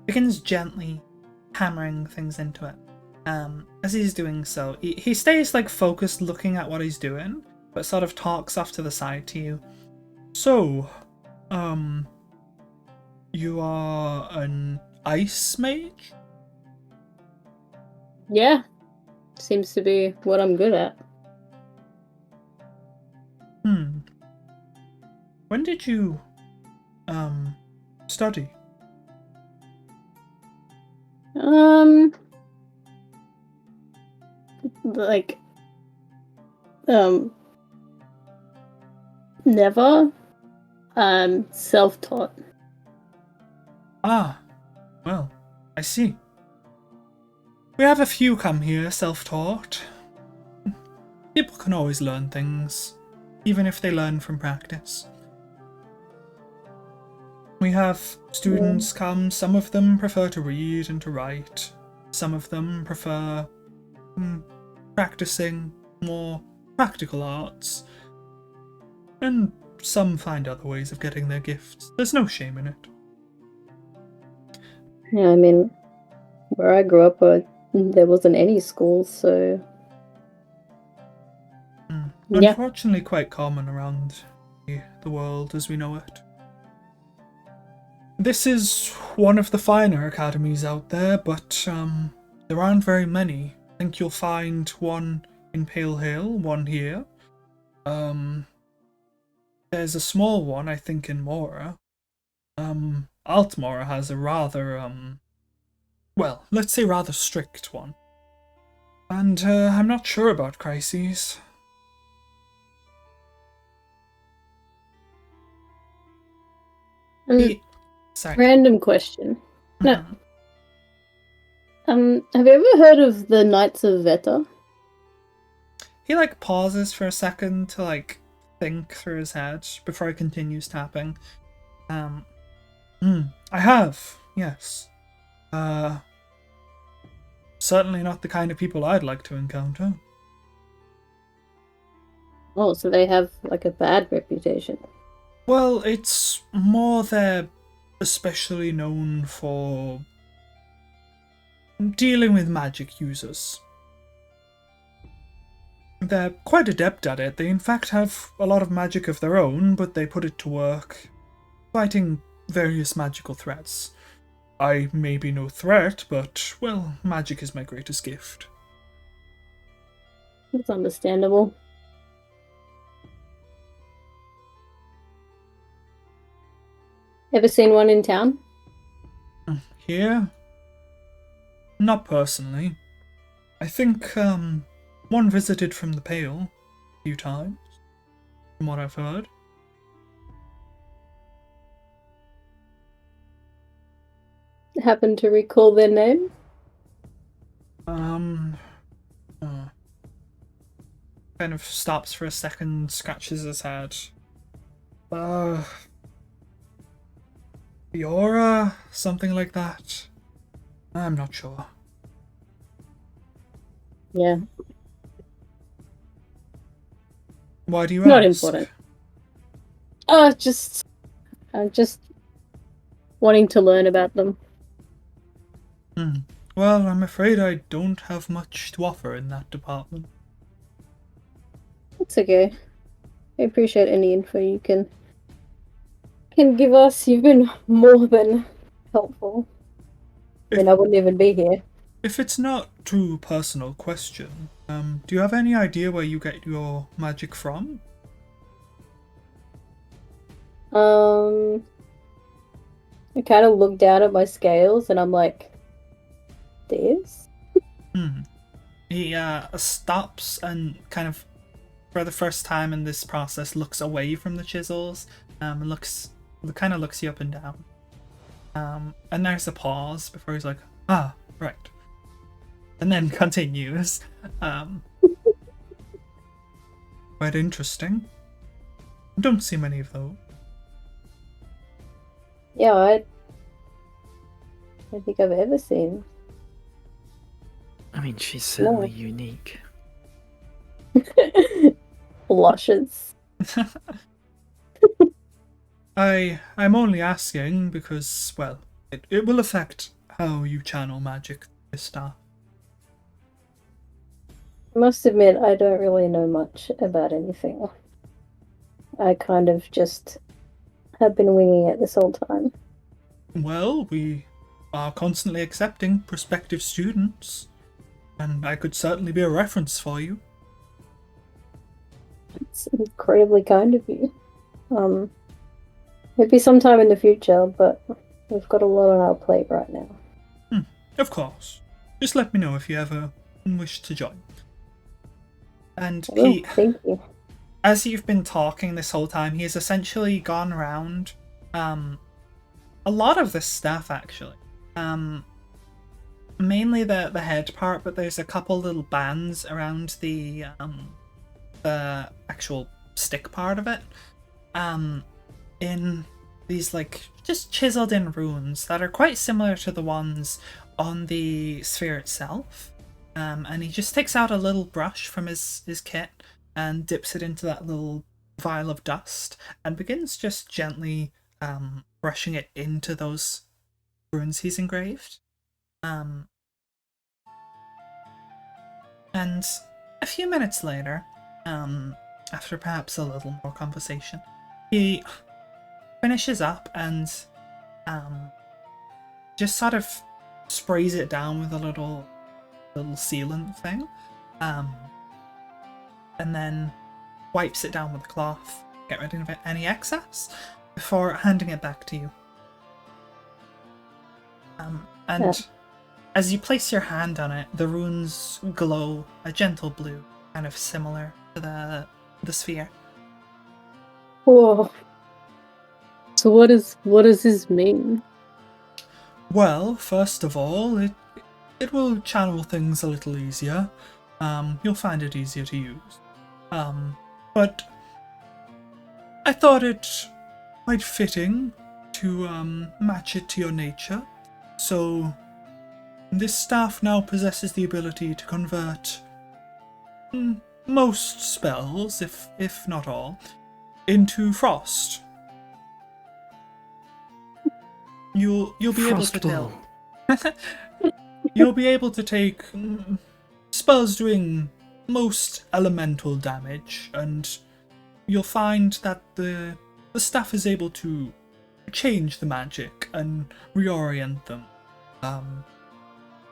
begins gently hammering things into it. As he's doing so, he stays like focused looking at what he's doing, but sort of talks off to the side to you. So, you are an ice mage? Yeah. Seems to be what I'm good at. When did you, study? Like, never. Self-taught. Ah, well, I see. We have a few come here self-taught. People can always learn things, even if they learn from practice. We have students come, some of them prefer to read and to write. Some of them prefer practicing more practical arts. And some find other ways of getting their gifts. There's no shame in it. Yeah, I mean, where I grew up, there wasn't any schools, so... Yeah. Unfortunately quite common around the world as we know it. This is one of the finer academies out there, but there aren't very many. I think you'll find one in Pale Hill, one here. There's a small one, I think, in Mora. Altmora has a rather, well, let's say rather strict one. And I'm not sure about Crises. Sorry. Random question. No. Mhm. Have you ever heard of the Knights of Veta? He like pauses for a second to like think through his head before he continues tapping. I have, yes. Certainly not the kind of people I'd like to encounter. Oh, so they have like a bad reputation. Well, it's more they're especially known for dealing with magic users. They're quite adept at it. They in fact have a lot of magic of their own, but they put it to work fighting various magical threats. I may be no threat, but, well, magic is my greatest gift. That's understandable. Ever seen one in town? Here? Not personally. I think, one visited from the Pale a few times, from what I've heard. Happen to recall their name? Kind of stops for a second, scratches his head. Fiora? Something like that? I'm not sure. Yeah. Why do you Not ask? important. Just wanting to learn about them. Well, I'm afraid I don't have much to offer in that department. It's okay. I appreciate any info you can give us. You've been more than helpful. I mean, I wouldn't even be here. If it's not too personal question, do you have any idea where you get your magic from? I kind of look down at my scales and I'm like, this? He stops and kind of, for the first time in this process, looks away from the chisels and kind of looks you up and down. And there's a pause before he's like, ah, right. And then continues. Quite interesting. Don't see many of those. Yeah, I don't think I've ever seen. I mean, she's certainly unique. Blushes. I'm only asking because, well, it will affect how you channel magic this stuff. I must admit, I don't really know much about anything. I kind of just have been winging it this whole time. Well, we are constantly accepting prospective students, and I could certainly be a reference for you. It's incredibly kind of you. Maybe sometime in the future, but we've got a lot on our plate right now. Of course. Just let me know if you ever wish to join. And Thank you. as you've been talking this whole time, he has essentially gone around a lot of this stuff, actually. Mainly the head part, but there's a couple little bands around the actual stick part of it. In these, like, just chiseled in runes that are quite similar to the ones on the sphere itself. And he just takes out a little brush from his kit and dips it into that little vial of dust and begins just gently brushing it into those runes he's engraved. And a few minutes later, after perhaps a little more conversation, he finishes up and just sort of sprays it down with a little sealant thing, and then wipes it down with a cloth, get rid of any excess, before handing it back to you. And as you place your hand on it, the runes glow a gentle blue, kind of similar to the sphere. Whoa. So what does this mean? Well, first of all, it will channel things a little easier. You'll find it easier to use. But I thought it quite fitting to match it to your nature. So this staff now possesses the ability to convert most spells, if not all, into frost. You'll be able to tell. You'll be able to take spells doing most elemental damage, and you'll find that the staff is able to change the magic and reorient them.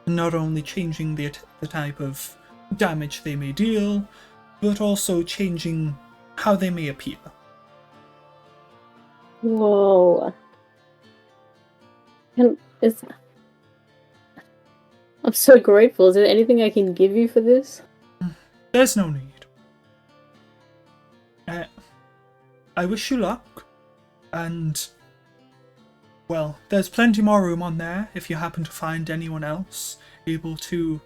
Not only changing the type of damage they may deal, but also changing how they may appear. Whoa. I'm so grateful. Is there anything I can give you for this? There's no need. I wish you luck, and, well, there's plenty more room on there if you happen to find anyone else able to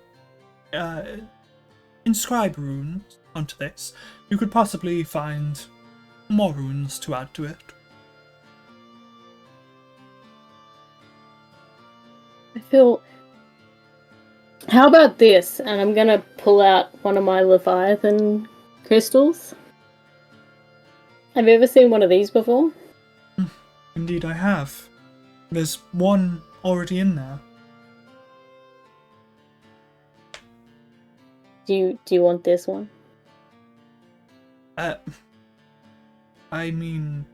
inscribe runes onto this. You could possibly find more runes to add to it. I feel... How about this? And I'm gonna pull out one of my Leviathan crystals. Have you ever seen one of these before? Indeed I have. There's one already in there. Do you want this one? I mean,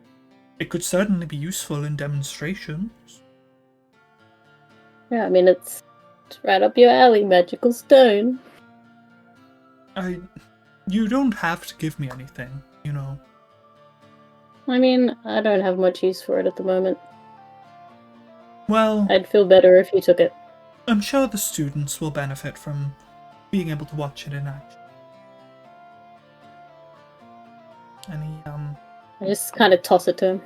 it could certainly be useful in demonstrations. Yeah, I mean, it's right up your alley, magical stone. You don't have to give me anything, you know. I mean, I don't have much use for it at the moment. Well, I'd feel better if you took it. I'm sure the students will benefit from being able to watch it in action. And I just kind of toss it to him.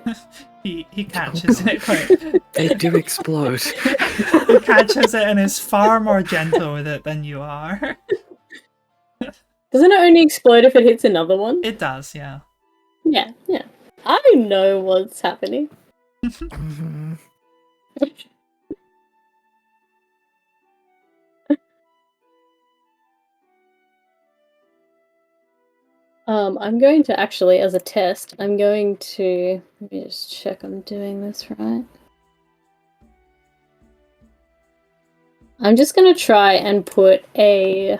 he catches it quite. They do explode. He catches it and is far more gentle with it than you are. Doesn't it only explode if it hits another one? It does, yeah. Yeah. I know what's happening. Mhm. I'm going to actually, as a test, let me just check I'm doing this right. I'm just gonna try and put a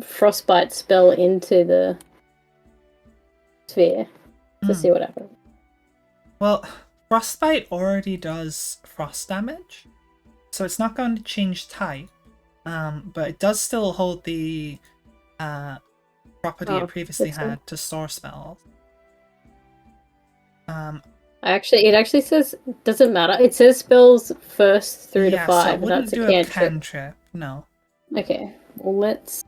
frostbite spell into the sphere to see what happens. Well, Frostbite already does frost damage, so it's not going to change type, but it does still hold the property it previously that's good. had to store spells. It actually says doesn't matter. It says spells first through to So 5. it And wouldn't that's do a a cantrip. cantrip, no. Okay, well, let's.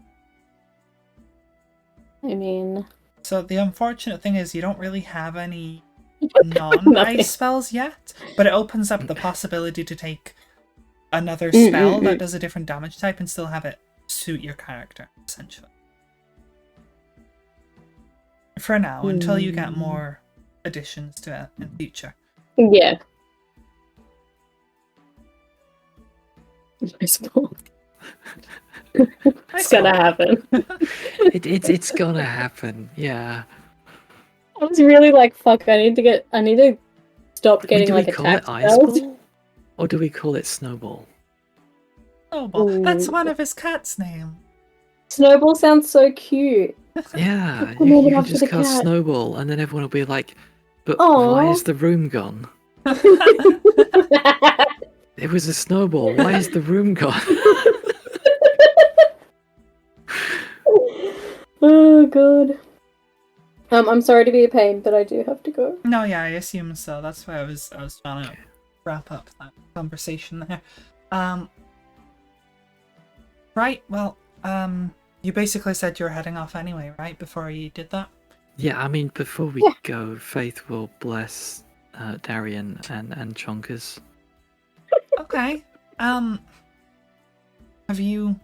I mean, So the unfortunate thing is you don't really have any Nothing. non-ice spells yet, but it opens up the possibility to take another spell that does a different damage type and still have it suit your character, essentially. For now, until you get more additions to it in future. yeah. It's gonna happen. It's gonna happen. Yeah. I was really like, fuck. I need to stop getting do like we call attack it ice spells. ball, or do we call it snowball? Snowball. That's Ooh. one of his cat's name. Snowball sounds so cute. Yeah, I'll you name it can after just the cast cat. snowball, and then everyone will be like, "But Aw. why is the room gone? It was a snowball. Why is the room gone?" Oh god. I'm sorry to be a pain, but I do have to go. No, yeah, I assume so. That's why I was trying to wrap up that conversation there. Right, well, you basically said you were heading off anyway, right? Before you did that? Yeah, I mean, before we Yeah. go, Faith will bless Darian and Chonkers. Okay. Have you...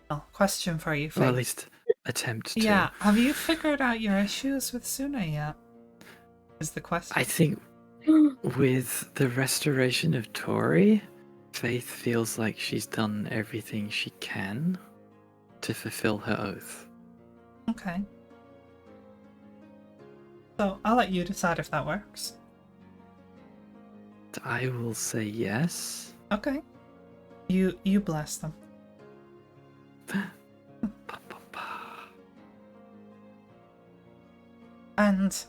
Oh, question for you, Faith. Or at least attempt to. Yeah, have you figured out your issues with Suna yet? Is the question. I think with the restoration of Tori, Faith feels like she's done everything she can to fulfill her oath. Okay. So, I'll let you decide if that works. I will say yes. Okay. You bless them. And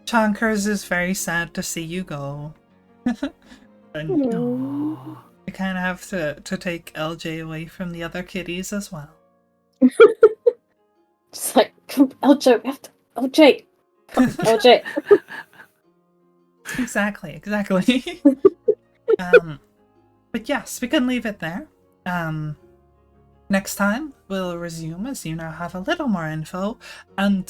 Chonkers is very sad to see you go. And Aw. you kind of have to take LJ away from the other kitties as well. Just like, come, LJ, we have to. LJ! Come, LJ! Exactly. But yes, we can leave it there. Next time we'll resume as you now have a little more info and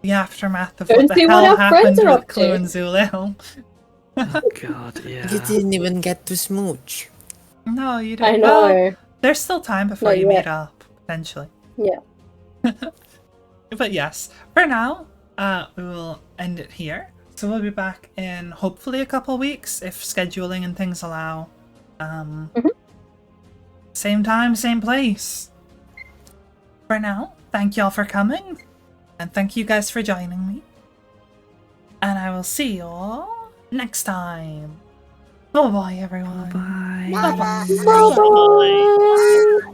the aftermath of Go what and the see hell what our happened friends are with up to. Clue and Zulil. Oh god, yeah. You didn't even get to smooch. No, you I didn't. know. Well, there's still time before Not you yet. meet up, potentially. Yeah. But yes, for now, we will end it here. So we'll be back in hopefully a couple weeks if scheduling and things allow. Same time, same place. For now, thank y'all for coming, and thank you guys for joining me. And I will see y'all next time. Bye bye, everyone. Bye. Bye-bye. Bye-bye.